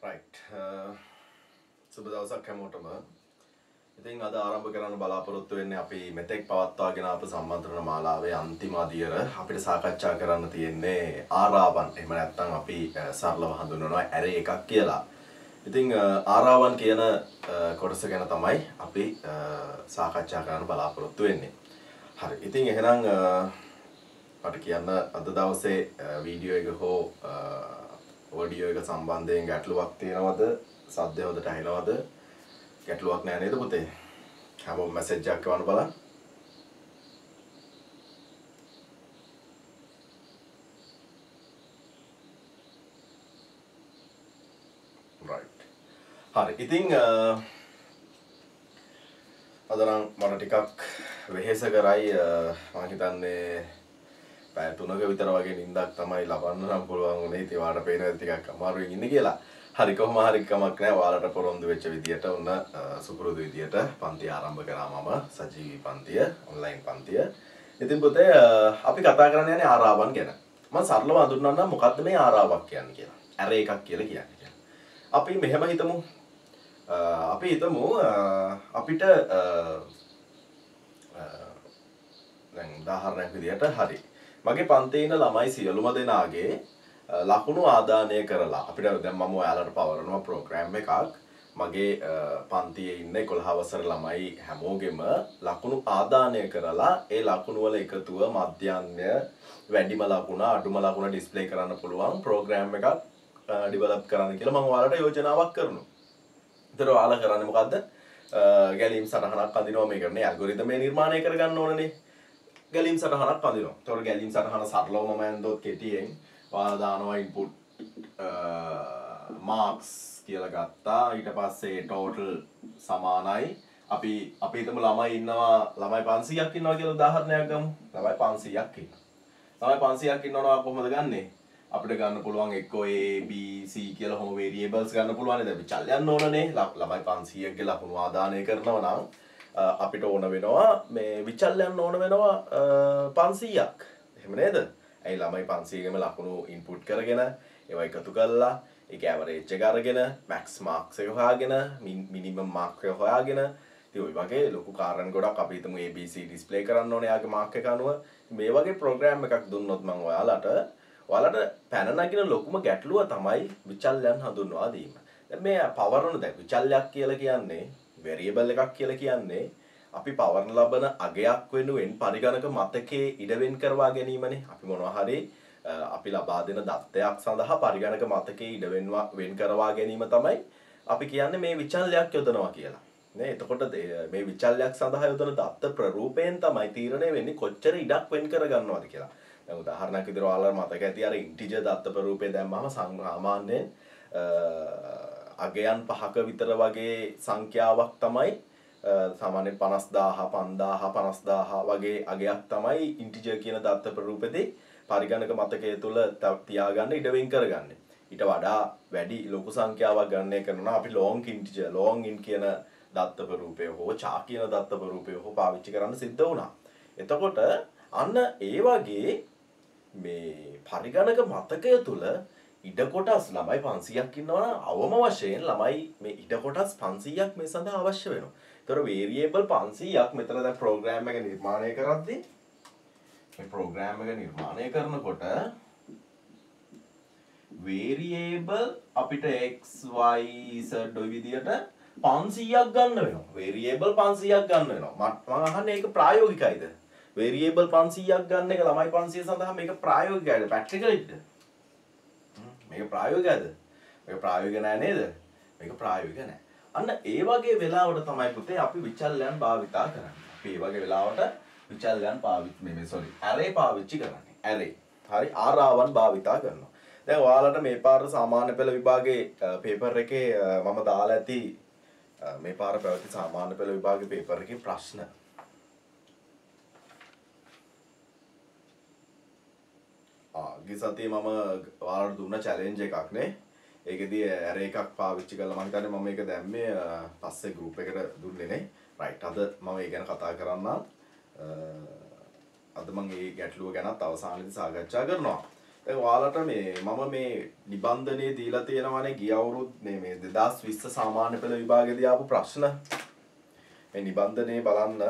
right. සුබ දවසක් හැමෝටම. ඉතින් අද ආරම්භ කරන්න බලාපොරොත්තු වෙන්නේ අපි මෙතෙක් පවත්වාගෙන ආපු සම්මන්ත්‍රණ මාලාවේ අන්තිම අදියර අපිට සාකච්ඡා කරන්න තියෙන්නේ ආරාවන්. එහෙම නැත්නම් අපි සරලව හඳුන්වනවා ඇරේ එකක් කියලා. ඉතින් ආරාවන් කියන කොටස ගැන තමයි අපි සාකච්ඡා කරන්න බලාපොරොත්තු වෙන්නේ. හරි. ඉතින් එහෙනම් මට කියන්න අද දවසේ වීඩියෝ එක හෝ ඔඩියෝ එක සම්බන්ධයෙන් ගැටලුවක් තියෙනවද? සද්ද හොදට ඇහෙනවද? ගැටලුවක් නෑ නේද පුතේ? හැමෝම මැසේජ් එකක් කරන්න බලන්න. right. හරි. ඉතින් අද නම් මට ටිකක් වෙහෙස කරයි මම හිතන්නේ පැය 3ක විතර වගේ නිින්දක් තමයි ලබන්න නම් පුළුවන් උනේ. ඉතින් වාට පේනවා ටිකක් අමාරුවෙන් ඉන්නේ කියලා. හරි කොහොම හරි කමක් නැහැ. ඔයාලට පොරොන්දු වෙච්ච විදියට ඔන්න සුපුරුදු විදියට පන්ති ආරම්භ කරා මම සජීවී පන්තිය, ඔන්ලයින් පන්තිය. ඉතින් පුතේ අපි කතා කරන්න යන්නේ ආරාවන් ගැන. මම සරලව හඳුන්වන්නම් මොකද්ද මේ ආරාවක් කියන්නේ කියලා. ඇරේ එකක් කියලා කියන්නේ. අපි මෙහෙම හිතමු. අපි හිතමු අපිට දැන් උදාහරණයක් විදියට හරි. මගේ පන්තියේ ඉන්න ළමයි සියලුම දෙනාගේ ලකුණු ආදානය කරලා අපිට දැන් මම ඔයාලට පවරනවා ප්‍රෝග්‍රෑම් එකක්. මගේ පන්තියේ ඉන්න 11 වසර ළමයි හැමෝගෙම ලකුණු ආදානය කරලා ඒ ලකුණු වල එකතුව මධ්‍යන්‍ය වැඩිම ලකුණ අඩුම ලකුණ ඩිස්ප්ලේ කරන්න පුළුවන් ප්‍රෝග්‍රෑම් එකක් ඩෙවලොප් කරන්න කියලා මම ඔයාලට යෝජනාවක් කරනවා. ඒතර ඔයාලා කරන්නේ මොකද්ද? ගැලීම් සටහනක් අඳිනවා මේකනේ ඇල්ගොරිතම් එක නිර්මාණය කරගන්න ඕනනේ. ගැලීම් සටහනක් අඳිනවා. ඒතකොට ගැලීම් සටහන සරලවම මම ඇන්දොත් කෙටියෙන් ඔයාලා දානවා ඉන්පුට් මාක්ස් කියලා ගත්තා. ඊට පස්සේ ටෝටල් සමානයි. අපි හිතමු ළමයි ඉන්නවා ළමයි 500ක් ඉන්නවා කියලා උදාහරණයක් ගමු. ළමයි 500ක් ඉන්නවා. ළමයි 500ක් ඉන්නවනම් කොහොමද ගන්නෙ? අපිට ගන්න පුළුවන් එක්කෝ A B C කියලා හොම variables ගන්න පුළුවන් නේද? අපි චල්යන්න ඕනනේ. ළමයි 500ක්ගේ ලකුණු ආදානය කරනවා නම් අපිට ඕන වෙනවා මේ විචල්යන්න ඕන වෙනවා 500ක්. එහෙම නේද? ඒ ළමයි 500ගෙම ලකුණු ඉන්පුට් කරගෙන ඒවා එකතු කරලා ඒක ඇවරේජ් එක අරගෙන මැක්ස් මාක්ස් එක හොයාගෙන මිනිමම් මාක් එක හොයාගෙන ඉතින් ওই වගේ ලොකු කාරණා ගොඩක් අපි හිතමු ABC ඩිස්ප්ලේ කරන්න ඕනේ යාගේ මාක් එක අනුව මේ වගේ ප්‍රෝග්‍රෑම් එකක් දුන්නොත් මම ඔයාලට පැන නගින ලොකුම ගැටලුව තමයි විචල්යන් හඳුන්වා දීම. දැන් මේ පවරන දැන් විචල්යක් කියලා කියන්නේ variable එකක් කියලා කියන්නේ අපි පවරන ලබන අගයක් වෙනුවෙන් පරිගණක මතකයේ ඉඩවෙන් කරවා ගැනීමනේ. අපි මොනවා හරි අපි ලබා දෙන දත්තයක් සඳහා පරිගණක මතකයේ ඉඩවෙන් කරවා ගැනීම තමයි අපි කියන්නේ මේ විචල්යක් යොදනවා කියලා. නේ එතකොට මේ විචල්යක් සඳහා යොදන දත්ත ප්‍රරූපයෙන් තමයි තීරණය වෙන්නේ කොච්චර ඉඩක් වෙන් කරගන්නවද කියලා. දැන් උදාහරණයක් විදිහට ඔයාලා මතක ඇති අර ඉන්ටිජර් දත්ත ප්‍රරූපේ දැම්මම සාමාන්‍යයෙන් අගයන් 5ක විතර වගේ සංඛ්‍යාවක් තමයි සාමාන්‍යයෙන් 50000 5000 50000 වගේ අගයක් තමයි ඉන්ටිජර් කියන දත්ත ප්‍රරූපෙදී පරිගණක මතකයේ තුල තියාගන්න ඉඩ වෙන් කරගන්නේ. ඊට වඩා වැඩි ලොකු සංඛ්‍යාවක් ගණනය කරනවා අපි long integer long int කියන දත්ත ප්‍රරූපය හෝ char කියන දත්ත ප්‍රරූපය හෝ පාවිච්චි කරන්න සිද්ධ වුණා. එතකොට අන්න ඒ වගේ මේ පරිගණක මතකය තුල ඉඩ කොටස් ළමයි 500ක් ඉන්නවනම් අවම වශයෙන් ළමයි මේ ඉඩ කොටස් 500ක් මේ සඳහා අවශ්‍ය වෙනවා. ඒතර variable 500ක් මෙතන දැන් ප්‍රෝග්‍රෑම් එක නිර්මාණය කරද්දී මේ ප්‍රෝග්‍රෑම් එක නිර්මාණය කරනකොට variable අපිට x y z ඔය විදියට 500ක් ගන්න වෙනවා. variable 500ක් ගන්න වෙනවා. මම අහන්නේ ඒක ප්‍රායෝගිකයිද? variable 500ක් ගන්න එක ළමයි 500 සඳහා මේක ප්‍රායෝගිකයිද? ප්‍රැක්ටිකල්ද? මේක ප්‍රායෝගිකද? මේක ප්‍රායෝගික නෑ නේද? මේක ප්‍රායෝගික නෑ. අන්න ඒ වගේ වෙලාවට තමයි පුතේ අපි විචල්යන් භාවිතා කරන්නේ. අපි ඒ වගේ වෙලාවට විචල්යන් array පාවිච්චි කරන්නේ. array. හරි ආරාවන් භාවිතා කරනවා. දැන් ඔයාලට මේ පාර සාමාන්‍ය පෙළ විභාගයේ පේපර් එකේ මම දාලා ඇති මේ පාර පැවති සාමාන්‍ය පෙළ විභාගයේ පේපර් එකේ ප්‍රශ්න. ගිය සතියේ මම ඔයාලට දුන්න චැලෙන්ජ් එකක් නේ. ඒකෙදී array එකක් පාවිච්චි කරලා මම හිතන්නේ මම මේක දැම්මේ පස්සේ group එකට දුන්නේ නේ. right. අද මම ඒ ගැන කතා කරන්නම්. අද මම මේ ගැටලුව ගැනත් අවසානයේදී සාකච්ඡා කරනවා. දැන් ඔයාලට මම මේ නිබන්ධනයේ දීලා තියෙනවානේ ගිය අවුරුදු මේ 2020 සාමාන්‍ය පෙළ විභාගයේදී ආපු ප්‍රශ්න. මේ නිබන්ධනයේ බලන්න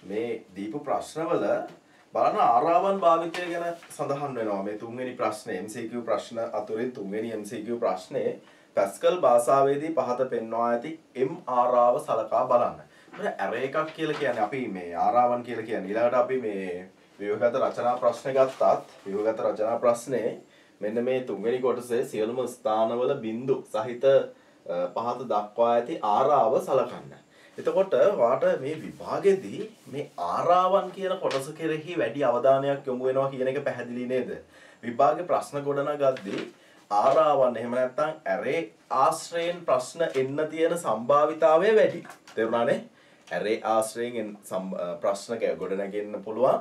මේ දීපු ප්‍රශ්නවල බලන්න ආරාවන් භාවිතය ගැන සඳහන් වෙනවා. මේ තුන්වෙනි ප්‍රශ්නේ MCQ ප්‍රශ්න අතුරින් තුන්වෙනි MCQ ප්‍රශ්නේ පැස්කල් භාෂාවේදී පහත පෙන්වා ඇති M ආරාව සලකා බලන්න. මොකද array එකක් කියලා කියන්නේ අපි මේ ආරාවන් කියලා කියන්නේ ඊළඟට අපි මේ ව්‍යුහගත රචනා ප්‍රශ්න ගත්තත් ව්‍යුහගත රචනා ප්‍රශ්නේ මෙන්න මේ තුන්වෙනි කොටසේ සියලුම ස්ථානවල බිංදු සහිත පහත දක්වා ඇති ආරාව සලකන්න. එතකොට වාට මේ විභාගෙදී මේ ආරාවන් කියන කොටස කෙරෙහි වැඩි අවධානයක් යොමු වෙනවා කියන එක පැහැදිලි නේද? විභාගේ ප්‍රශ්න ගොඩනගද්දී ආරාවන් එහෙම නැත්නම් array ආශ්‍රයෙන් ප්‍රශ්න එන්න තියෙන සම්භාවිතාවය වැඩි. තේරුණානේ? array ආශ්‍රයෙන් ප්‍රශ්න ගොඩනගෙන්න පුළුවන්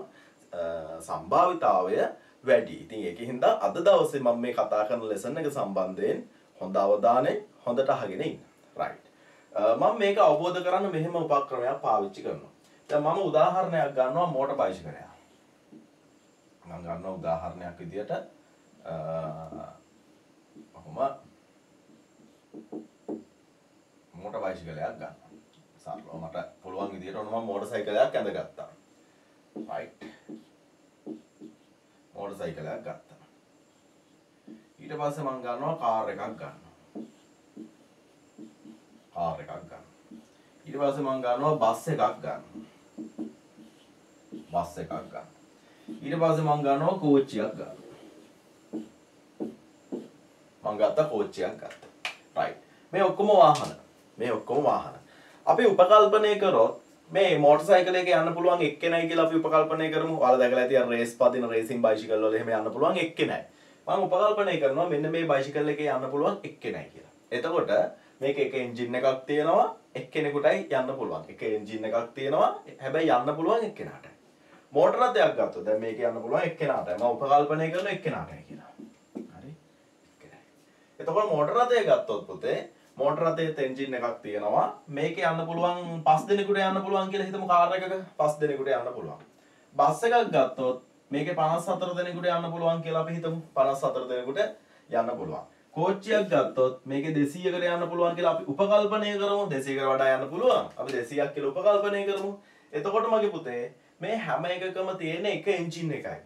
සම්භාවිතාවය වැඩි. ඉතින් ඒකින්ද අද දවසේ මම මේ කතා කරන ලෙසන් එක සම්බන්ධයෙන් හොඳ අවධානයෙන් හොඳට අහගෙන ඉන්න. right. මම මේක අවබෝධ කරගන්න මෙහෙම උපක්‍රමයක් පාවිච්චි කරනවා. දැන් මම උදාහරණයක් ගන්නවා මෝටර් බයිසිකලයක්. මම ගන්නවා උදාහරණයක් විදියට කොහොම මෝටර් බයිසිකලයක් ගන්නවා. සාරලව මට පුළුවන් විදියට ඔන්න මම මෝටර් සයිකලයක් ඇඳගත්තා. right. මෝටර් සයිකලයක් ගත්තා. ඊට පස්සේ මම ගන්නවා කාර් එකක් ගන්නවා. කාර් එකක් ගන්න. ඊට පස්සේ මම ගන්නවා බස් එකක් ගන්න. බස් එකක් ගන්න. ඊට පස්සේ මම ගන්නවා කෝච්චියක් ගන්න. මම ගත්තා කෝච්චියක් ගත්තා. right. මේ ඔක්කොම වාහන. මේ ඔක්කොම වාහන. අපි උපකල්පනය කරොත් මේ මෝටර් සයිකල් එකේ යන්න පුළුවන් එක්කෙනයි කියලා අපි උපකල්පනය කරමු. ඔයාලා දැකලා ඇති අර රේස් පදින රේසින් බයිසිකල් වල එහෙම යන්න පුළුවන් එක්කෙනයි. මම උපකල්පනය කරනවා මෙන්න මේ බයිසිකල් එකේ යන්න පුළුවන් එක්කෙනයි කියලා. එතකොට මේක එක එන්ජින් එකක් තියෙනවා එක්කෙනෙකුටයි යන්න පුළුවන්. එක එන්ජින් එකක් තියෙනවා හැබැයි යන්න පුළුවන් එක්කෙනාටයි. මෝටර රථයක් ගත්තොත් දැන් මේක යන්න පුළුවන් එක්කෙනාටයි. මම උපකල්පනය කරනවා එක්කෙනාටයි කියලා. හරි? එක්කෙනයි. එතකොට මෝටර රථය ගත්තොත් පුතේ මෝටර රථයේ එන්ජින් එකක් තියෙනවා. මේක යන්න පුළුවන් 5 දෙනෙකුට යන්න පුළුවන් කියලා හිතමු කාර් එකක 5 දෙනෙකුට යන්න පුළුවන්. බස් එකක් ගත්තොත් මේකේ 54 දෙනෙකුට යන්න පුළුවන් කියලා අපි හිතමු 54 දෙනෙකුට යන්න පුළුවන්. කෝච්චියක් ගත්තොත් මේකේ 200කට යන්න පුළුවන් කියලා අපි උපකල්පනය කරමු. 200කට වඩා යන්න පුළුවන්. අපි 200ක් කියලා උපකල්පනය කරමු. එතකොට මගේ පුතේ මේ හැම එකකම තියෙන එක එන්ජින් එකයි.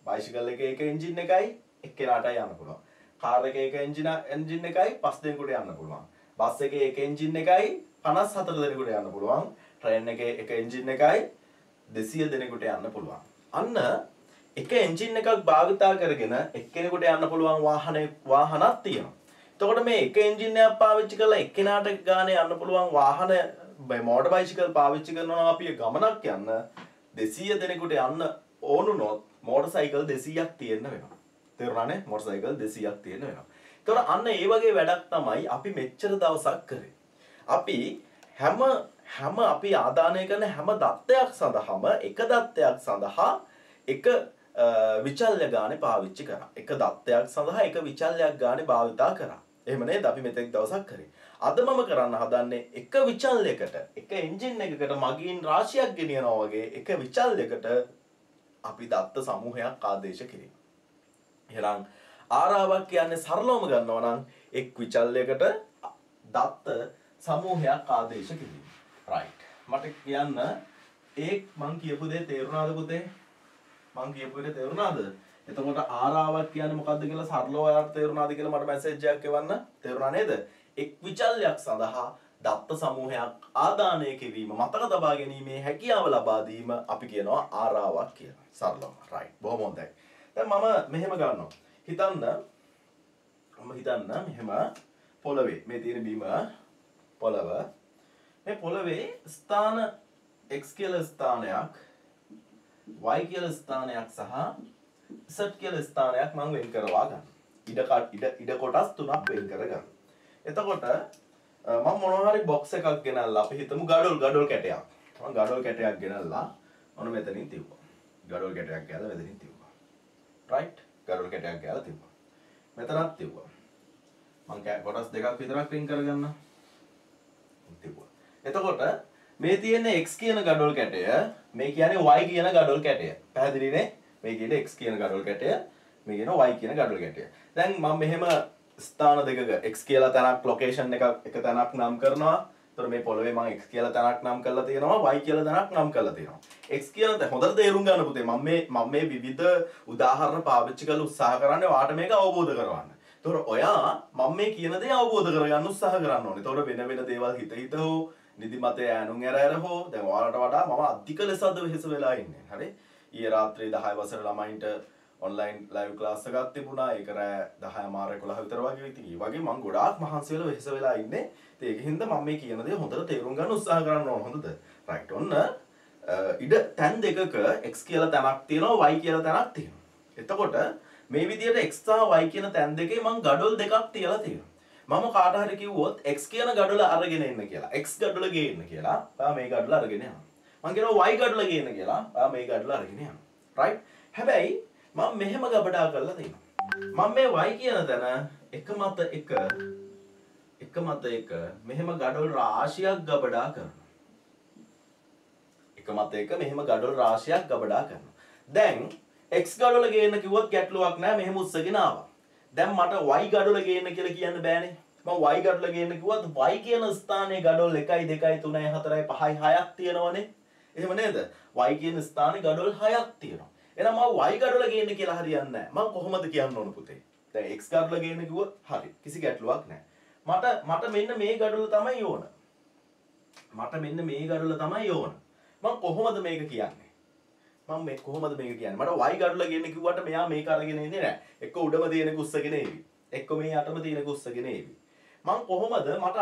බයිසිකල් එකේ එක එන්ජින් එකයි එක්කෙනාටයි යන්න පුළුවන්. කාර් එකේ එක එන්ජින් එකයි 5 දෙනෙකුට යන්න පුළුවන්. බස් එකේ එක එන්ජින් එකයි 54 දෙනෙකුට යන්න පුළුවන්. ට්‍රේන් එකේ එක එන්ජින් එකයි 200 දෙනෙකුට යන්න පුළුවන්. අන්න එක එන්ජින් එකක් භාවිතා කරගෙන එක්කෙනෙකුට යන්න පුළුවන් වාහනක් තියෙනවා. එතකොට මේ එක එන්ජින් එකක් පාවිච්චි කරලා එක්කෙනාට ගානේ යන්න පුළුවන් වාහන මෝටර් බයිසිකල් පාවිච්චි කරනවා අපි ගමනක් යන්න 200 දෙනෙකුට යන්න ඕනුනොත් මෝටර් සයිකල් 200ක් තියෙන්න වෙනවා. තේරුණානේ? මෝටර් සයිකල් 200ක් තියෙන්න වෙනවා. එතකොට අන්න ඒ වගේ වැඩක් තමයි අපි මෙච්චර දවසක් කරේ. අපි හැම අපි ආදානය කරන හැම දත්තයක් සඳහාම එක දත්තයක් සඳහා එක විචල්්‍ය ගානේ පාවිච්චි කරා. එක දත්තයක් සඳහා එක විචල්්‍යයක් ගානේ භාවිතා කරා. එහෙම නේද? අපි මෙතෙක් දවසක් කරේ. අද මම කරන්න හදන්නේ එක විචල්්‍යයකට එක එන්ජින් එකකට මගින් රාශියක් ගෙනියනවා වගේ එක විචල්්‍යයකට අපි දත්ත සමූහයක් ආදේශ කිරීම. එහෙනම් ආරාවක් කියන්නේ සරලවම ගන්නවා නම් එක් විචල්්‍යයකට දත්ත සමූහයක් ආදේශ කිරීම. right. මට කියන්න මං කියපු දේ තේරුණාද පුතේ? මං කියපු එක තේරුණාද? එතකොට ආරාවක් කියන්නේ මොකද්ද කියලා සරලව ඔයාලට තේරුණාද කියලා මට මැසේජ් එකක් එවන්න. තේරුණා නේද? එක් විචල්්‍යයක් සඳහා දත්ත සමූහයක් ආදානය කිරීම මතක තබා ගැනීමේ හැකියාව ලබා දීම අපි කියනවා ආරාවක් කියලා. සරලව. right. බොහොම හොඳයි. දැන් මම මෙහෙම ගන්නවා. හිතන්න මෙහෙම පොළවේ මේ තියෙන බිම පොළව මේ පොළවේ ස්ථාන x කියලා ස්ථානයක් y කියලා ස්ථානයක් සහ z කියලා ස්ථානයක් මම වෙන් කරවා ගන්න. ඉඩ කොටස් තුනක් වෙන් කරගන්න. එතකොට මම මොනවා හරි බොක්ස් එකක් ගෙනල්ලා අපි හිතමු ගඩොල් කැටයක්. මම ගඩොල් කැටයක් ගෙනල්ලා ඔන්න මෙතනින් තියුවා. ගඩොල් කැටයක් ගාලා මෙතනින් තියුවා. right? ගඩොල් කැටයක් ගාලා තියුවා. මෙතනත් තියුවා. මම කොටස් දෙකක් විතරක් වෙන් කරගන්න. තියුවා. එතකොට මේ තියෙන x කියන ගඩොල් කැටය මේ කියන්නේ y කියන ගඩොල් කැටය. පැහැදිලිනේ? මේ කියන්නේ x කියන ගඩොල් කැටය මේ කියනවා y කියන ගඩොල් ගැටය. දැන් මම මෙහෙම ස්ථාන දෙකක x කියලා තැනක් ලොකේෂන් එකක් එක තැනක් නම් කරනවා. එතකොට මේ පොළවේ මම x කියලා තැනක් නම් කරලා තියෙනවා y කියලා තැනක් නම් කරලා තියෙනවා. x කියලා හොඳට තේරුම් ගන්න පුතේ. මම මේ විවිධ උදාහරණ පාවිච්චි කරලා උත්සාහ කරන්නේ ඔයාට මේක අවබෝධ කරවන්න. එතකොට ඔයා මම මේ කියන දේ අවබෝධ කරගන්න උත්සාහ කරන්න ඕනේ. එතකොට වෙන දේවල් හිත හෝ නිදිමතේ ඈනුම් ඇර හෝ දැන් ඔයාලට වඩා මම අධික ලෙසද වෙහෙස වෙලා ඉන්නේ. හරි? ඊයේ රාත්‍රියේ 10 වසර ළමයින්ට ඔන්ලයින් ලයිව් ක්ලාස් එකක් තිබුණා. ඒක රෑ 10:00 විතර වගේ ඉතින් ඒ වගේ මම ගොඩාක් මහන්සි වෙලා වෙහෙස වෙලා ඉන්නේ. ඉතින් ඒකින්ද මම මේ කියන දේ හොඳට තේරුම් ගන්න උත්සාහ කරන්න ඕන. හොඳද? රයිට්. ඔන්න ඉඩ තැන් දෙකක x කියලා තැනක් තියෙනවා y කියලා තැනක් තියෙනවා. එතකොට මේ විදිහට x සහ y කියන තැන් දෙකේ මම ගඩොල් දෙකක් තියලා තියෙනවා. මම කාට හරි කිව්වොත් x කියන ගඩොල අරගෙන එන්න කියලා. x ගඩොල ගේන්න කියලා. ඔයා මේ ගඩොල අරගෙන යනවා. මම කියනවා y ගඩොල ගේන්න කියලා. ඔයා මේ ගඩොල අරගෙන යනවා. රයිට්? හැබැයි මම මෙහෙම ගබඩා කරලා තියෙනවා. මම මේ y කියන තැන එක මත එක මෙහෙම ගඩොල් රාශියක් ගබඩා කරනවා. එක මත එක මෙහෙම ගඩොල් රාශියක් ගබඩා කරනවා. දැන් x ගඩොල ගේන්න කිව්වොත් ගැටලුවක් නැහැ. මෙහෙම උස්සගෙන ආවා. දැන් මට y ගඩොල ගේන්න කියලා කියන්න බෑනේ. මම y ගඩොල ගේන්න කිව්වොත් y කියන ස්ථානයේ ගඩොල් 1 2 3 4 5 6ක් තියෙනවනේ. එහෙම නේද? y කියන ස්ථානයේ ගඩොල් 6ක් තියෙනවා. එහෙනම් මම y ගඩොල ගේන්න කියලා හරියන්නේ නැහැ. මම කොහොමද කියන්න ඕන පුතේ? දැන් x ගඩොල ගේන්න කිව්වොත් හරි. කිසි ගැටලුවක් නැහැ. මට මෙන්න මේ ගඩොල තමයි ඕන. මම කොහොමද මේක කියන්නේ? කොහොමද මේක කියන්නේ? මට y ගඩොල ගේන්න කිව්වට මෙයා මේක අරගෙන එන්නේ නැහැ. එක්ක උඩම තියෙන කුස්සගෙන එවි. එක්ක මේ යටම තියෙන කුස්සගෙන එවි. මම කොහොමද මට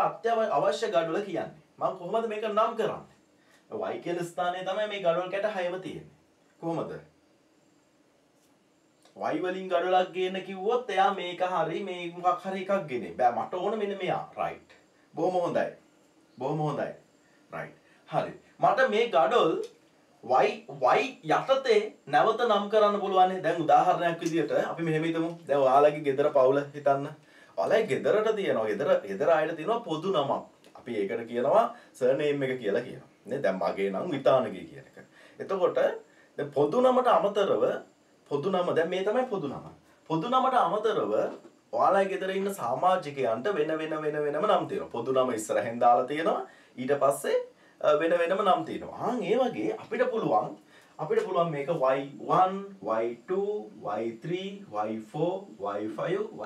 අවශ්‍ය ගඩොල කියන්නේ? මම කොහොමද මේක නම් කරන්නේ? y කියන ස්ථානයේ තමයි මේ ගඩොල් කැට 6ම තියෙන්නේ. කොහොමද? y වලින් ගඩොලක් ගේන්න කිව්වොත් එයා මේක හරි මේ මොකක් හරි එකක් ගෙනේ. බෑ මට ඕන මෙන්න මෙයා. රයිට්. බොහොම හොඳයි. රයිට්. හරි. මට මේ ගඩොල් y යටතේ නැවත නම් කරන්න පුළුවන්. දැන් උදාහරණයක් විදියට අපි මෙහෙම හිතමු. දැන් ඔයාලගේ ගෙදර පවුල හිතන්න. ඔයාලගේ ගෙදරට තියෙනවා. ගෙදර අයට තියෙනවා පොදු නමක්. අපි ඒකට කියනවා සර්නේම් එක කියලා කියනවා. නේ දැන් මගේ නම් විතානගේ කියන එක. එතකොට දැන් පොදු නමට අමතරව පොදු නම දැන් මේ තමයි පොදු නම. පොදු නමට අමතරව ඔයාලගේ ගෙදර ඉන්න සමාජිකයන්ට වෙනම නම් තියෙනවා. පොදු නම ඉස්සරහෙන් දාලා තියෙනවා. ඊට පස්සේ වෙනම නම් තියෙනවා. ඒ වගේ අපිට පුළුවන් මේක y1, y2, y3, y4, y5,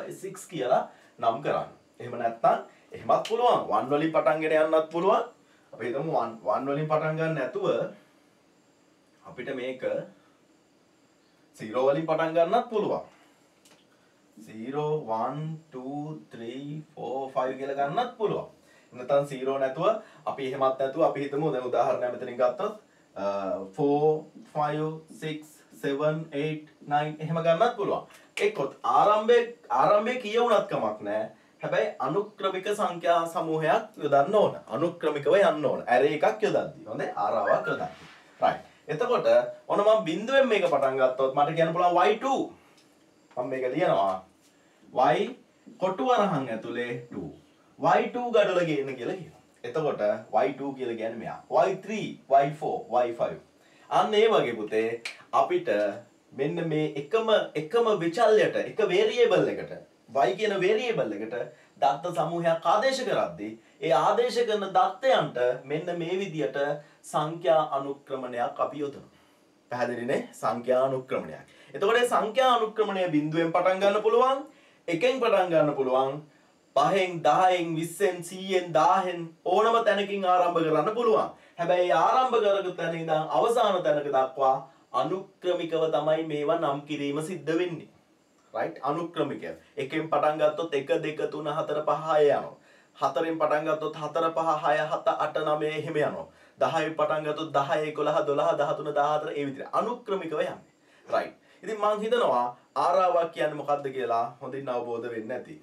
y6 කියලා නම් කරන්න. එහෙම නැත්නම් එහෙමත් පුළුවන්. 1 වලින් පටන්ගෙන යන්නත් පුළුවන්. අපි හිතමු 1 වලින් පටන් ගන්න නැතුව අපිට මේක 0 වලින් පටන් ගන්නත් පුළුවන්. 0 1 2 3 4 5 කියලා ගන්නත් පුළුවන්. නැත්නම් 0 නැතුව අපි එහෙමත් නැතුව අපි හිතමු දැන් උදාහරණයක් මෙතනින් ගත්තොත් 4 5 6 7 8 9 එහෙම ගන්නත් පුළුවන්. එක්කොත් ආරම්භයේ කියවුණත් කමක් නැහැ. හැබැයි අනුක්‍රමික සංඛ්‍යා සමූහයක් යොදන්න ඕන. අනුක්‍රමිකව යන්න ඕන. ඇරේ එකක් යොදද්දි. හොඳයි ආරාවක් යොදන්න. right. එතකොට ඔන්න මම බිඳුවෙන් මේක පටන් ගත්තොත් මට කියන්න පුළුවන් y2. මම මේක ලියනවා. y කොටු වරහන් ඇතුලේ 2. y2 ගඩොල ගේන්න කියලා කියනවා. එතකොට y2 කියලා කියන්නේ මෙයා. y3, y4, y5. අන්න ඒ වගේ පුතේ අපිට මෙන්න මේ එකම විචල්යට එක වේරියබල් එකට y කියන වේරියබල් එකට දත්ත සමූහයක් ආදේශ කරද්දී ඒ ආදේශ කරන දත්තයන්ට මෙන්න මේ විදියට සංඛ්‍යා අනුක්‍රමණයක් අපි යොදනවා. පැහැදිලිනේ? සංඛ්‍යා අනුක්‍රමණයක්. එතකොට මේ සංඛ්‍යා අනුක්‍රමණය බිඳුවෙන් පටන් ගන්න පුළුවන්, එකෙන් පටන් ගන්න පුළුවන්, 5න් 10න් 20න් 100න් 1000න් ඕනම තැනකින් ආරම්භ කරන්න පුළුවන්. හැබැයි ආරම්භ කරගත්ත තැන ඉඳන් අවසාන තැනක දක්වා අනුක්‍රමිකව තමයි මේවා නම් කිරීම සිද්ධ වෙන්නේ. right? අනුක්‍රමිකව. එකෙන් පටන් ගත්තොත් 1 2 3 4 5 6 යනවා. 4න් පටන් ගත්තොත් 4 5 6 7 8 9 එහෙම යනවා. 10න් පටන් ගත්තොත් 10 11 12 13 14 ඒ විදිහට අනුක්‍රමිකව යන්නේ. right? ඉතින් මම හිතනවා ආරාවක් කියන්නේ මොකක්ද කියලා හොඳින් අවබෝධ වෙන්න ඇති.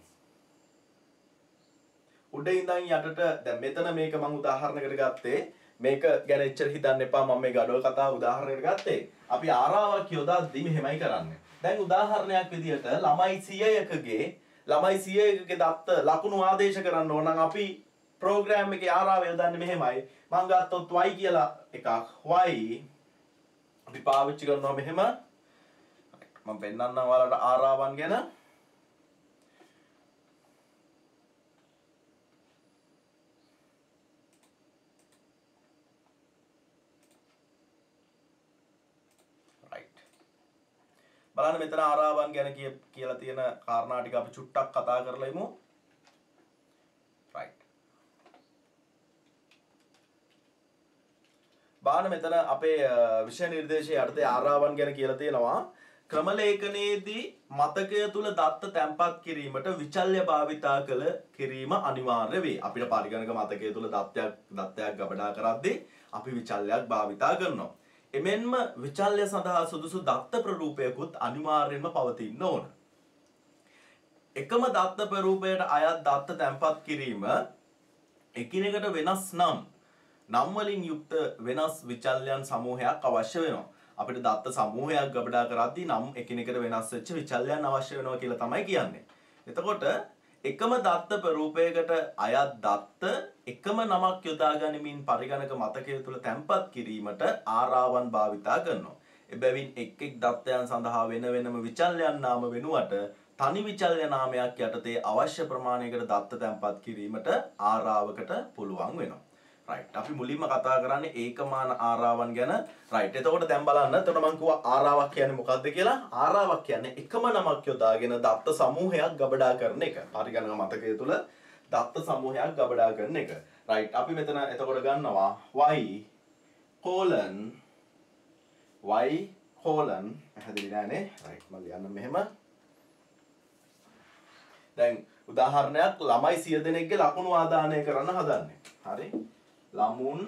උඩ ඉඳන් යටට දැන් මෙතන මේක මම උදාහරණයකට ගත්තේ. මේක ගැන එච්චර හිතන්න එපා. මම මේ ගඩොල් කතාව උදාහරණයකට ගත්තේ. අපි ආරාවක් යොදාද්දි මෙහෙමයි කරන්නේ. දැන් උදාහරණයක් විදිහට ළමයි 100කගේ දත්ත ලකුණු ආදේශ කරන්න ඕන නම් අපි ප්‍රෝග්‍රෑම් එකේ ආරාව යොදන්නේ මෙහෙමයි. මම ගත්තොත් y කියලා එකක්. y අපි පාවිච්චි කරනවා මෙහෙම මම පෙන්නන්නම් ඔයාලට ආරාවන් ගැන. right බලන්න මෙතන ආරාවන් ගැන කියලා තියෙන කාරණා ටික අපි චුට්ටක් කතා කරලා ඉමු. right බලන්න මෙතන අපේ විෂය නිර්දේශයේ යටතේ ආරාවන් ගැන කියලා තියෙනවා. ක්‍රම ලේඛනයේදී මතකය තුල දත්ත තැන්පත් කිරීමට විචල්්‍ය භාවිතා කළ කිරීම අනිවාර්ය වේ. අපිට පරිගණක මතකය තුල දත්තයක් ගබඩා කරද්දී අපි විචල්්‍යයක් භාවිතා කරනවා. එමෙන්ම විචල්්‍ය සඳහා සුදුසු දත්ත ප්‍රරූපයකුත් අනිවාර්යෙන්ම පවතින්න ඕන. එකම දත්ත ප්‍රරූපයට අයත් දත්ත තැන්පත් කිරීම එකිනෙකට වෙනස් නම් වලින් යුක්ත වෙනස් විචල්‍යයන් සමූහයක් අවශ්‍ය වෙනවා. අපිට දත්ත සමූහයක් ගබඩා කරද්දී නම් එකිනෙකට වෙනස් වෙච්ච විචල්‍යයන් අවශ්‍ය වෙනවා කියලා තමයි කියන්නේ. එතකොට එකම දත්ත ප්‍රරූපයකට අයත් දත්ත එකම නමක් යොදා ගනිමින් පරිගණක මතකය තුල තැන්පත් කිරීමට ආරාවන් භාවිතා කරනවා. එබැවින් එක් දත්තයන් සඳහා වෙන වෙනම විචල්‍යයන් නාම වෙනුවට තනි විචල්‍ය නාමයක් යටතේ අවශ්‍ය ප්‍රමාණයකට දත්ත තැන්පත් කිරීමට ආරාවකට පුළුවන් වෙනවා. right අපි මුලින්ම කතා කරන්නේ ඒකමාන ආරාවන් ගැන. right එතකොට දැන් බලන්න. එතකොට මම කිව්වා ආරාවක් කියන්නේ මොකක්ද කියලා. ආරාවක් කියන්නේ එකම නමක් යොදාගෙන දත්ත සමූහයක් ගබඩා කරන එක. පරිගණක මතකය තුල දත්ත සමූහයක් ගබඩා කරන එක. right අපි මෙතන එතකොට ගන්නවා y පැහැදිලි නෑනේ. right මම ලියන්න මෙහෙම. දැන් උදාහරණයක් ළමයි 100 දෙනෙක්ගේ ලකුණු ආදානය කරන්න හදන්නේ. හරි? ළමුන්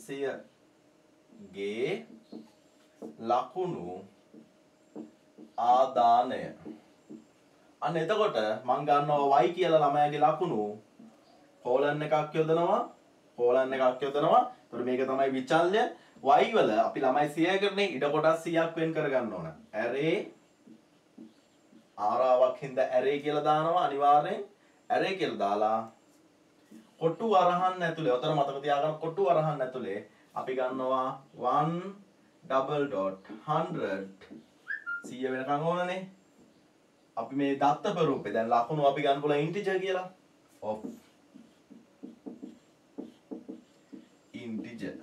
100ගේ ලකුණු ආදානය. අන්න එතකොට මම ගන්නවා y කියලා ළමයාගේ ලකුණු කෝලන් එකක් යොදනවා. එතකොට මේක තමයි විචල්්‍ය. y වල අපි ළමයි 100 කරන්නේ ඉඩ කොටස් 100ක් වෙන් කරගන්න ඕන. array ආරාවක් හින්දා array කියලා දානවා අනිවාර්යෙන්. array කියලා දාලා කොටු වරහන් ඇතුලේ උතර මතක තියාගන්න කොටු වරහන් ඇතුලේ අපි ගන්නවා 1 100 වෙනකන් ඕනනේ. අපි මේ දත්ත ප්‍රරූපේ දැන් ලකුණු අපි ගන්න පුළුවන් ඉන්ටිජර් කියලා. of integer.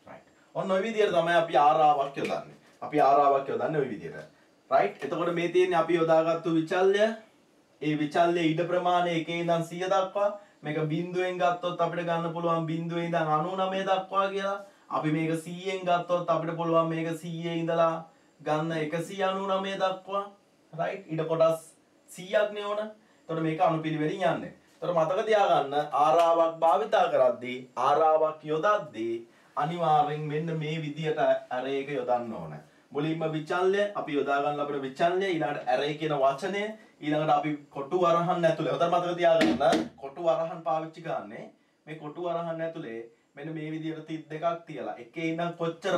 right. ඔන්න ඔය විදිහට තමයි අපි ආරාවක් යොදන්නේ. ඔය විදිහට. right. එතකොට මේ තියෙන්නේ අපි යොදාගත්තු විචල්්‍ය. ඒ විචල්්‍ය ඉඩ ප්‍රමාණය 1 ඉඳන් 100 දක්වා. මේක බිඳුවෙන් ගත්තොත් අපිට ගන්න පුළුවන් බිඳුවේ ඉඳන් 99 දක්වා කියලා. අපි මේක 100ෙන් ගත්තොත් අපිට පුළුවන් මේක 100 ඉඳලා ගන්න 199 දක්වා. right. ඉඩ කොටස් 100ක් නේ ඕන. එතකොට මේක අනුපිළිවෙලින් යන්නේ. එතකොට මතක තියාගන්න ආරාවක් භාවිතා කරද්දී ආරාවක් යොදද්දී අනිවාර්යෙන් මෙන්න මේ විදියට array එක යොදන්න ඕන. මුලින්ම විචල්්‍ය අපි යොදා ගන්න අපේ විචල්්‍ය ඊළඟට array කියන වචනය ඊළඟට අපි කොටු වරහන් ඇතුලේ උතර මතක තියාගන්න කොටු වරහන් පාවිච්චි කරන්නේ මේ කොටු වරහන් ඇතුලේ මෙන්න මේ විදියට 32ක් තියලා එකේ ඉඳන් කොච්චර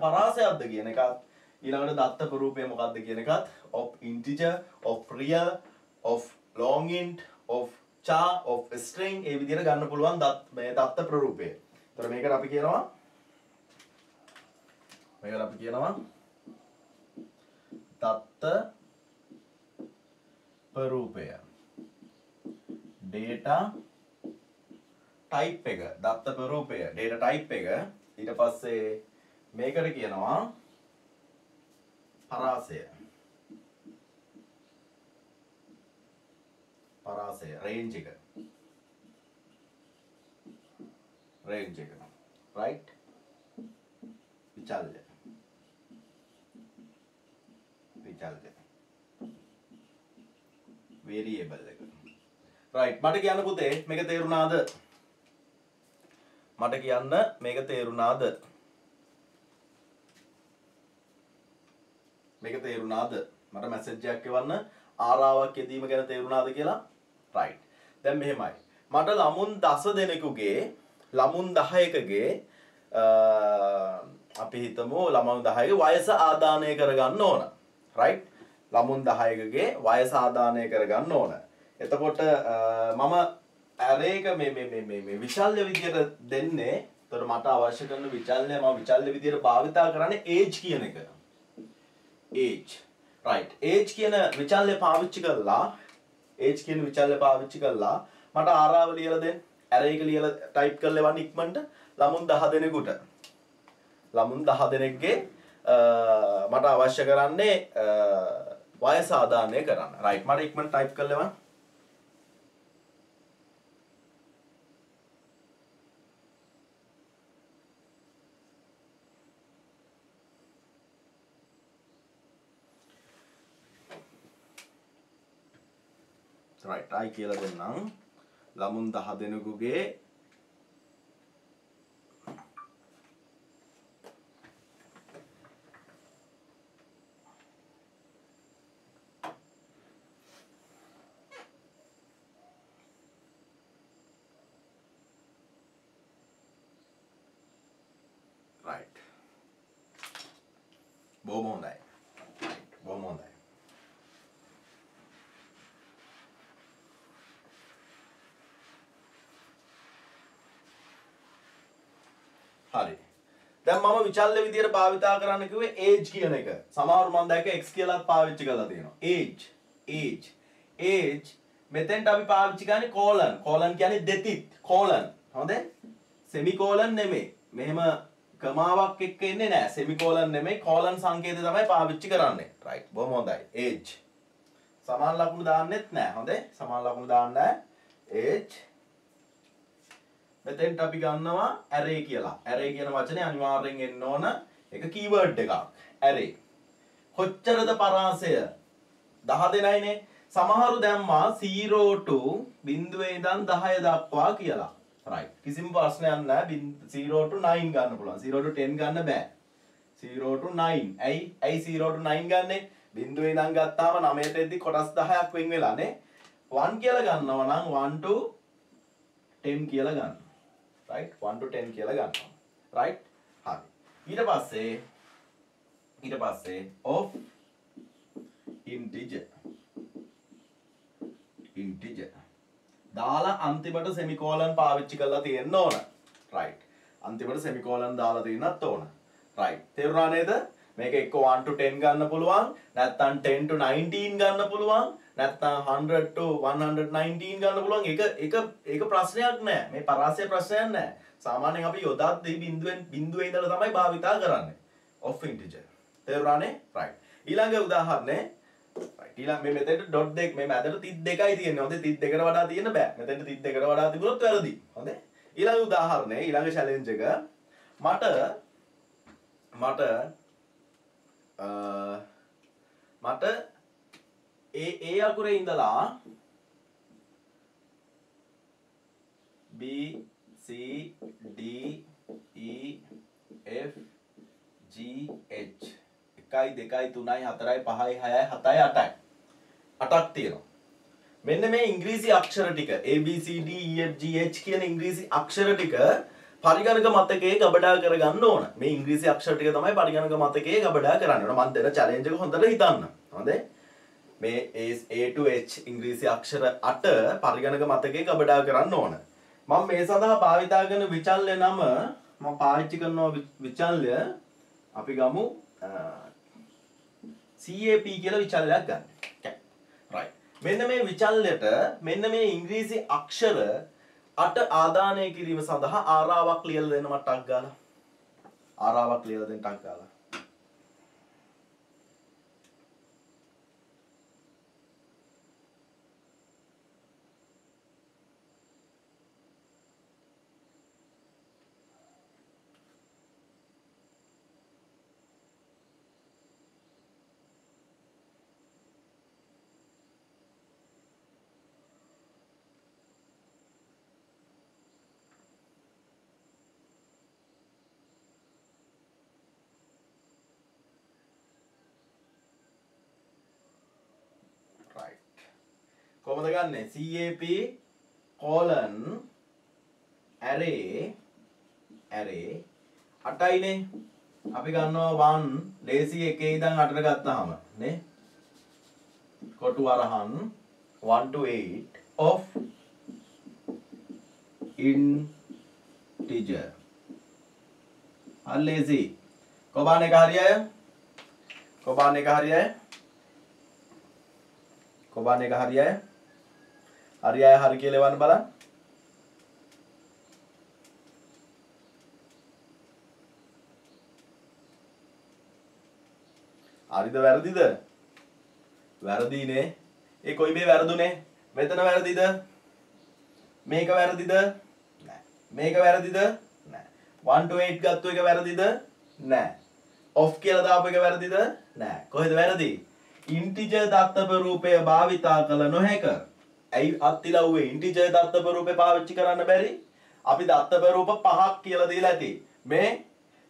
පරාසයක්ද කියන එකත් ඊළඟට දත්ත ප්‍රරූපය මොකක්ද කියන එකත් of integer of real of long int of char of string ඒ විදියට ගන්න පුළුවන් මේ දත්ත ප්‍රරූපය. ඒතර මේකට අපි කියනවා දත්ත ප්‍රරූපය. data type එක දත්ත ප්‍රරූපය data type එක. ඊට පස්සේ මේකට කියනවා පරාසය range එක right. විචල්්‍ය variable එක right. මට කියන්න පුතේ මේක තේරුණාද? මට මැසේජ් එකක් එවන්න ආරාවක් යෙදීම ගැන තේරුණාද කියලා. right. දැන් මෙහෙමයි. මට ළමුන් 10 දෙනෙකුගේ ළමුන් 10කගේ අපි හිතමු ළමුන් 10ගේ වයස ආදානය කරගන්න ඕන. right. ළමුන් 10කගේ වයස ආදානය කරගන්න ඕන. එතකොට මම array එක මේ විචල්්‍ය විදියට දෙන්නේ එතකොට මට අවශ්‍ය කරන විචල්්‍ය මම විචල්්‍ය විදියට භාවිතා කරන්නේ age කියන එක. age. right. age කියන විචල්්‍ය පාවිච්චි කරලා age කියන විචල්්‍ය පාවිච්චි කරලා මට ආරාව ලියලා දෙන්න. array එක ලියලා type කරලා එවන්න ඉක්මනට ළමුන් 10 දෙනෙකුට. ළමුන් 10 දෙනෙක්ගේ මට අවශ්‍ය කරන්නේ වයස ආදානය කරන්න. right. මට ඉක්මනට type කරලා එවන්න. right. I කියලා දෙන්නම්. ළමුන් 10 දෙනෙකුගේ right. බොහොම හොඳයි. බොහොම හොඳයි. හරි. දැන් මම විචල්්‍ය විදියට භාවිතා කරන්න කිව්වේ age කියන එක. සමහරව මම දැක්ක x කියලාත් පාවිච්චි කරලා තියෙනවා. age මෙතෙන්ට අපි පාවිච්චි කරන්නේ colon. colon කියන්නේ දෙතිත්. colon. හොඳද? semicolon නෙමෙයි. මෙහෙම කමාවක් එක්ක එන්නේ නැහැ. semicolon නෙමෙයි. colon සංකේතය තමයි පාවිච්චි කරන්නේ. right. බොහොම හොඳයි. age. සමාන ලකුණු දාන්නෙත් නැහැ. හොඳේ? සමාන ලකුණු දාන්න age මෙතෙන්ට අපි ගන්නවා array කියලා. array කියන වචනේ අනිවාර්යෙන් එන්න ඕන එක keyword එකක්. array. කොච්චරද පරාසය? 10 දෙනයිනේ. සමහරු දැම්මා 0 to 0 ඉඳන් 10 දක්වා කියලා. right. කිසිම ප්‍රශ්නයක් නැහැ. 0 to 9 ගන්න පුළුවන්. 0 to 10 ගන්න බෑ. 0 to 9. ඇයි 0 to 9 ගන්නෙ? 0 ඉඳන් ගත්තාම 9ට එද්දි කොටස් 10ක් වෙන් වෙලානේ. 1 කියලා ගන්නවා නම් 1 to 10 කියලා ගන්න. right. 1 to 10 කියලා ගන්නවා. right. හරි. ඊට පස්සේ of integer දාලා අන්තිමට semicolon පාවිච්චි කරලා තියෙන්න ඕන. right. අන්තිමට semicolon දාලා තියෙන්නත් ඕන. right. තේරුණා නේද? මේක එක්ක 1 to 10 ගන්න පුළුවන්, නැත්නම් 10 to 19 ගන්න පුළුවන්, නැත්නම් 100 to 119 ගන්න පුළුවන්. ඒක ප්‍රශ්නයක් නෑ. මේ පරාසය ප්‍රශ්නයක් නෑ. සාමාන්‍යයෙන් අපි යොදද්දී බිඳුවේ ඉඳලා තමයි භාවිතා කරන්නේ. of integer. තේරුණානේ? right. ඊළඟ උදාහරණය right. ඊළඟ මේ මෙතෙන්ට dot දෙක මේ මැදට 32යි තියෙන්නේ. හොඳේ 32කට වඩා තියෙන්න බෑ. මෙතෙන්ට 32කට වඩා තිබුණොත් වැරදි. හොඳේ? ඊළඟ උදාහරණය ඊළඟ challenge එක මට ඒ අකුරේ ඉඳලා B C D E F G H 1 2 3 4 5 6 7 8යි 8ක් තියෙනවා. මෙන්න මේ ඉංග්‍රීසි අක්ෂර ටික A B C D E F G H කියන ඉංග්‍රීසි අක්ෂර ටික පරිගණක මතකයේ ගබඩා කරගන්න ඕන. මේ ඉංග්‍රීසි අක්ෂර ටික තමයි පරිගණක මතකයේ ගබඩා කරන්න ඕන. මම දෙන චැලෙන්ජ් එක හොඳට හිතන්න. හොඳේ? මේ A to H ඉංග්‍රීසි අක්ෂර 8 පරිගණක මතකයේ ගබඩා කරන්න ඕන. මම මේ සඳහා භාවිතා කරන විචල්්‍ය නම මම පාවිච්චි කරනවා විචල්්‍ය අපි ගමු CAP කියලා විචල්්‍යයක් ගන්න. right. මෙන්න මේ විචල්්‍යයට මෙන්න මේ ඉංග්‍රීසි අක්ෂර 8 ආදානය කිරීම සඳහා ආරාවක් ලියලා දෙන්න මට ටක් ගාලා. ආරාවක් ලියලා දෙන්න ටක් ගාලා. කොහොමද ගන්නෙ? CAP colon array 8යිනේ. අපි ගන්නවා 1 ලේසි 1 ඉඳන් 8ට ගත්තාම නේ. කොටු අරහන් 1 to 8 of integer. හරි ලේසි. කොබාන එක හරි අය? කොබාන එක හරි අය? කොබාන එක හරි අය? හරි අය හරි කියලා එවන්න බලන්න. හරිද වැරදිද? වැරදිනේ. ඒ කොයි මේ වැරදුනේ? මෙතන වැරදිද? මේක වැරදිද? නෑ. මේක වැරදිද? නෑ. 1 to 8 ගත්ත එක වැරදිද? නෑ. off කියලා දාපු එක වැරදිද? නෑ. කොහෙද වැරදි? integer දත්තප රූපය භාවිතා කළ නොහැක. ඇයි අත්තිලව්වේ integer දත්තප රූපේ පාවිච්චි කරන්න බැරි? අපි දත්තප රූප 5ක් කියලා දීලා ඇති. මේ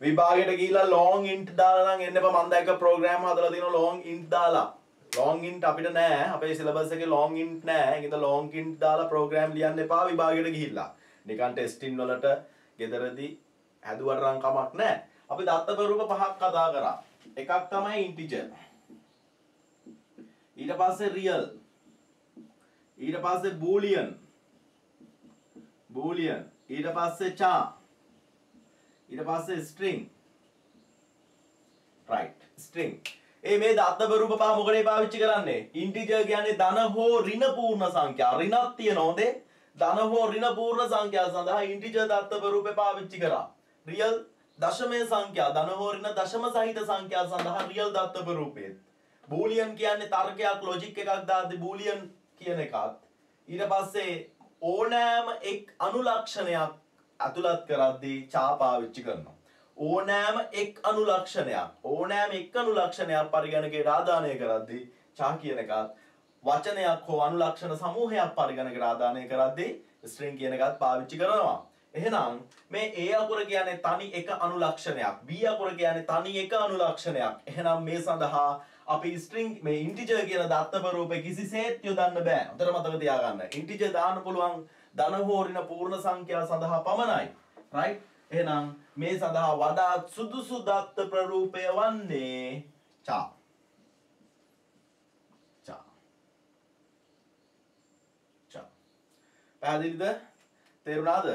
විභාගයට ගිහිල්ලා long int දාලා නම් එන්න එපා. මම දැක්ක ප්‍රෝග්‍රෑම් හදලා තියෙනවා long int දාලා. long int අපිට නෑ. අපේ සිලබස් එකේ long int නෑ. ඒකද long int දාලා ප්‍රෝග්‍රෑම් ලියන්න එපා විභාගයට ගිහිල්ලා. නිකන් ටෙස්ටින් වලට ගෙදරදී හැදුවට නම් කමක් නෑ. අපි දත්තප රූප 5ක් කතා කරා. එකක් තමයි integer. ඊට පස්සේ real. ඊට පස්සේ boolean. ඊට පස්සේ char. ඊට පස්සේ string. right string. මේ දත්තප රූප පහ මොකටද පාවිච්චි කරන්නේ? integer කියන්නේ ධන හෝ ඍණ පූර්ණ සංඛ්‍යා. ඍණක් තියෙන හොඳේ. ධන හෝ ඍණ පූර්ණ සංඛ්‍යා සඳහා integer දත්තප රූපේ පාවිච්චි කරා. real දශමයේ සංඛ්‍යා ධන හෝ ඍණ දශම සහිත සංඛ්‍යා සඳහා real දත්තප රූපේ. boolean කියන්නේ තර්කයක් logic එකක් දාද්දි boolean කියන එකත්. ඊට පස්සේ ඕනෑම එක් අනුලක්ෂණයක් අතුලත් කරද්දී char පාවිච්චි කරනවා. ඕනෑම එක් අනුලක්ෂණයක් පරිගණකයට ආදානය කරද්දී char කියන එකත් වචනයක් හෝ අනුලක්ෂණ සමූහයක් පරිගණකයට ආදානය කරද්දී string කියන එකත් පාවිච්චි කරනවා. එහෙනම් මේ A අකුර කියන්නේ තනි එක අනුලක්ෂණයක්. B අකුර කියන්නේ තනි එක අනුලක්ෂණයක්. එහෙනම් මේ සඳහා අපි string මේ integer කියන දත්තප රූපේ කිසිසේත් යොදන්න බෑ. හොඳට මතක තියාගන්න. integer දාන්න පුළුවන් ධන හෝ ඍණ පූර්ණ සංඛ්‍යා සඳහා පමණයි. right? එහෙනම් මේ සඳහා වඩාත් සුදුසු දත්ත ප්‍රරූපය වන්නේ char. පැහැදිලිද? තේරුණාද?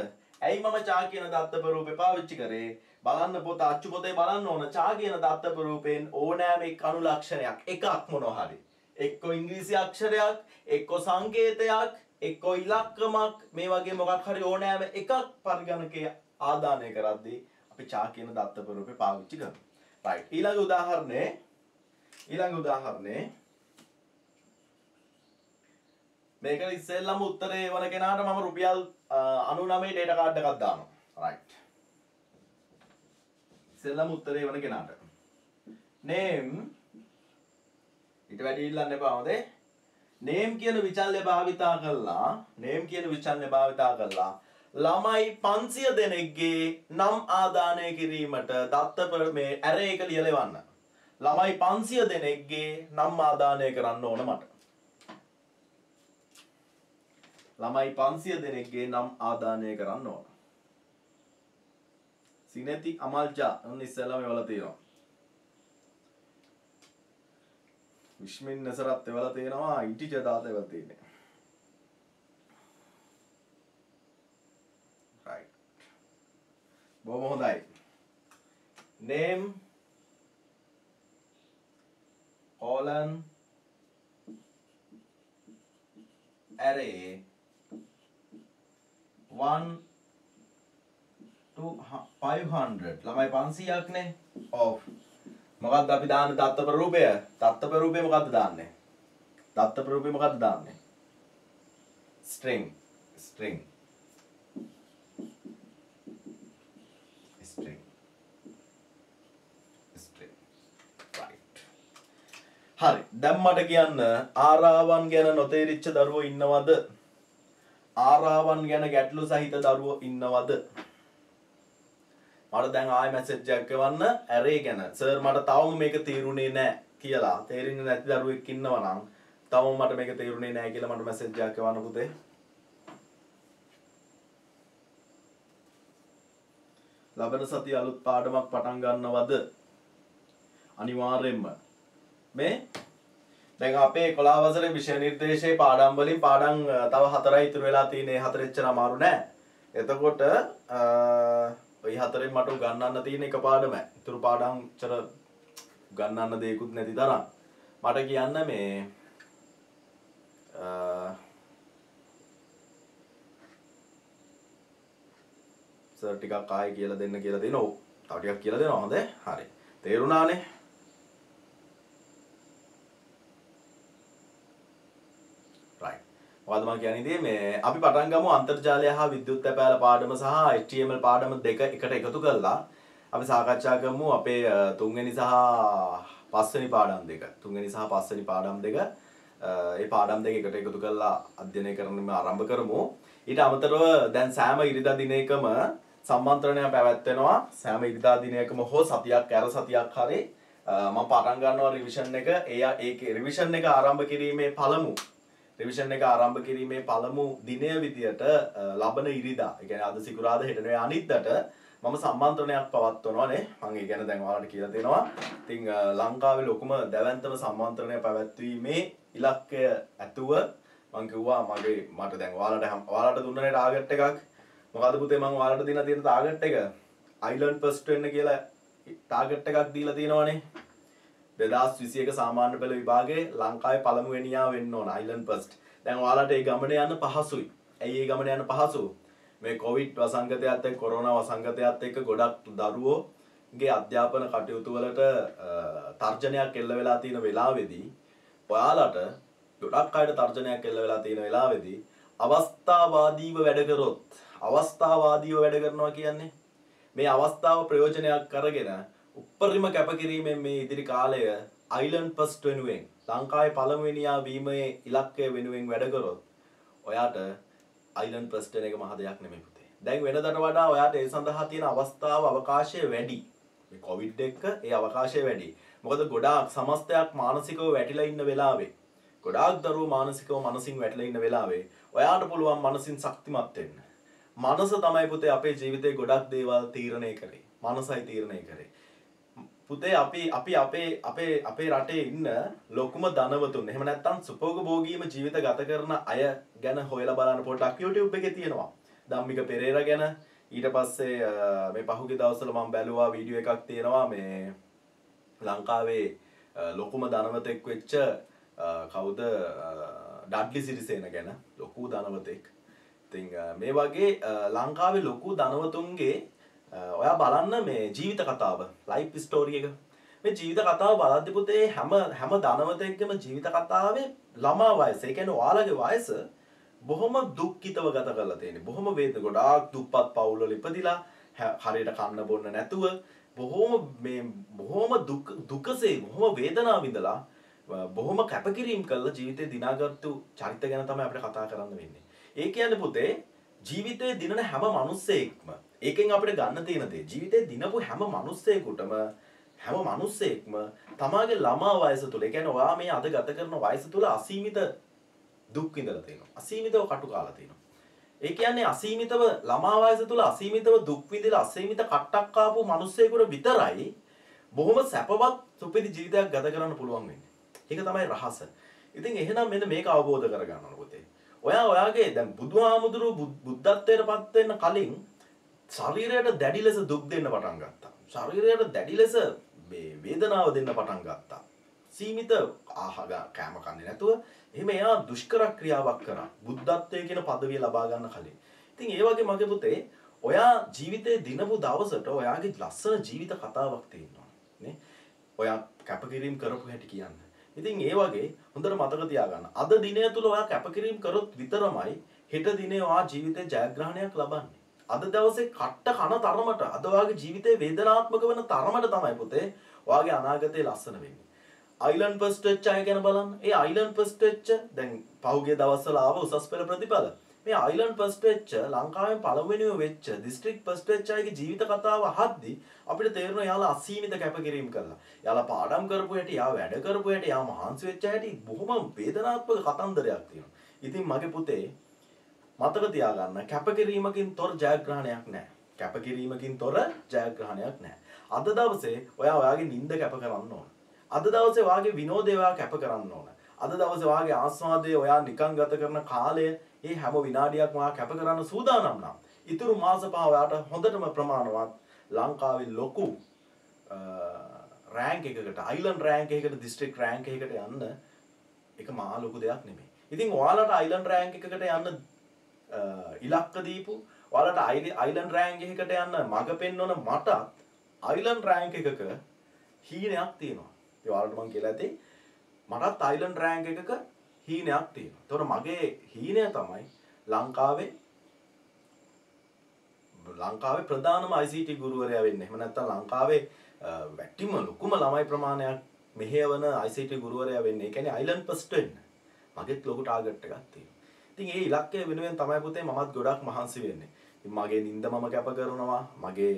ඇයි මම char කියන දත්තප රූපේ පාවිච්චි කරේ? බලන්න පොත අච්චු පොතේ බලන්න ඕන char කියන දත්තප රූපයෙන් ඕනෑම එක් අනුලක්ෂණයක් එකක් මොනවා හරි. එක්ක ඉංග්‍රීසි අක්ෂරයක්, එක්ක සංකේතයක්, එක්ක ඉලක්කමක් මේ වගේ මොකක් හරි ඕනෑම එකක් පරිගණකයේ ආදානය කරද්දී අපි char කියන දත්තප රූපේ පාවිච්චි කරනවා. right. ඊළඟ උදාහරණේ මේකට ඉස්සෙල්ලම උත්තරේ වන කෙනාට මම රුපියල් 99 ඩේටා කාඩ් එකක් දානවා. right. ඉස්සෙල්ලම උත්තරේ වන කෙනාට. name ඊට වැඩි ඉල්ලන්න එපා හොඳේ. name කියන විචල්‍ය භාවිතා කළා. ළමයි 500 දෙනෙක්ගේ නම් ආදානය කිරීමට දත්තප මේ array එක ලියලා එවන්න. ළමයි 500 දෙනෙක්ගේ නම් ආදානය කරන්න ඕන මට. ළමයි 500 දෙනෙක්ගේ නම් ආදානය කරන්න ඕන. සිනති අමල්ජා ඔන්න ඉස්සෙල්ලාම එවලා තියෙනවා. විශ්මින් නසරත් එවලා තියෙනවා. ඉන්ටිජර් දාත එවලා තියෙන්නේ. right. බොහොම හොඳයි. name colon array 1 to 500 ළමයි 500ක් නේ. ඔව්. මොකක්ද අපි දාන්නේ දත්තප රූපය? දත්තප රූපේ මොකක්ද දාන්නේ? string. right. හරි. දැන් මට කියන්න ආරාවන් ගැන නොතේරිච්ච දරුවෝ ඉන්නවද? ආරාවන් ගැන ගැටලු සහිත දරුවෝ ඉන්නවද? මට දැන් ආයෙ මැසේජ් එකක් එවන්න array ගැන. සර් මට තවම මේක තේරුනේ නැහැ කියලා. තේරෙන්නේ නැති දරුවෙක් ඉන්නවා නම් තවම මට මේක තේරුනේ නැහැ කියලා මට මැසේජ් එකක් එවන්න පුතේ. ලබන සතිය අලුත් පාඩමක් පටන් ගන්නවද? අනිවාර්යෙන්ම. මේ දැන් අපේ 11 වසරේ විෂය නිර්දේශයේ පාඩම් වලින් පාඩම් තව 4යි ඉතුරු වෙලා තියෙන්නේ. 4 එච්චර අමාරු නෑ. එතකොට ඔය හතරෙන් මට උගන්වන්න තියෙන එක පාඩම. ඊටු පාඩම් චර උගන්වන්න දෙයක්වත් නැති තරම්. මට කියන්න මේ සර් ටිකක් ආයෙ කියලා දෙන්න කියලා දෙනවා. ඔව්. තව ටිකක් කියලා දෙනවා. හොඳයි. හරි. තේරුණානේ? right. මොකද මම කියන්නේ මේ අපි පටන් ගමු අන්තර්ජාලය හා විද්‍යුත් තැපෑල පාඩම සහ HTML පාඩම දෙක එකට එකතු කරලා අපි සාකච්ඡා කරමු අපේ තුන්වෙනි සහ පස්වෙනි පාඩම් දෙක. තුන්වෙනි සහ පස්වෙනි පාඩම් දෙක ඒ පාඩම් දෙක එකට එකතු කරලා අධ්‍යයනය කරන්න ආරම්භ කරමු. ඊට අමතරව දැන් සෑම ඉරිදා දිනයකම සම්මන්ත්‍රණයක් පැවැත්වෙනවා. සෑම ඉරිදා දිනයකම හෝ සතියක් ඇර සතියක් හරි මම පටන් ගන්නවා රිවිෂන් එක. ඒකේ රිවිෂන් එක ආරම්භ කිරීමේ පළමු දිනය විදියට ලබන ඉරිදා. ඒ කියන්නේ අද සිකුරාදා හෙට නෙවෙයි අනිද්දාට මම සම්මන්ත්‍රණයක් පවත්වනවා නේ. මම ඒ ගැන දැන් ඔයාලට කියලා දෙනවා. ඉතින් ලංකාවේ ලොකුම දැවැන්තම සම්මන්ත්‍රණය පැවැත්වීමේ ඉලක්කය ඇතුව මම කිව්වා මට දැන් ඔයාලට දුන්නනේ ටාගට් එකක්. මොකද පුතේ මම ඔයාලට දෙන තියෙන ටාගට් එක අයිලන්ඩ් ෆස්ට් වෙන්න කියලා ටාගට් එකක් දීලා තියෙනවානේ. 2021 සාමාන්‍ය පෙළ විභාගයේ ලංකාවේ පළමුවෙනියා වෙන්න ඕන අයිලන්ඩ් ෆස්ට්. දැන් ඔයාලට ඒ ගමනේ යන්න පහසුයි. ඇයි ඒ ගමනේ යන්න පහසු? මේ කොවිඩ් වසංගතයත් එක්ක කොරෝනා වසංගතයත් එක්ක ගොඩක් දරුවෝගේ අධ්‍යාපන කටයුතු වලට තර්ජනයක් එල්ල වෙලා තියෙන වෙලාවේදී ඔයාලට ගොඩක් අයට තර්ජනයක් එල්ල වෙලා තියෙන වෙලාවේදී අවස්ථාවාදීව වැඩ කරනවා කියන්නේ මේ අවස්ථාව ප්‍රයෝජනයක් කරගෙන උපරිම කැපකිරීමෙන් මේ ඉදිරි කාලය අයිලන්ඩ් ෆස්ට් වෙනුවෙන් ලංකාවේ පළමුවෙනියා වීමේ ඉලක්කය වෙනුවෙන් වැඩ කරොත් ඔයාට අයිලන්ඩ් ෆස්ට් වෙන එක මහ දෙයක් නෙමෙයි පුතේ. දැන් වෙනදට වඩා ඔයාට ඒ සඳහා තියෙන අවකාශය වැඩි. මේ කොවිඩ් එක්ක ඒ අවකාශය වැඩි. මොකද ගොඩාක් සමස්තයක් මානසිකව වැටිලා ඉන්න වෙලාවේ ගොඩාක් දරුවෝ මනසින් වැටිලා ඉන්න වෙලාවේ ඔයාට පුළුවන් මනසින් ශක්තිමත් වෙන්න. මනස තමයි පුතේ අපේ ජීවිතේ ගොඩක් දේවල් තීරණය කරේ. මනසයි තීරණය කරේ. පුතේ අපි අපේ රටේ ඉන්න ලොකුම ධනවතුන් එහෙම නැත්නම් සුපෝගභෝගීම ජීවිත ගත කරන අය ගැන හොයලා බලන්න පොඩ්ඩක් YouTube එකේ තියෙනවා. ධම්මික පෙරේරා ගැන ඊට පස්සේ මේ පහුගිය දවස්වල මම බැලුවා වීඩියෝ එකක් තියෙනවා මේ ලංකාවේ ලොකුම ධනවතෙක් වෙච්ච කවුද ඩඩ්ලි සිරිසේන ගැන ලොකු ධනවතෙක්. ඉතින් මේ වගේ ලංකාවේ ලොකු ධනවතුන්ගේ ඔයා බලන්න මේ ජීවිත කතාව ලයිෆ් ස්ටෝරි එක. මේ ජීවිත කතාව බලද්දී පුතේ හැම ධනවතෙක්ගේම ජීවිත කතාවේ ළමා වයස, ඒ කියන්නේ ඔයාලගේ වයස බොහොම දුක්ඛිතව ගත කරලා තියෙන්නේ. බොහොම ගොඩාක් දුප්පත් පවුල්වල ඉපදිලා හරියට කන්න බොන්න නැතුව බොහොම දුකසේ බොහොම වේදනාව විඳලා බොහොම කැපකිරීම කළා ජීවිතේ දිනාගත්තු චරිත ගැන තමයි අපිට කතා කරන්න වෙන්නේ. ඒ කියන්නේ පුතේ ජීවිතේ දිනන හැම මිනිස්සෙක්ම ඒකෙන් අපිට ගන්න තියෙන දේ ජීවිතේ දිනපු හැම මිනිස්සෙකුටම තමාගේ ළමා වයස තුල ඒ කියන්නේ ඔයා මේ අද ගත කරන වයස තුල අසීමිත දුක් විඳලා තියෙනවා. අසීමිතව කටු කාලා තියෙනවා. ඒ කියන්නේ අසීමිතව ළමා වයස තුල අසීමිතව දුක් විඳලා අසීමිත කට්ටක් ආපු මිනිස්සෙකුට විතරයි බොහොම සැපවත් සුපිරි ජීවිතයක් ගත කරන්න පුළුවන් වෙන්නේ. ඒක තමයි රහස. ඉතින් එහෙනම් මෙන්න මේක අවබෝධ කරගන්න ඕන පුතේ. ඔයාගේ දැන් බුදුහාමුදුරු බුද්ධත්වයට පත් වෙන්න කලින් ශරීරයට දැඩි ලෙස දුක් දෙන්න පටන් ගත්තා. ශරීරයට දැඩි ලෙස මේ වේදනාව දෙන්න පටන් ගත්තා. සීමිත කෑම කන්නේ නැතුව එහෙම එයා දුෂ්කර ක්‍රියාවක් කරා. බුද්ධත්වයේ කියන পদවිය ලබා ගන්න කලින්. ඉතින් ඒ වගේ මගේ පුතේ ඔයා ජීවිතේ දිනපු දවසට ඔයාගේ ලස්සන ජීවිත කතාවක් තියෙනවා නේ. ඔයා කැපකිරීම කරපු හැටි කියන්න. ඉතින් ඒ වගේ හොඳට මතක තියාගන්න. අද දිනය තුල ඔයා කැපකිරීම කරොත් විතරමයි හෙට දිනේ ඔයා ජීවිතේ ජයග්‍රහණයක් ලබන්නේ. අද දවසේ කට්ට කන තරමට අද ඔයාගේ ජීවිතේ වේදනාත්මක වෙන තරමට තමයි පුතේ ඔයාගේ අනාගතේ ලස්සන වෙන්නේ. අයිලන්ඩ් ෆස්ට් වෙච්ච අය ගැන බලන්න. ඒ අයිලන්ඩ් ෆස්ට් වෙච්ච දැන් පහුගිය දවස්වල ආව උසස් පෙළ ප්‍රතිඵල. මේ අයිලන්ඩ් ෆස්ට් වෙච්ච ලංකාවෙන් පළවෙනිම වෙච්ච දිස්ත්‍රික් ෆස්ට් වෙච්ච අයගේ ජීවිත කතාව අහද්දී අපිට තේරෙනවා යාලා අසීමිත කැපකිරීම කළා. යාලා පාඩම් කරපු හැටි, යා වැඩ කරපු හැටි, යා මහන්සි වෙච්ච හැටි බොහොම වේදනාත්මක කතන්දරයක් තියෙනවා. ඉතින් මගේ පුතේ මතක තියාගන්න කැපකිරීමකින් තොර ජයග්‍රහණයක් නැහැ. කැපකිරීමකින් තොර ජයග්‍රහණයක් නැහැ. අද දවසේ ඔයාගේ නිින්ද කැප කරන්න ඕන. අද දවසේ ඔයාගේ විනෝදේ ඔයා කැප කරන්න ඕන. අද දවසේ ඔයාගේ ආස්වාදයේ ඔයා නිකන් ගත කරන කාලය මේ හැම විනාඩියක්ම ඔයා කැප කරන්න සූදානම් නම් ඉතුරු මාස පහ ඔයාට හොඳටම ප්‍රමාණවත් ලංකාවේ ලොකු රෑන්ක් එකකට අයිලන්ඩ් රෑන්ක් එකකට දිස්ත්‍රික් රෑන්ක් එකකට යන්න ඒක මහා ලොකු දෙයක් නෙමෙයි. ඉතින් ඔයාලට අයිලන්ඩ් රෑන්ක් එකකට යන්න ඉලක්ක දීපු ඔයාලට අයිලන්ඩ් රෑන්ක් එකකට යන්න මඟ පෙන්වන මට අයිලන්ඩ් රෑන්ක් එකක හීනයක් තියෙනවා. ඒ ඔයාලට මම කියලා ඇති මටත් අයිලන්ඩ් රෑන්ක් එකක හීනයක් තියෙනවා. ඒතකොට මගේ හීනය තමයි ලංකාවේ ප්‍රධානම ICT ගුරුවරයා වෙන්න. එහෙම නැත්නම් ලංකාවේ වැටිම ලොකුම ළමයි ප්‍රමාණයක් මෙහෙයවන ICT ගුරුවරයා වෙන්න. ඒ කියන්නේ අයිලන්ඩ් ෆස්ට් වෙන්න. මගෙත් ලොකු ටාගට් එකක් තියෙනවා. ඉතින් ඒ ඉලක්කය වෙනුවෙන් තමයි පුතේ මමත් ගොඩක් මහන්සි වෙන්නේ. ඉතින් මගේ නිින්ද මම කැප කරනවා. මගේ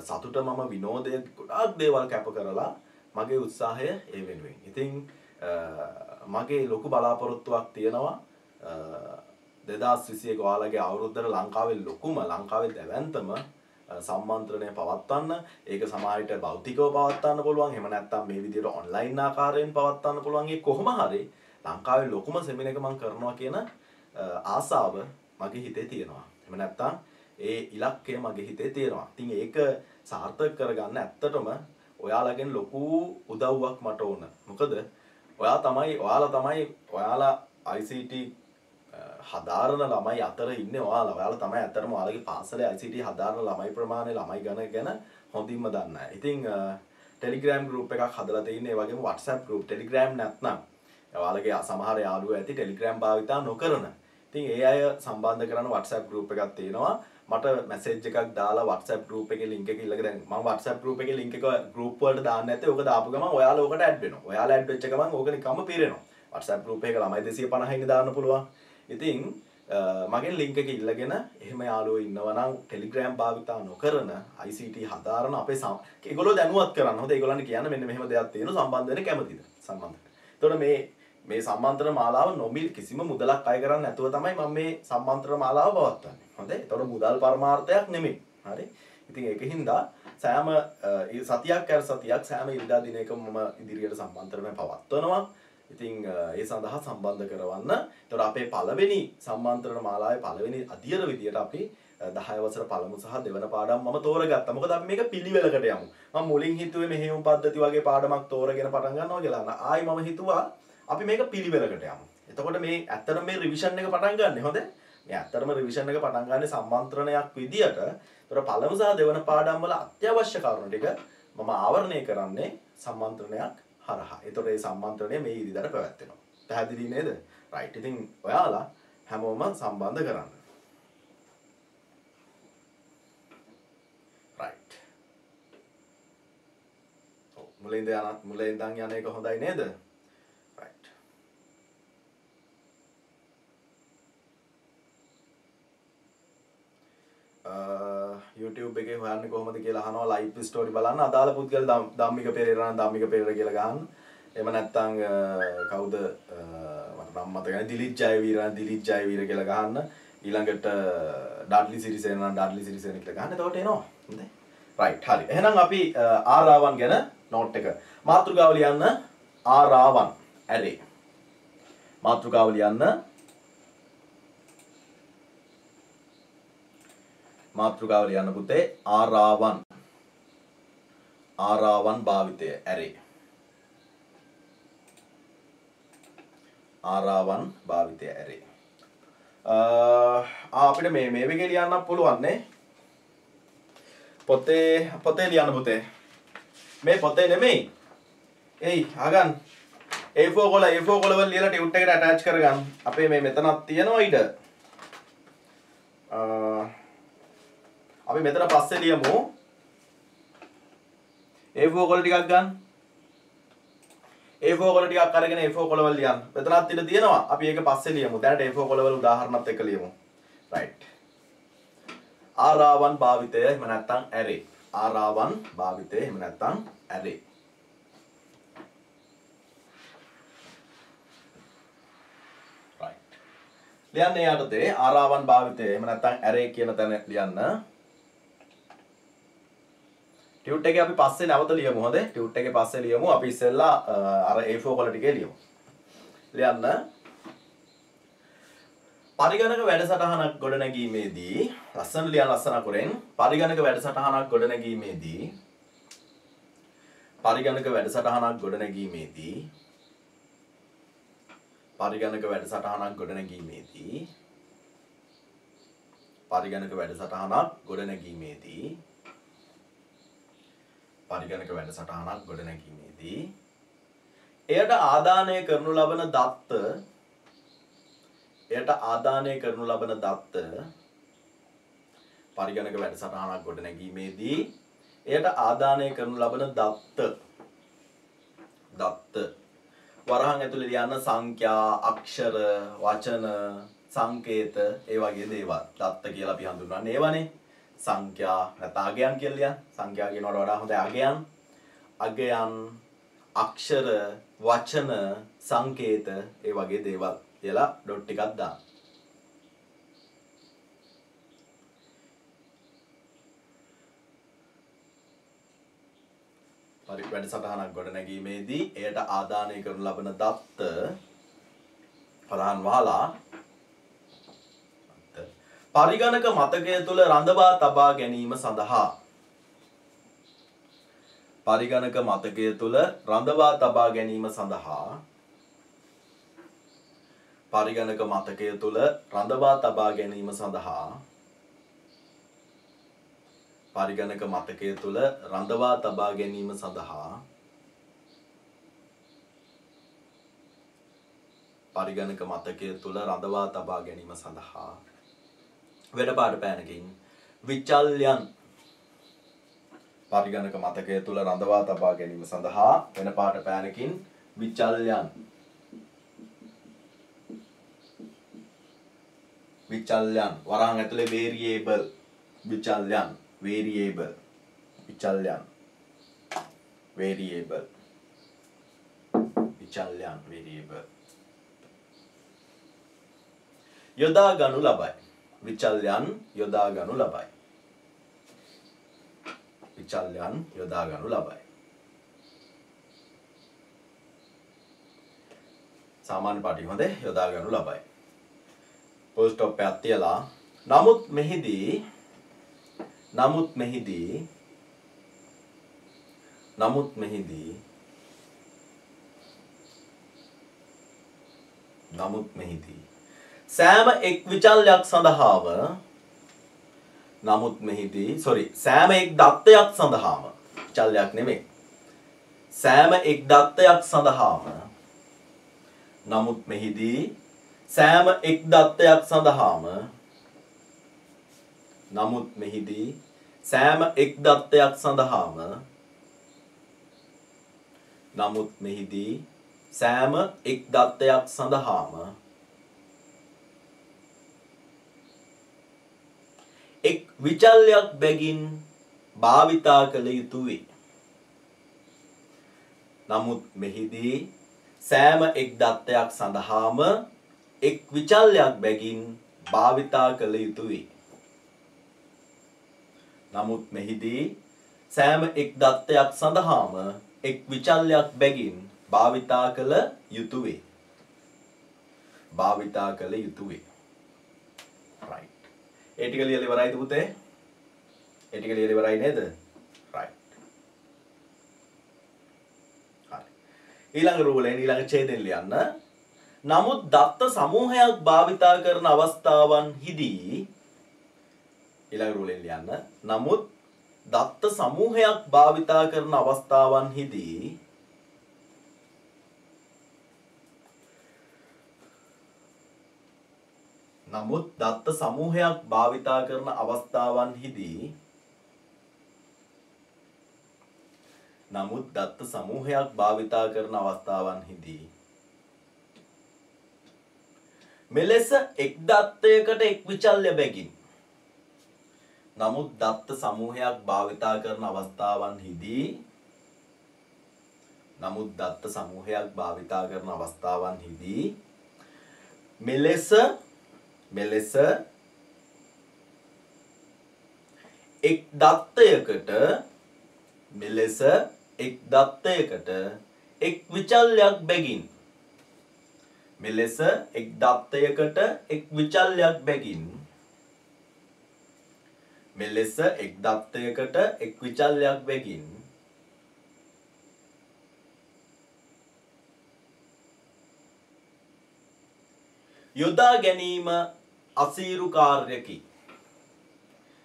සතුට මම විනෝදය ගොඩාක් දේවල් කැප කරලා මගේ උත්සාහය ඒ වෙනුවෙන්. ඉතින් මගේ ලොකු බලාපොරොත්තුවක් තියෙනවා 2021 ඔයාලගේ අවුරුද්දට ලංකාවේ ලොකුම ලංකාවේ දැවැන්තම සම්මන්ත්‍රණය පවත්වන්න. ඒක සමහරවිට භෞතිකව පවත්වන්න පුළුවන්. එහෙම නැත්නම් මේ විදිහට ඔන්ලයින් ආකාරයෙන් පවත්වන්න පුළුවන්. ඒ කොහොම හරි ලංකාවේ ලොකුම සෙමින එක මම කරනවා කියන ආසාව මගේ හිතේ තියෙනවා. එහෙම නැත්නම් ඒ ඉලක්කය මගේ හිතේ තියෙනවා. ඉතින් ඒක සාර්ථක කරගන්න ඇත්තටම ඔයාලගෙන් ලොකු උදව්වක් මට ඕන. මොකද ඔයාලා තමයි ICT හදාරන ළමයි අතර ඉන්නේ ඔයාලා. ඔයාලා තමයි ඇත්තටම ඔයාලගේ පාසලේ ICT හදාරන ළමයි ප්‍රමාණය ළමයි ගණන ගැන හොඳින්ම දන්නේ. ඉතින් Telegram group එකක් හදලා තියෙන්නේ. ඒ වගේම WhatsApp group. Telegram නැත්නම් ඔයාලගේ සමහර යාළුවෝ ඇති Telegram භාවිතා නොකරන. ඉතින් ඒ අය සම්බන්ධ කරන WhatsApp group එකක් තියෙනවා. මට මැසේජ් එකක් දාලා WhatsApp group එකේ link එක ඊළඟ දැන් මම WhatsApp group එකේ link එක group වලට දාන්න නැත්තේ ඕක දාපු ගමන් ඔයාලා ඕකට add වෙනවා. ඔයාලා add වෙච්ච ගමන් ඕක නිකම්ම පිරෙනවා. WhatsApp group එකේ ළමයි 250 ඉන්න දාන්න පුළුවන්. ඉතින් මගෙන් link එක ඉල්ලගෙන එහෙම යාළුවෝ ඉන්නවා නම් Telegram භාවිතා නොකරන ICT හදාරන අපේ ඒගොල්ලෝ දැනුවත් කරන්න. හොඳ ඒගොල්ලන්ට කියන්න මෙන්න මෙහෙම දෙයක් තියෙනවා සම්බන්ධ වෙන්න කැමතිද? සම්බන්ධ. එතකොට මේ සම්මන්ත්‍රණ මාලාව නොමිල් කිසිම මුදලක් අය කරන්නේ නැතුව තමයි මම මේ සම්මන්ත්‍රණ මාලාව පවත්වන්නේ. හොඳයි. එතකොට මුදල් පරමාර්ථයක් නෙමෙයි. හරි. ඉතින් ඒකින්ද සෑම සතියක් සෑම ඉරිදා දිනයකම මම ඉදිරියට සම්මන්ත්‍රණ පවත්වනවා. ඉතින් ඒ සඳහා සම්බන්ධ කරවන්න. එතකොට අපේ පළවෙනි සම්මන්ත්‍රණ මාලාවේ පළවෙනි අධ්‍යයන විදියට අපි 10 වසර පළමු සහ දෙවන පාඩම් මම තෝරගත්තා. මොකද අපි මේක පිළිවෙලකට යමු. මම මුලින් හිතුවේ මෙහෙයුම් පද්ධති වගේ පාඩමක් තෝරගෙන පටන් ගන්නවා කියලා. ආයි මම හිතුවා අපි මේක පිළිවෙලකට යමු. එතකොට මේ ඇත්තටම මේ රිවිෂන් එක පටන් ගන්න. හොඳ? මේ ඇත්තටම රිවිෂන් එක පටන් ගන්නේ සම්මන්ත්‍රණයක් විදියට. ඒතර පළමු සහ දෙවන පාඩම් වල අත්‍යවශ්‍ය කරුණු ටික මම ආවරණය කරන්නේ සම්මන්ත්‍රණයක් හරහා. ඒතකොට මේ සම්මන්ත්‍රණය මේ ඉරිදාට පැවැත්වෙනවා. පැහැදිලි නේද? රයිට්. ඉතින් ඔයාලා හැමෝම සම්බන්ධ කරන්න. රයිට්. මුලින්ද යන එක හොඳයි නේද? YouTube එකේ හොයන්නේ කොහොමද කියලා අහනවා ලයිව් ස්ටෝරි බලන්න අදාළ පුද්ගල ධම්මික පෙරේරා නම් ධම්මික පෙරේරා කියලා ගහන්න. එහෙම නැත්නම් කවුද මට නම් මතක නැහැ දිලිත් ජයවීර නම් දිලිත් ජයවීර කියලා ගහන්න. ඊළඟට ඩඩ්ලි සිරිසේන නම් ඩඩ්ලි සිරිසේන කියලා ගහන්න. එතකොට එනවා. හොඳයි. රයිට් හරි. එහෙනම් අපි ආරාවන් ගැන නෝට් එක. මාතෘකාව ලියන්න ආරාවන් ඇරේ. මාතෘකාව ලියන්න මාතෘකාව ලියන්න පුතේ ආරාවන් භාවිතය ඇරේ. ආරාවන් භාවිතය ඇරේ. අපිට මේ වගේ ලියන්නත් පුළුවන් නේ. පොතේ ලියන්න පුතේ. මේ පොතේ නෙමෙයි. එයි අගන් A4 කොළ වල ලියලා ටියුට් එකට ඇටච් කරගන්න. අපේ මේ මෙතනක් තියෙනවා ඊට. අපි මෙතන පස්සේ ලියමු. A4 කොළ ටිකක් ගන්න. A4 කොළ ටිකක් අරගෙන A4 කොළ වල ලියන්න. මෙතනත් ඉඳ තියෙනවා. අපි ඒක පස්සේ ලියමු. දැනට A4 කොළ වල උදාහරණත් එක්ක ලියමු. right. ආරාවන් භාවිතය එහෙම නැත්නම් array. ආරාවන් භාවිතය එහෙම නැත්නම් array. right. ලියන්න යටතේ ආරාවන් භාවිතය එහෙම නැත්නම් array කියන තැන ලියන්න. ටියුට් එකේ අපි පස්සේ නැවත ලියමු. හොඳේ. ටියුට් එකේ පස්සේ ලියමු. අපි ඉස්සෙල්ලා අර A4 කොළ ටිකේ ලියමු. ලියන්න පරිගණක වැඩසටහනක් ගොඩනැගීමේදී ලස්සන ලියන ලස්සන අකුරෙන් පරිගණක වැඩසටහනක් ගොඩනැගීමේදී පරිගණක වැඩසටහනක් ගොඩනැගීමේදී පරිගණක වැඩසටහනක් ගොඩනැගීමේදී පරිගණක වැඩසටහනක් ගොඩනැගීමේදී පරිගණක වැඩසටහනක් ගොඩනැගීමේදී එයට ආදානය කරනු ලබන දත්ත පරිගණක වැඩසටහනක් ගොඩනැගීමේදී එයට ආදානය කරනු ලබන දත්ත වරහන් ඇතුලේ ලියන්න සංඛ්‍යා අක්ෂර වචන සංකේත ඒ වගේ දේවල් දත්ත කියලා අපි හඳුන්වන්නේ ඒවනේ සංඛ්‍යා නැත්නම් අගයන් කියලා ලියන්න සංඛ්‍යා කියනවට වඩා හොඳයි අගයන් අක්ෂර වචන සංකේත ඒ වගේ දේවල් කියලා ඩොට් ටිකක් දාන්න. පරිගණක වැඩසටහනක් ගොඩනැගීමේදී එයට ආදානය කරනු ලබන දත්ත පරහන් වහලා පරිගණක මතකය තුල රඳවා තබා ගැනීම සඳහා පරිගණක මතකය තුල රඳවා තබා ගැනීම සඳහා පරිගණක මතකය තුල රඳවා තබා ගැනීම සඳහා පරිගණක මතකය තුල රඳවා තබා ගැනීම සඳහා පරිගණක මතකය තුල රඳවා තබා ගැනීම සඳහා වැඩපාඩ පෑනකින් විචල්යන් පරිගණක මතකය තුල රඳවා තබා ගැනීම සඳහා වෙන පාඩ පෑනකින් විචල්යන් වරහන් ඇතුලේ වේරියේබල් විචල්යන් වේරියේබල් යොදා ගනු ලබයි විචල්යන් යොදා ගනු ලබයි සාමාන්‍ය පාඩි හොඳේ යොදා ගනු ලබයි full stop එකක් තියලා නමුත් මෙහිදී සෑම එක් විචල්යක් සඳහාම සෑම එක් දත්තයක් සඳහාම විචල්යක් නෙමෙයි සෑම එක් දත්තයක් සඳහාම නමුත් මෙහිදී සෑම එක් දත්තයක් සඳහාම එක් විචල්යක් බැගින් භාවිතා කළ යුතු වේ. නමුත් මෙහිදී සෑම එක් දත්තයක් සඳහාම එක් විචල්යක් බැගින් භාවිතා කළ යුතු වේ. නමුත් මෙහිදී සෑම එක් දත්තයක් සඳහාම එක් විචල්යක් බැගින් භාවිතා කළ යුතු වේ. right ඒ ටික ලියලා ඉවරයිද පුතේ? ඒ ටික ලියලා ඉවරයි නේද? right හරි ඊළඟ රූලෙන් ඊළඟ ඡේදෙන් ලියන්න. නමුත් දත්ත සමූහයක් භාවිතා කරන අවස්ථාවන්හිදී ඊළඟ රූලෙන් ලියන්න. නමුත් දත්ත සමූහයක් භාවිතා කරන අවස්ථාවන්හිදී මෙලෙස එක් දත්තයකට එක් විචල්‍ය බැගින් මෙලෙස එක් දත්තයකට එක් විචල්යක් බැගින් මෙලෙස එක් දත්තයකට එක් විචල්යක් බැගින් මෙලෙස එක් දත්තයකට එක් විචල්යක් බැගින් යොදා ගැනීම අසීරු කාර්යකි.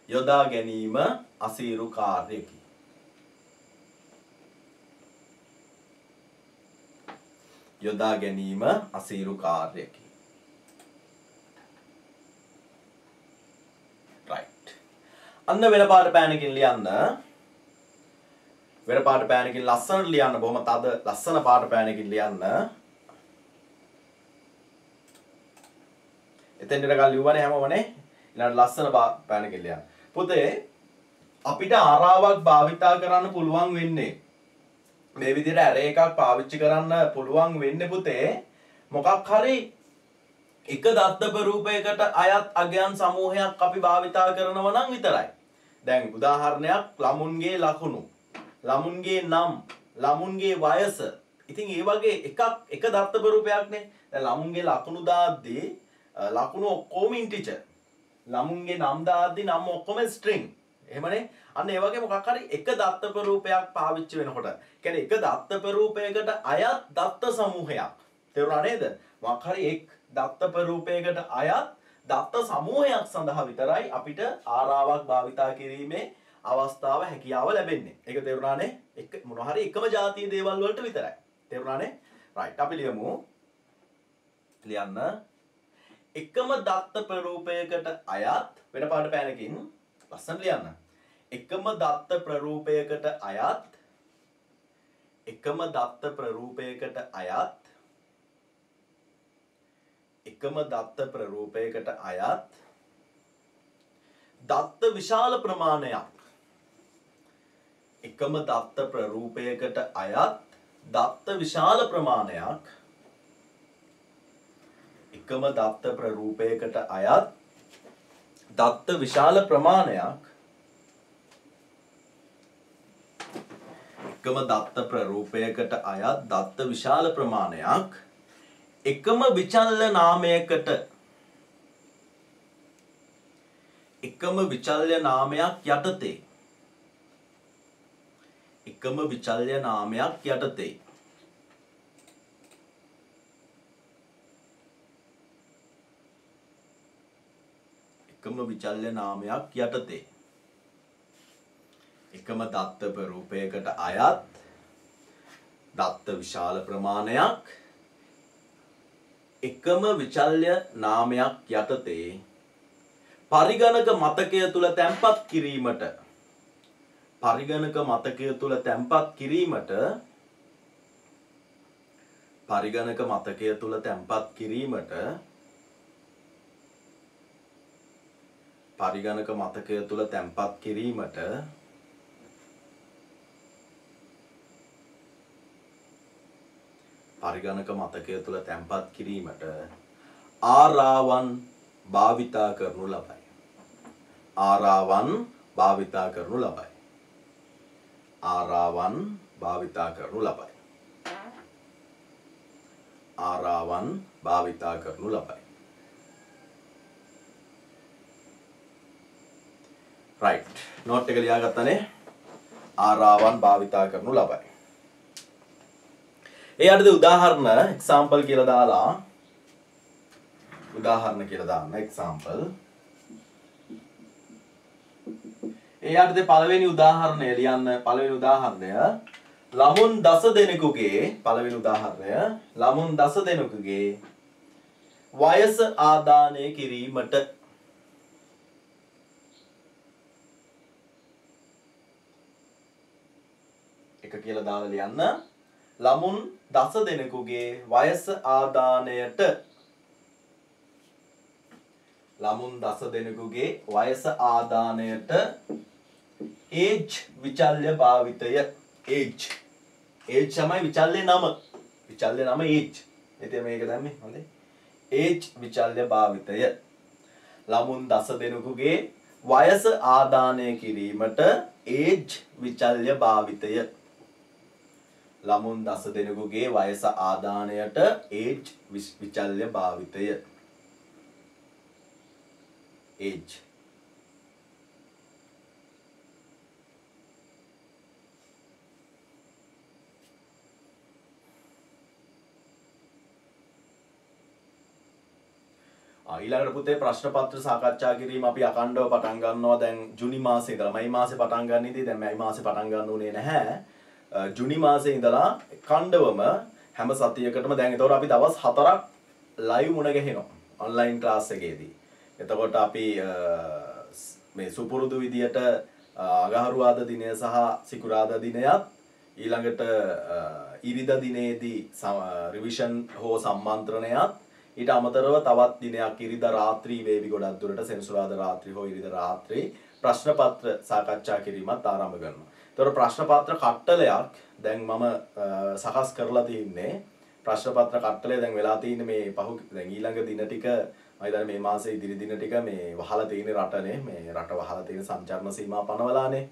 යොදා ගැනීම අසීරු කාර්යකි. යොදා ගැනීම අසීරු කාර්යකි. right. අන්න වෙන පාට පෑනකින් ලියන්න. වෙන පාට පෑනකින් ලස්සනට ලියන්න. බොහොම තද ලස්සන පාට පෑනකින් ලියන්න. එතෙන් ඉඳලා ලියුවනේ හැමෝමනේ. ඊළඟ ලස්සන පෑනකින් ලියන්න. පුතේ අපිට ආරාවක් භාවිතා කරන්න පුළුවන් වෙන්නේ මේ විදිහට ඇරේ එකක් පාවිච්චි කරන්න පුළුවන් වෙන්නේ පුතේ මොකක් හරි එක දත්තප රූපයකට අයත් අගයන් සමූහයක් අපි භාවිතා කරනවා නම් විතරයි. දැන් උදාහරණයක් ළමුන්ගේ ලකුණු, ළමුන්ගේ නම්, ළමුන්ගේ වයස. ඉතින් ඒ වගේ එක දත්තප රූපයක්නේ. දැන් ළමුන්ගේ ලකුණු දාද්දී ලකුණු ඔක්කොම ඉන්ටිජර්. ළමුන්ගේ නම් දාද්දී නම් ඔක්කොම ස්ට්‍රිං. එහෙමනේ. අන්න ඒ වගේ මොකක් හරි එක දත්තප රූපයක් පාවිච්චි වෙනකොට කියන්නේ එක දත්තප රූපයකට අයත් දත්ත සමූහයක්. තේරුණා නේද? මොකක් හරි එක් දත්තප රූපයකට අයත් දත්ත සමූහයක් සඳහා විතරයි අපිට ආරාවක් භාවිතා කිරීමේ අවස්ථාව හැකියාව ලැබෙන්නේ. ඒක තේරුණානේ? එක මොන හරි එකම જાතිය දේවල් වලට විතරයි. තේරුණානේ? right. අපි ලියමු. ලියන්න. එකම දත්තප රූපයකට අයත් වෙන පාට පෑනකින් ලස්සන ලියන්න. එකම දත්ත ප්‍රරූපයකට අයත් එකම දත්ත ප්‍රරූපයකට අයත් එකම දත්ත ප්‍රරූපයකට අයත් දත්ත විශාල ප්‍රමාණයක් එකම දත්ත ප්‍රරූපයකට අයත් දත්ත විශාල ප්‍රමාණයක් එකම දත්ත ප්‍රරූපයකට අයත් දත්ත විශාල ප්‍රමාණයක් එකම දත්ත ප්‍රරූපයකට අයත් දත්ත විශාල ප්‍රමාණයක් එකම විචල්්‍ය නාමයකට එකම විචල්්‍ය නාමයක් යටතේ එකම විචල්්‍ය නාමයක් යටතේ එකම විචල්්‍ය නාමයක් යටතේ එකම දත්ත රූපයකට අයත් දත්ත විශාල ප්‍රමාණයක් එකම විචල්්‍ය නාමයක් යටතේ පරිගණක මතකය තුල තැන්පත් කිරීමට පරිගණක මතකය තුල තැන්පත් කිරීමට පරිගණක මතකය තුල තැන්පත් කිරීමට පරිගණක මතකය තුල තැන්පත් කිරීමට පරිගණක මතකය තුල තැන්පත් කිරීමට ආරාවන් භාවිතා කරනු ලබයි. ආරාවන් භාවිතා කරනු ලබයි. ආරාවන් භාවිතා කරනු ලබයි. ආරාවන් භාවිතා කරනු ලබයි. right. note එක ලියාගත්තනේ. ආරාවන් භාවිතා කරනු ලබයි. ඒ යටතේ උදාහරණ example කියලා දාලා උදාහරණ කියලා දාන්න example. ඒ යටතේ පළවෙනි උදාහරණය ලියන්න. පළවෙනි උදාහරණය ළමුන් 10 දෙනෙකුගේ පළවෙනි උදාහරණය ළමුන් 10 දෙනෙකුගේ වයස ආදානය කිරීමට එක කියලා දාලා ලියන්න. ළමුන් 10 දෙනෙකුගේ වයස ආදානයට ළමුන් 10 දෙනෙකුගේ වයස ආදානයට age විචල්්‍ය භාවිතය age තමයි විචල්්‍ය නම age ඉතින් මේක දැම්මේ හොඳයි age විචල්්‍ය භාවිතය ළමුන් 10 දෙනෙකුගේ වයස ආදානය කිරීමට age විචල්්‍ය භාවිතය ළමුන් 10 දෙනෙකුගේ වයස ආදානයට age විචල්්‍ය භාවිතය age ඊළඟට පුතේ ප්‍රශ්න පත්‍ර සාකච්ඡා කිරීම අපි අකණ්ඩව පටන් ගන්නවා දැන් ජුනි මාසේ ඉඳලා මයි මාසේ පටන් ගන්න ඉතින් දැන් මයි මාසේ පටන් ගන්න උනේ නැහැ ජුනි මාසේ ඉඳලා කණ්ඩවම හැම සතියකටම දැන් ඒතකොට අපි දවස් 4ක් ලයිව් මුණ ගැහෙනවා ඔන්ලයින් ක්ලාස් එකේදී එතකොට අපි මේ සුපුරුදු විදියට අගහරුවාදා දිනය සහ සිකුරාදා දිනයත් ඊළඟට ඉරිදා දිනේදී රිවිෂන් හෝ සම්මන්ත්‍රණයත් ඊට අමතරව තවත් දිනයක් ඉරිදා රාත්‍රී වේවි ගොඩක් දුරට සෙනසුරාදා රාත්‍රී හෝ ඉරිදා රාත්‍රී ප්‍රශ්න පත්‍ර සාකච්ඡා කිරීමත් ආරම්භ කරනවා. ඒතකොට ප්‍රශ්න පත්‍ර කට්ටලයක් දැන් මම සකස් කරලා තින්නේ. ප්‍රශ්න පත්‍ර කට්ටලය දැන් වෙලා තින්නේ මේ දැන් ඊළඟ දින ටික මම හිතන්නේ මේ මාසේ ඉදිරි දින ටික මේ වහලා තියෙන රටනේ මේ රට වහලා තියෙන සංචාරණ සීමා පනවලානේ.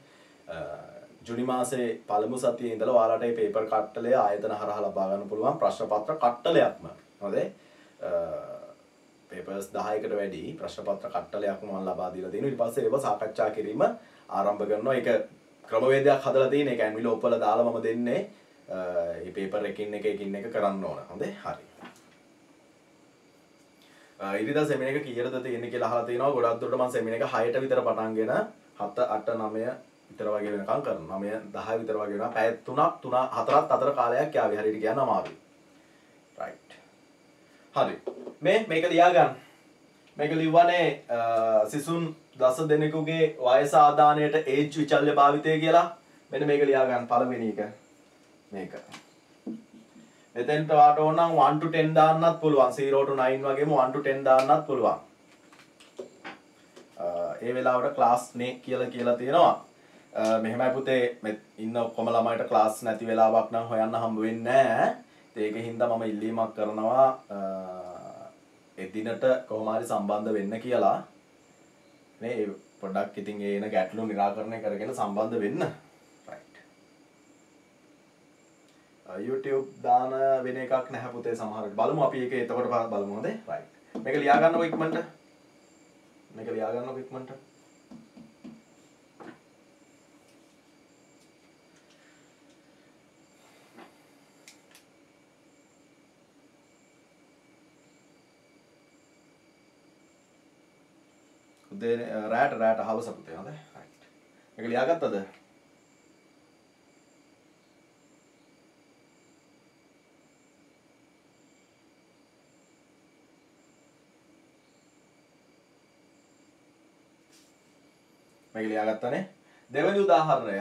ජුනි මාසේ පළමු සතියේ ඉඳලා ඔයාලට මේ පේපර් කට්ටලය ආයතන හරහා ලබා ගන්න පුළුවන් ප්‍රශ්න පත්‍ර කට්ටලයක්ම. හරිද? පේපර්ස් 10කට වැඩි ප්‍රශ්න පත්‍ර කට්ටලයක් මම ලබා දීලා තියෙනවා. ඊට පස්සේ ඒව සාකච්ඡා කිරීම ආරම්භ කරනවා. ඒක ක්‍රමවේදයක් හදලා තියෙන. ඒක ඇන්විලෝප් වල දාලා මම දෙන්නේ. මේ පේපර් එකින් එක කරන්න ඕන. හොඳේ? හරි. ඉරිදා සෙමින එක කීයටද තියෙන්නේ කියලා අහලා තිනවා. ගොඩක් දුරට මම සෙමින එක 6ට විතර පටන්ගෙන 7 8 9 විතර වගේ වෙනකම් කරනවා. 9 10 විතර වගේ වෙනවා. පැය 3ක් 4ක් අතර කාලයක් යාවි. හරියට කියන්න අමාරුයි. right. හරි. මේක ලියා ගන්න. මේක ලිව්වනේ සිසුන් 10 දෙනෙකුගේ වයස ආදානයට age විචල්්‍ය භාවිතය කියලා. මෙන්න මේක ලියා ගන්න පළවෙනි එක. මේක. එතෙන්ට වාට ඕන නම් 1 to 10 දාන්නත් පුළුවන්. 0 to 9 වගේම 1 to 10 දාන්නත් පුළුවන්. ඒ වෙලාවට ක්ලාස් නේ කියලා තියෙනවා. මෙහෙමයි පුතේ ඉන්න ඔක්කොම ළමයිට ක්ලාස් නැති වෙලාවක් නම් හොයන්න හම්බ වෙන්නේ නැහැ. ඒකෙන් හින්දා මම ඉල්ලීමක් කරනවා එදිනට කොහොම හරි සම්බන්ධ වෙන්න කියලා. මේ පොඩ්ඩක් ඉතින් එන ගැටලු निराකරණය කරගෙන සම්බන්ධ වෙන්න. right. YouTube දාන වෙන එකක් නැහැ පුතේ සමහරවිට. බලමු අපි ඒක එතකොට බලමු හොඳේ. right. මේක ලියා ගන්නකො ඉක්මනට. රෑට හවස පුතේ හොඳයි. right. මේක ලියාගත්තද? මේක ලියාගත්තනේ. දෙවෙනි උදාහරණය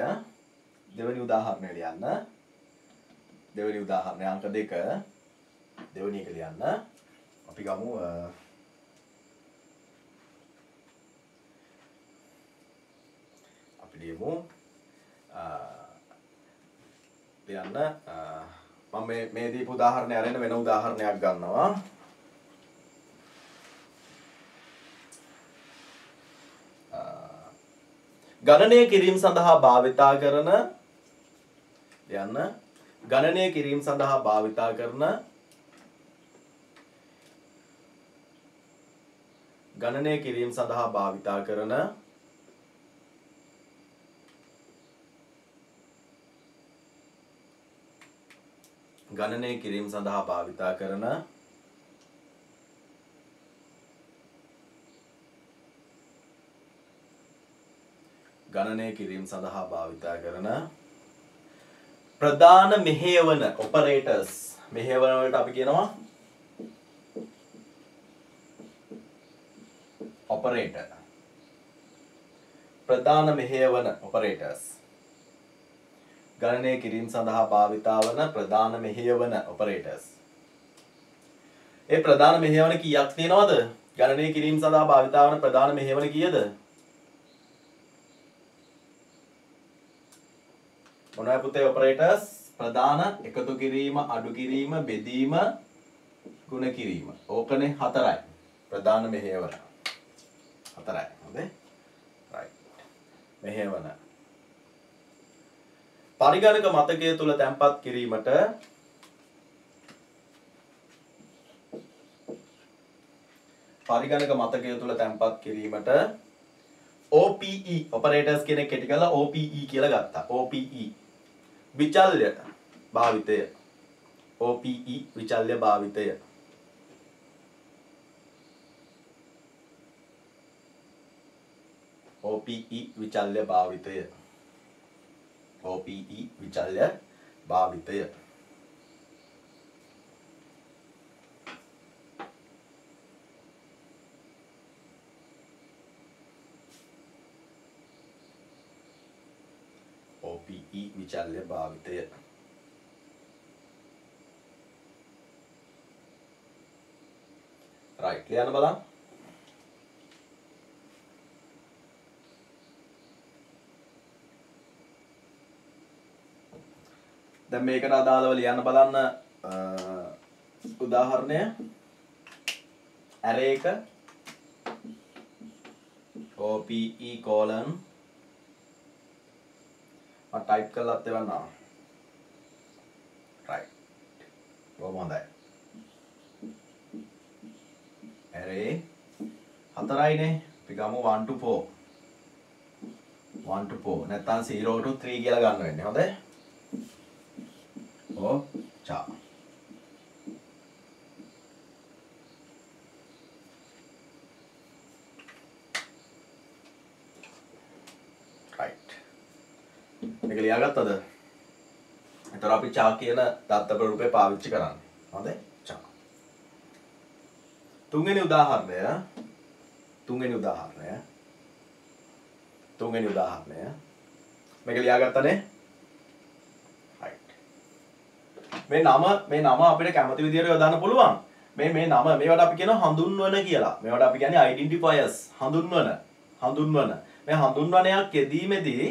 ලියන්න. දෙවෙනි උදාහරණය අංක 2. දෙවෙනි එක ලියන්න. අපි ගමු ලියමු ලියන්න මම මේ දීපු උදාහරණය අරගෙන වෙන උදාහරණයක් ගන්නවා ගණනය කිරීම සඳහා භාවිතා කරන ලියන්න ගණනය කිරීම සඳහා භාවිතා කරන ගණනය කිරීම සඳහා භාවිතා කරන ගණනය කිරීම සඳහා භාවිතා කරන ප්‍රධාන මෙහෙයවන ඔපරේටර්ස් මෙහෙයවන වලට අපි කියනවා ඔපරේටර් ප්‍රධාන මෙහෙයවන ඔපරේටර්ස් ගණනය කිරීම සඳහා භාවිතා වන ප්‍රධාන මෙහෙයවන ඔපරේටර්ස්. ඒ ප්‍රධාන මෙහෙයවන කීයක් තියෙනවද? ගණනය කිරීම සඳහා භාවිතා වන ප්‍රධාන මෙහෙයවන කීයද? මොනවද පුතේ ඔපරේටර්ස්? ප්‍රධාන එකතු කිරීම, අඩු කිරීම, බෙදීම, ගුණ කිරීම. ඕකනේ 4යි. ප්‍රධාන මෙහෙයවන. 4යි. හොඳේ? right. මෙහෙයවන පරිගණක මතකය තුල තැන්පත් කිරීමට OPE ඔපරේටර්ස් කෙනෙක් කෙටි කරලා OPE කියලා ගත්තා. OPE විචල්්‍ය භාවිතය. OPE විචල්්‍ය භාවිතය. OPE විචල්්‍ය භාවිතය. OPE විචල්්‍ය භාවිතය. OPE විචල්්‍ය භාවිතය. right ලියන්න බලන්න. දැන් මේකට අදාළව ලියන්න බලන්න උදාහරණය array එක OPE colon මම ටයිප් කරලා දෙවන්නම්. right බොහොම හොඳයි. array හතරයිනේ. අපි ගමු 1 to 4 1 to 4 නැත්නම් 0 to 3 කියලා ගන්න වෙන්නේ. හොඳයි. cha right මේක ලියාගත්තද? එතකොට අපි cha කියන දත්ත ප්‍රරූපේ පාවිච්චි කරන්නේ. හොඳයි. cha තුන්වෙනි උදාහරණය මේක ලියාගත්තනේ? මේ නම අපිට කැමති විදිහට යොදන්න පුළුවන්. මේ නම මේවට අපි කියනවා හඳුන්වන කියලා. මේවට අපි කියන්නේ identifiers හඳුන්වන. මේ හඳුන්වනයක් යෙදීමේදී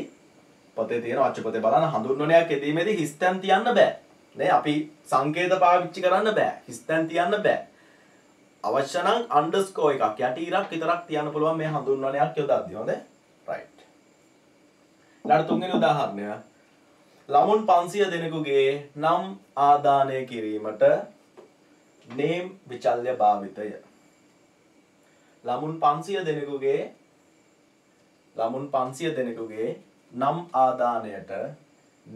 පොතේ තියෙන අච්චුපතේ බලන්න හඳුන්වනයක් යෙදීමේදී හිස්තැන් තියන්න බෑ. නේ අපි සංකේත පාවිච්චි කරන්න බෑ. හිස්තැන් තියන්න බෑ. අවශ්‍ය නම් underscore එකක් යටි ඉරක් විතරක් තියන්න පුළුවන් මේ හඳුන්වනයක් යොදද්දී. හොඳයි. right. ඊළඟ තුන්වෙනි උදාහරණය ළමුන් 500 දෙනෙකුගේ නම් ආදානය කිරීමට name විචල්්‍ය භාවිතය. ළමුන් 500 දෙනෙකුගේ නම් ආදානයට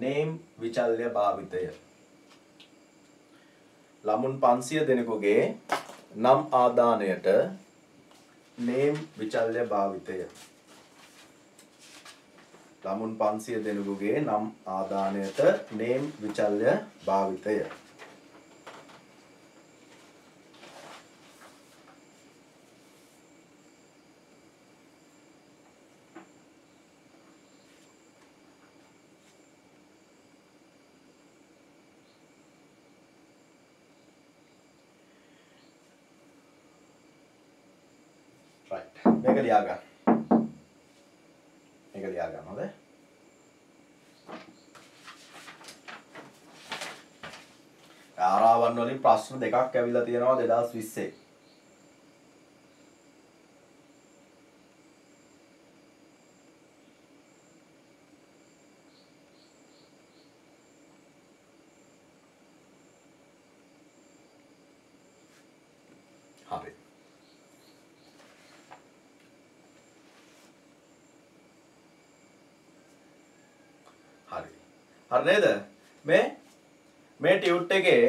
name විචල්්‍ය භාවිතය. ළමුන් 500 දෙනෙකුගේ නම් ආදානයට name විචල්්‍ය භාවිතය. ළමුන් 500 දෙනෙකුගේ නම් ආදානයට name විචල්්‍ය භාවිතය. right මේක ලියා ගන්න හොඳයි. ආරාවන් වලින් ප්‍රශ්න දෙකක් ඇවිල්ලා තියෙනවා 2020. හරි. හරි නේද? මේ ටියුට් එකේ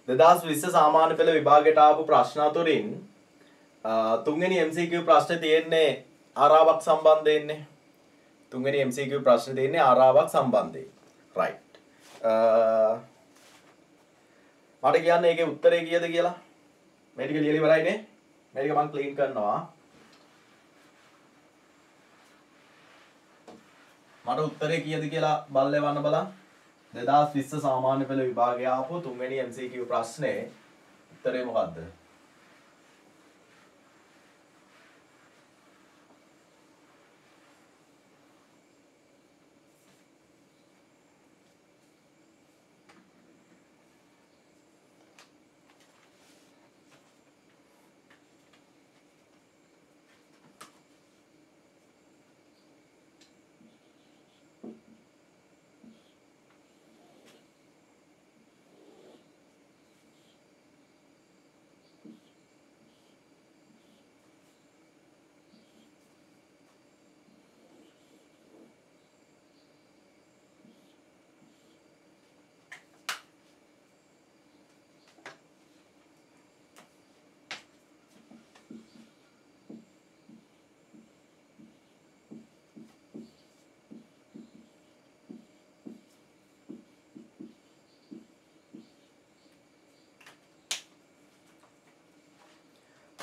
2020 සාමාන්‍ය පෙළ විභාගයට ආපු ප්‍රශ්න අතරින් තුන්වෙනි MCQ ප්‍රශ්නේ තියෙන්නේ ආරාවක් සම්බන්ධයෙන්නේ. තුන්වෙනි MCQ ප්‍රශ්නේ තියෙන්නේ ආරාවක් සම්බන්ධයෙන්. right. මට කියන්න ඒකේ උත්තරේ කීයද කියලා? මේ ටික ලියලා ඉවරයිනේ. මේ ටික මම ක්ලීන් කරනවා. මට උත්තරේ කීයද කියලා බලලවන්න බලන්න. 2020 සාමාන්‍ය පෙළ විභාගයේ ආපු තුන්වෙනි MCQ ප්‍රශ්නේ උත්තරේ මොකද්ද?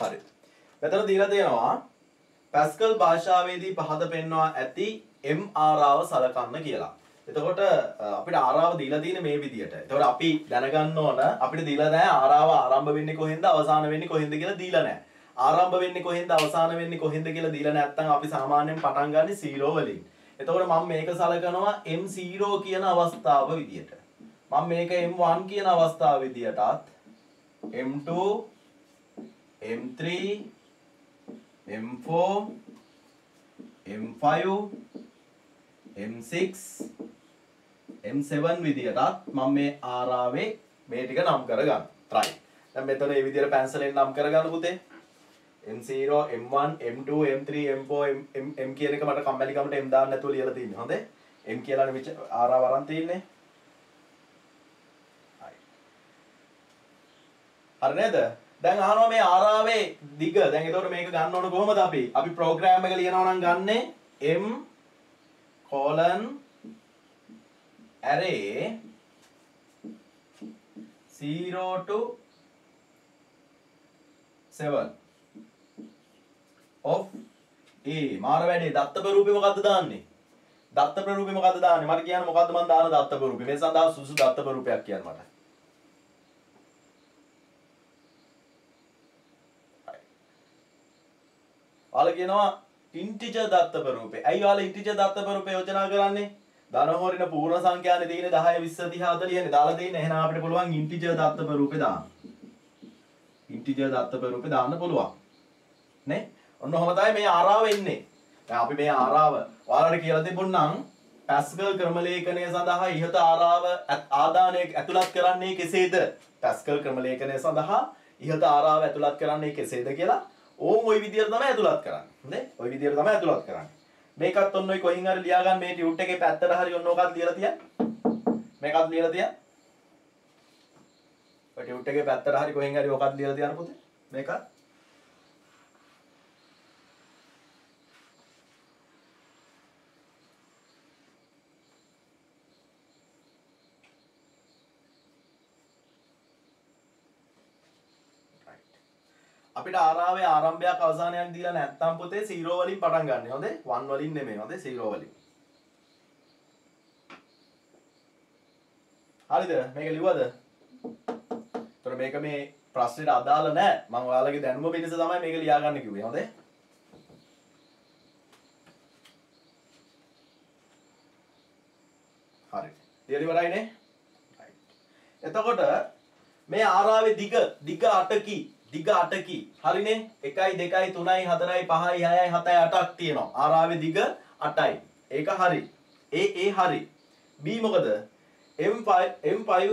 හරි. මෙතන දීලා තියෙනවා පැස්කල් භාෂාවේදී පහත පෙන්වා ඇති m ආරාව සලකන්න කියලා. එතකොට අපිට ආරාව දීලා තියෙන්නේ මේ විදියට. එතකොට අපි දැනගන්න ඕන අපිට දීලා නැහැ ආරාව ආරම්භ වෙන්නේ කොහෙන්ද අවසාන වෙන්නේ කොහෙන්ද කියලා දීලා නැහැ. ආරම්භ වෙන්නේ කොහෙන්ද අවසාන වෙන්නේ කොහෙන්ද කියලා දීලා නැත්නම් අපි සාමාන්‍යයෙන් පටන් ගන්නේ 0 වලින්. එතකොට මම මේක සලකනවා m0 කියන අවස්ථාව විදියට. මම මේක m1 කියන අවස්ථාව විදියටත් m2 m3 m4 m5 m6 m7 විදියටත් මම මේ ආරාවේ මේ ටික නම් කරගන්න. try. දැන් මෙතන මේ විදියට පැන්සලෙන් නම් කරගන්න පුතේ. m0 m1 m2 m3 m4 m කියන එක මට කම්මැලිකමට m දාන්න නැතුව ලියලා තියෙන්නේ. හොඳේ. m කියලානේ ආරාව අරන් තියෙන්නේ. හරි නේද? දැන් අහනවා මේ ආරාවේ දිග. දැන් එතකොට මේක ගන්න ඕන කොහොමද අපි? අපි ප්‍රෝග්‍රෑම් එක ලියනවා නම් ගන්නෙ m array 0 to 7 of a මාර වැඩේ දත්ත ප්‍රරූපේ මොකද්ද දාන්නේ? දත්ත ප්‍රරූපේ මොකද්ද දාන්නේ? මට කියන්න මොකද්ද මම දාන දත්ත ප්‍රරූපේ? මේ සඳහා සුසු දත්ත ප්‍රරූපයක් කියන්න මට. ඔයාලා කියනවා ඉන්ටිජර් දත්ත ප්‍රරූපේ. ඇයි ඔයාලා ඉන්ටිජර් දත්ත ප්‍රරූපේ යෝජනා කරන්නේ? ධන හොරින පූර්ණ සංඛ්‍යානේ තියෙන්නේ 10 20 30 40 නේ දාලා තියෙන්නේ. එහෙනම් අපිට පුළුවන් ඉන්ටිජර් දත්ත ප්‍රරූපේ දාන්න. ඉන්ටිජර් දත්ත ප්‍රරූපේ දාන්න පුළුවන්. නේ? ඔන්න ඔහම තමයි මේ ආරාව එන්නේ. දැන් අපි මේ ආරාව ඔයාලට කියලා තිබුණනම් පැස්කල් ක්‍රම ලේඛනය සඳහා ඉහත ආරාව ආදානය ඇතුළත් කරන්නේ කෙසේද? පැස්කල් ක්‍රම ලේඛනය සඳහා ඉහත ආරාව ඇතුළත් කරන්නේ කෙසේද කියලා ඕම් ওই විදියට තමයි ඇතුළත් කරන්නේ. නේ? ওই විදියට තමයි ඇතුළත් කරන්නේ. මේකත් ඔන්න ඔය කොහින් හරි ලියා ගන්න මේ ටියුට් එකේ පැත්තට හරි ඔන්න ඔකත් ලියලා තියන්න. මේකත් ලියලා තියන්න. ඔය ටියුට් එකේ පැත්තට හරි කොහින් හරි ඔකත් ලියලා තියන්න පුතේ. මේකත් අපිට ආරාවේ ආරම්භයක් අවසානයක් දීලා නැත්නම් පුතේ 0 වලින් පටන් ගන්න. හොඳේ? 1 වලින් නෙමෙයි. හොඳේ? 0 වලින්. හරිද? මේක ලිව්වද? ඒතර මේක මේ ප්‍රශ්නෙට අදාළ නැහැ. මම ඔයාලගේ දැනුම පිණිස තමයි මේක ලියා ගන්න කිව්වේ. හොඳේ? හරි. ලියලා ඉවරයිනේ? එතකොට මේ ආරාවේ දිග 8කි. දිග 8කි. හරිනේ? 1 2 3 4 5 6 7 8ක් තියෙනවා. ආරාවේ දිග 8යි. ඒක හරි. ඒ හරි. B මොකද? M5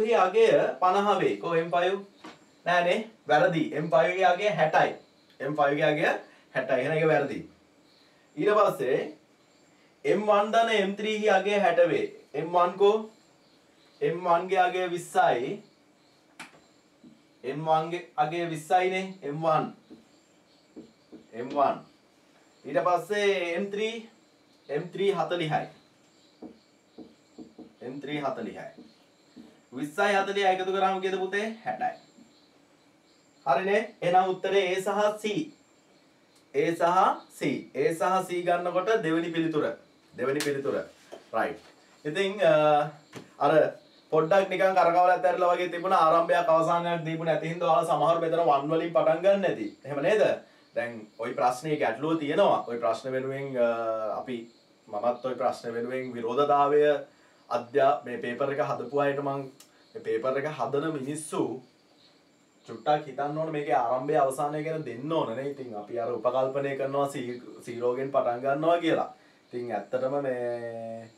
හි අගය 50 වේ. කො M5? නෑනේ. වැරදි. M5 හි අගය 60යි. M5 හි අගය 60යි. එහෙනම් ඒක වැරදි. ඊට පස්සේ M1 ධන M3 හි අගය 60 වේ. M1 කෝ? M1 ගේ අගය 20යි. M1 ගේ අගය 20යි නේ. M1 ඊට පස්සේ M3 40යි. M3 40යි. 20යි 40යි එකතු කරාම කීයද පුතේ? 60යි. හරිනේ? එහෙනම් උත්තරේ A සහ C. A සහ C. A සහ C ගන්නකොට දෙවෙනි පිළිතුර. right. ඉතින් අර පොඩ්ඩක් නිකන් කරකවල ඇතැරලා වගේ තිබුණා ආරම්භයක් අවසානයක් දීපු නැති හින්දා ඔයාලා සමහර මෙතන 1 වලින් පටන් ගන්න නැති. එහෙම නේද? දැන් ওই ප්‍රශ්නේ ගැටලුව තියෙනවා. ওই ප්‍රශ්න වෙනුවෙන් මමත් ওই ප්‍රශ්න වෙනුවෙන් විරෝධතාවය මේ පේපර් එක හදපු අයට මම මේ පේපර් එක හදන මිනිස්සු චුට්ටක් හිතන්න ඕන මේකේ ආරම්භය අවසානය ගැන දෙන්න ඕන නේ. ඉතින් අපි අර උපකල්පනය කරනවා 0 ගෙන් පටන් ගන්නවා කියලා. ඉතින් ඇත්තටම මේ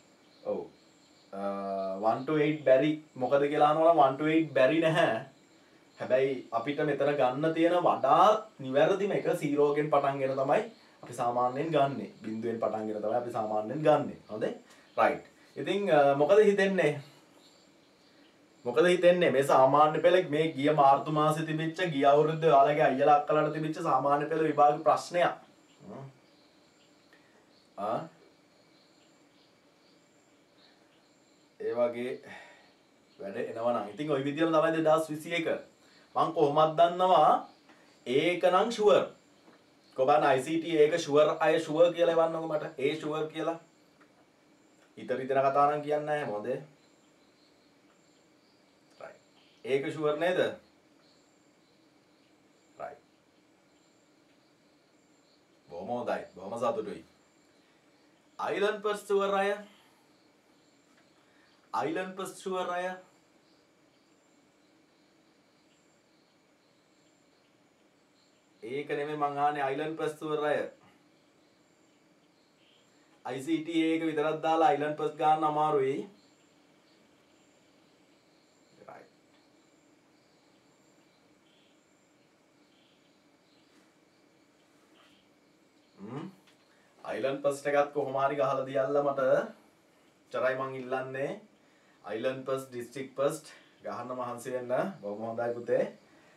ඔව් 1 to 8 බැරි මොකද කියලා අහනවා 1 to 8 බැරි නැහැ. හැබැයි අපිට මෙතන ගන්න තියෙන වඩා නිවැරදිම එක 0 ගෙන් පටන්ගෙන තමයි අපි සාමාන්‍යයෙන් ගන්නෙ. බිංදුවෙන් පටන්ගෙන තමයි අපි සාමාන්‍යයෙන් ගන්නෙ. හොඳේ? right. ඉතින් මොකද හිතෙන්නේ? මේ සාමාන්‍ය පෙළ මේ ගිය මාර්තු මාසෙ තිබිච්ච ගිය අවුරුද්දේ ඔයාලගේ අයියලා අක්කලාට තිබිච්ච සාමාන්‍ය පෙළ විභාග ප්‍රශ්නයක්. ඒ වගේ වැඩ එනවා නම් ඉතින් ওই විදියට තමයි 2021 මම කොහොමද දන්නවා ඒක නම් ෂුවර්. කොබන් ICT ඒක ෂුවර් අය ෂුවර් කියලා එවන්නකො මට. ඒ ෂුවර් කියලා. ඊතර ඉතන කතා නම් කියන්නේ නැහැ මොකද? right. ඒක ෂුවර් නේද? right. බොහොම හොඳයි. බොහොම සතුටුයි. island first ෂුවර් අය. island first ෂුවර් අය. ඒක නෙමෙයි මං අහන්නේ island first ෂුවර් අය. ICT එක විතරක් දාලා island first ගන්න අමාරුයි. right. island first එකත් කොහොම හරි ගහලා දියල්ලා මට චරයි මං ඉල්ලන්නේ island first district first ගහන්න මහන්සි වෙන්න. බොහොම හොඳයි පුතේ.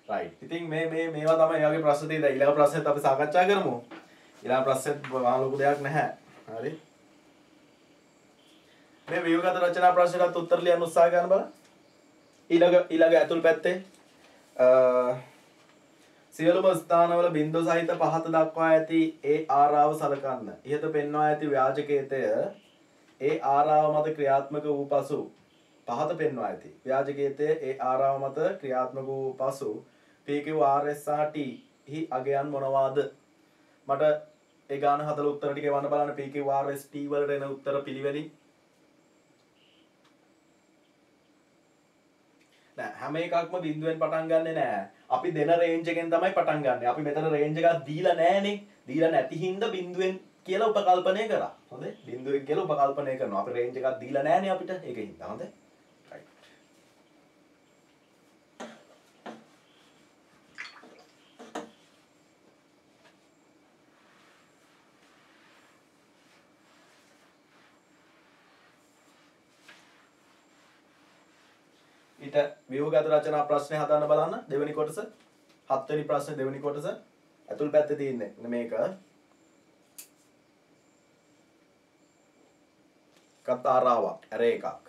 right. ඉතින් මේවා තමයි එයාගේ ප්‍රශ්න තියෙන්නේ. ඊළඟ ප්‍රශ්නෙත් අපි සාකච්ඡා කරමු. ඊළඟ ප්‍රශ්නෙත් මහා ලොකු දෙයක් නැහැ. හරි. මේ ව්‍යුහගත රචනා ප්‍රශ්නකට උත්තර ලියන්න උත්සාහ කරන්න බලන්න. ඊළඟ ඇතුල් පැත්තේ සියලුම ස්ථානවල බිංදු සහිත පහත දක්වා ඇති ඒ ආරාව සලකන්න. ඉහත පෙන්වා ඇති ව්‍යාජකේතය ඒ ආරාව මත ක්‍රියාත්මක වූ පසු පහත පෙන්වා ඇති ව්‍යාජකේතය ඒ ආරාව මත ක්‍රියාත්මක වූ පසු PQ RS සහ T හි අගයන් මොනවාද? මට ඒ ගාන හදලා උත්තර ටික එවන්න බලන්න. PQ RS T වලට එන උත්තර පිළිවෙලින් නෑ හැම එකක්ම බිඳුවෙන් පටන් ගන්නෙ නෑ. අපි දෙන රේන්ජ් එකෙන් තමයි පටන් ගන්නෙ. අපි මෙතන රේන්ජ් එකක් දීලා නෑනේ. දීලා නැති හින්දා බිඳුවෙන් කියලා උපකල්පනය කරා. හොඳේ? බිඳුවෙන් කියලා උපකල්පනය කරනවා. අපි රේන්ජ් එකක් දීලා නෑනේ අපිට. ඒකෙන් හින්දා හොඳේ? right. ඊට ව්‍යුහගත රචනා ප්‍රශ්නේ හදන්න බලන්න. දෙවෙනි කොටස 7 වෙනි ප්‍රශ්නේ දෙවෙනි කොටස ඇතුල් පැත්තේ තියෙන්නේ මේක. කතාරාවක් ඇරේ එකක්.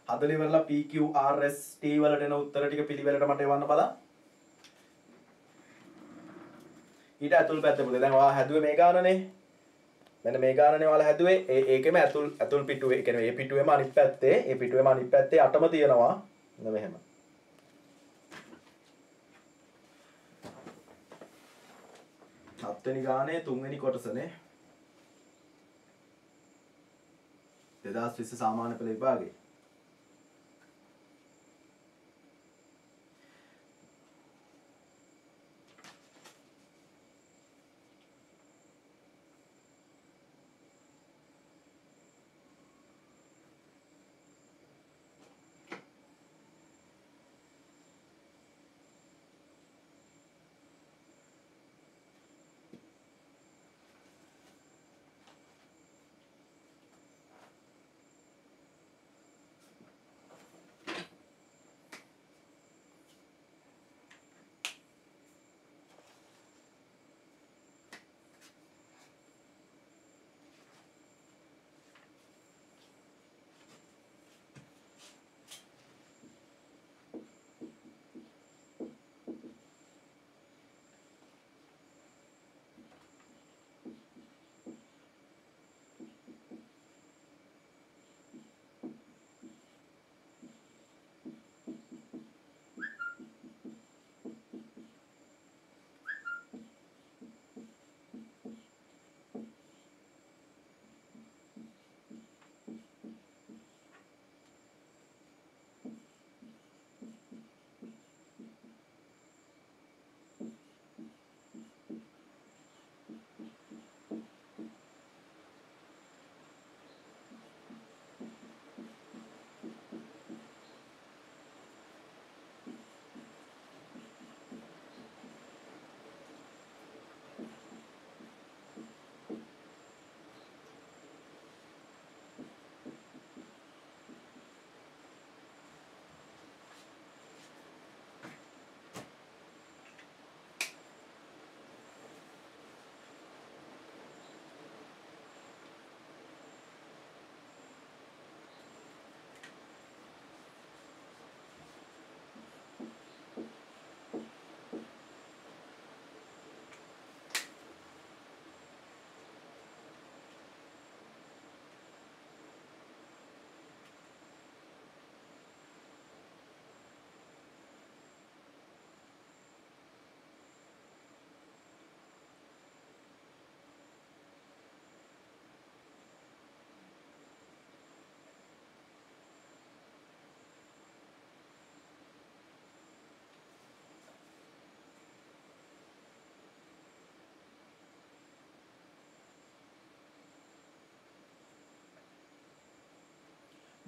හදලා ඉවරලා PQ RS T වලට එන උත්තර ටික පිළිවෙලට මට එවන්න බලන්න. ඊට ඇතුල් පැත්තේ පුතේ දැන් ඔයා හැදුවේ මේ ගානනේ. මෙන්න මේ ගානනේ ඔයාලා හැදුවේ. ඒකෙම ඇතුල් පිටුවේ ඒ කියන්නේ මේ පිටුවේම අනිත් පැත්තේ අටම තියෙනවා. මෙන්න මෙහෙම. හත්වෙනි ගානේ තුන්වෙනි කොටසනේ. 2020 සාමාන්‍ය පෙළ විභාගේ.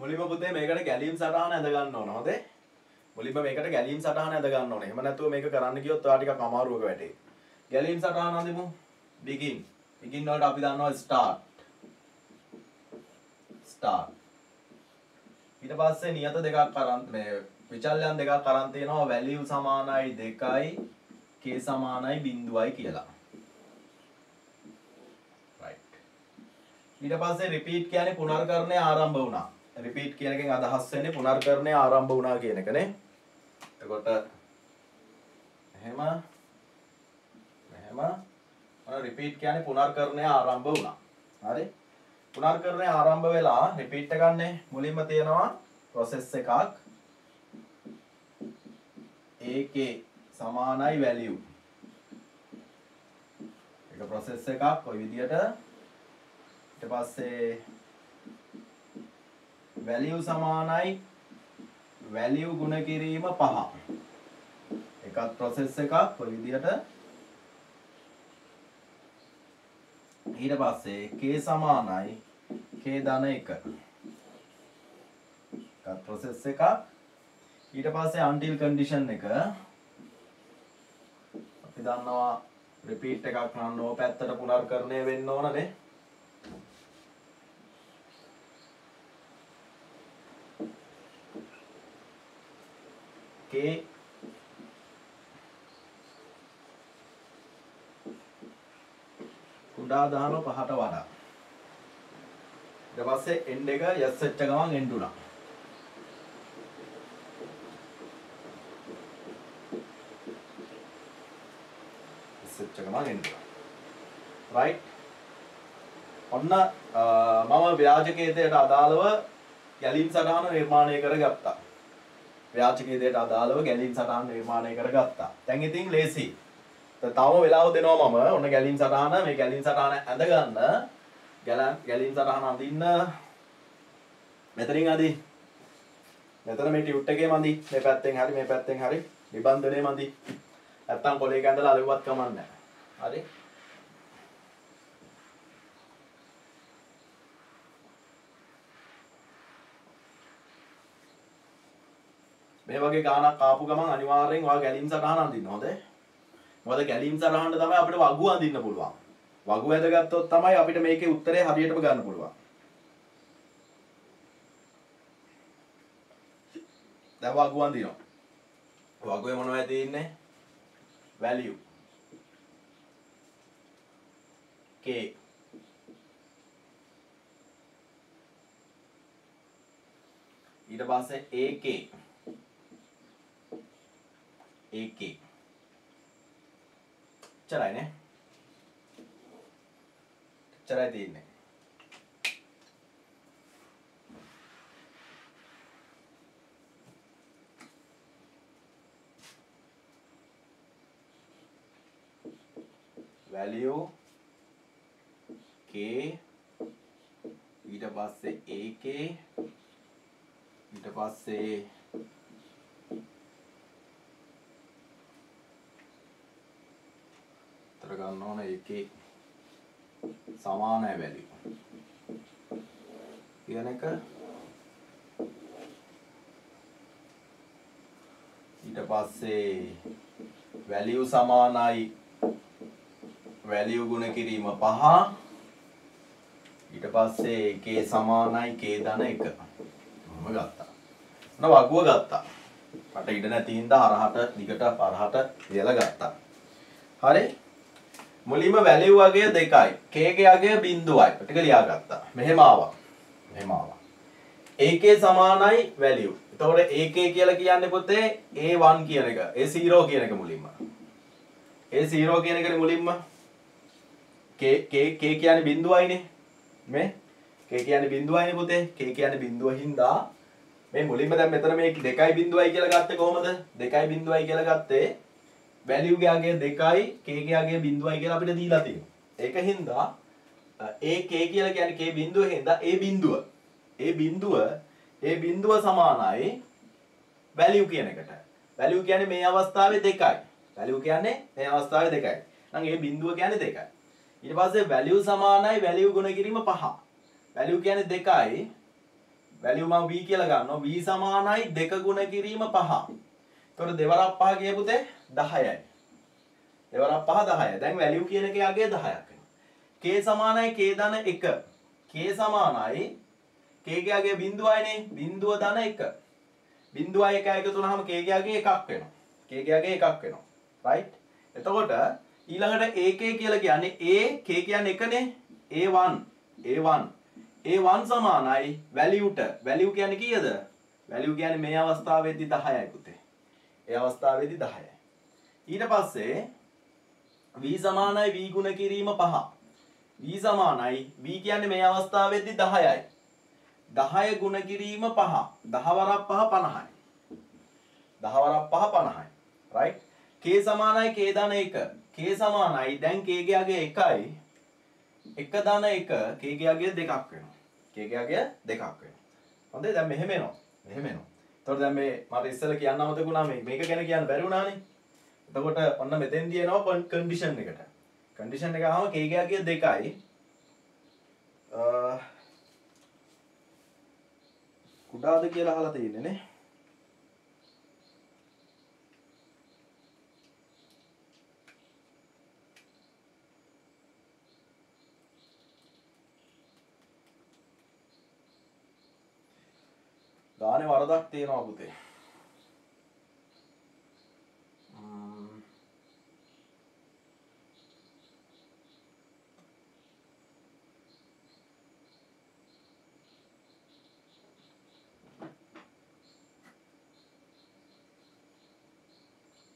මුලින්ම පුතේ මේකට ගැලීම් සටහන ඇඳ ගන්න ඕන. හොඳේ? මුලින්ම මේකට ගැලීම් සටහන ඇඳ ගන්න ඕනේ. එහෙම නැතුව මේක කරන්න ගියොත් ඔයා ටිකක් අමාරුවක වැටේ. ගැලීම් සටහන අඳිමු. begin. begin වලට අපි දන්නවා start. start. ඊට පස්සේ නියත දෙකක් අරන් මේ විචල්‍යයන් දෙකක් අරන් තියෙනවා value සමානයි 2යි k සමානයි 0යි කියලා. right. ඊට පස්සේ repeat කියන්නේ පුනර්කරණය ආරම්භ වුණා. repeat කියන එකෙන් අදහස් වෙන්නේ පුනර්කරණය ආරම්භ වුණා කියන එකනේ. එතකොට එහෙම repeat කියන්නේ පුනර්කරණය ආරම්භ වුණා. හරි? පුනර්කරණය ආරම්භ වෙලා repeat එකන්නේ මුලින්ම තියෙනවා process එකක් ak සමානයි value. ඒක process එකක් ඔය විදියට ඊට පස්සේ value සමානයි value ගුණ කිරීම 5. එකත් process එකක් ඔය විදියට ඊට පස්සේ k සමානයි k ධන 1. එකත් process එකක් ඊට පස්සේ until condition එක අපි දන්නවා repeat එකක් නම් නෝ පැත්තට පුනර්කරණය වෙන්න ඕනනේ. k කුඩා දාන 5ට වඩා. ඊට පස්සේ end එක yes වෙච්ච ගමන් end උනා. yes වෙච්ච ගමන් end උනා. right. ඔන්න මම ව්‍යාජකේතයට අදාළව ගැලීම් සටහන නිර්මාණය කරගත්තා. ව්‍යාජකේතයට අදාළව ගැලීම් සටහන නිර්මාණය කරගත්තා. දැන් ඉතින් ලේසි. තවම වෙලාව දෙනවා මම ඔන්න ගැලීම් සටහන මේ ගැලීම් සටහන ඇඳ ගන්න ගැලීම් සටහන අඳින්න මෙතනින් අඳි මෙතන මේ ටියුට් එකේම අඳි මේ පැත්තෙන් හරි මේ පැත්තෙන් හරි නිබන්ධනයේම අඳි නැත්තම් කොලේක ඇඳලා අලුවත් කමක් නැහැ හරි මේ වගේ ගානක් ආපු ගමන් අනිවාර්යෙන් ඔයා ගැලීම් සටහන අඳින්න හොඳේ මොකද ගැලීම් සටහනට තමයි අපිට වගුව අඳින්න පුළුවන්. වගුව ඇඳගත්තොත් තමයි අපිට මේකේ උත්තරේ හරියටම ගන්න පුළුවන්. දැන් වගුව අඳිනවා. වගුවේ මොනවද තියෙන්නේ? value k ඊට පස්සේ ak චරයිනේ චරයි තියෙන්නේ value k ඊට පස්සේ ak ඊට පස්සේ ගන්න ඕන ඒකේ සමානයි value කියන එක ඊට පස්සේ value සමානයි value ගුණ කිරීම 5 ඊට පස්සේ k සමානයි k ධන 1 මම ගත්තා නෝ වගුව ගත්තා මට ඉඩ නැති හින්දා හරහට දිගට පරහට ලියලා ගත්තා හරි මුලින්ම value වගේ 2යි k ගේ අගය 0යි ටික ලියාගත්තා මෙහෙම ආවා ak සමානයි value එතකොට ak කියලා කියන්නේ පුතේ a1 කියන එක a0 කියන එක මුලින්ම a0 කියන එකනේ මුලින්ම k කියන්නේ 0යිනේ මේ k කියන්නේ 0යිනේ පුතේ k කියන්නේ 0 හින්දා මේ මුලින්ම දැන් මෙතන මේ 2යි 0යි කියලා ගත්තේ කොහමද 2යි 0යි කියලා ගත්තේ value ගේ අගය 2යි k ගේ අගය 0යි කියලා අපිට දීලා තියෙනවා. ඒක හින්දා a k කියලා කියන්නේ k බිඳුව හින්දා a බිඳුව සමානයි value කියන එකට. value කියන්නේ මේ අවස්ථාවේ 2යි. value කියන්නේ මේ අවස්ථාවේ 2යි. නම් a බිඳුව කියන්නේ 2යි. ඊට පස්සේ value සමානයි value ගුණ කිරීම 5. value කියන්නේ 2යි වැලියු මම v කියලා ගන්නවා. v සමානයි 2 ගුණ කිරීම 5. එතකොට දෙවරක් 5 කියපුතේ 10යි. දෙවරක් 5 10යි. දැන් වැලියු කියන එකේ අගය 10ක් වෙනවා. k සමානයි k ධන 1. k සමානයි k ගේ අගය බිඳුවයිනේ. බිඳුව ධන 1. බිඳුවයි 1 එකතු වුනහම k ගේ අගය 1ක් වෙනවා. k ගේ අගය 1ක් වෙනවා. right? එතකොට ඊළඟට ak කියලා කියන්නේ a k කියන්නේ 1නේ. a1 සමානයි වැලියුට. වැලියු කියන්නේ කීයද? වැලියු කියන්නේ මේ අවස්ථාවේදී 10යි පුතේ. ඒ අවස්ථාවේදී 10යි. ඊට පස්සේ v සමානයි v ගුණ කිරීම 5. v සමානයි v කියන්නේ මේ අවස්ථාවේදී 10යි. 10 ගුණ කිරීම 5. 10 වරක් 5 50යි. 10 වරක් 5 50යි. right? k සමානයි k ධන 1. k සමානයි දැන් k ගේ අගය 1යි. 1 ධන 1 k ගේ අගය 2ක් වෙනවා. k ගේ අගය 2ක් වෙනවා. හොඳයි දැන් මෙහෙම එනවා. මෙහෙම එනවා. එතකොට දැන් මේ මට ඉස්සෙල්ලා කියන්න අමතක වුණා මේක ගැන කියන්න බැරි වුණානේ. එතකොට ඔන්න මෙතෙන්දී එනවා කන්ඩිෂන් එකට. කන්ඩිෂන් එක ආවම k ගේ අගය 2යි. කුඩාද කියලා අහලා තියෙන්නේ නේ. ගානේ වරදක් තියෙනවා පුතේ.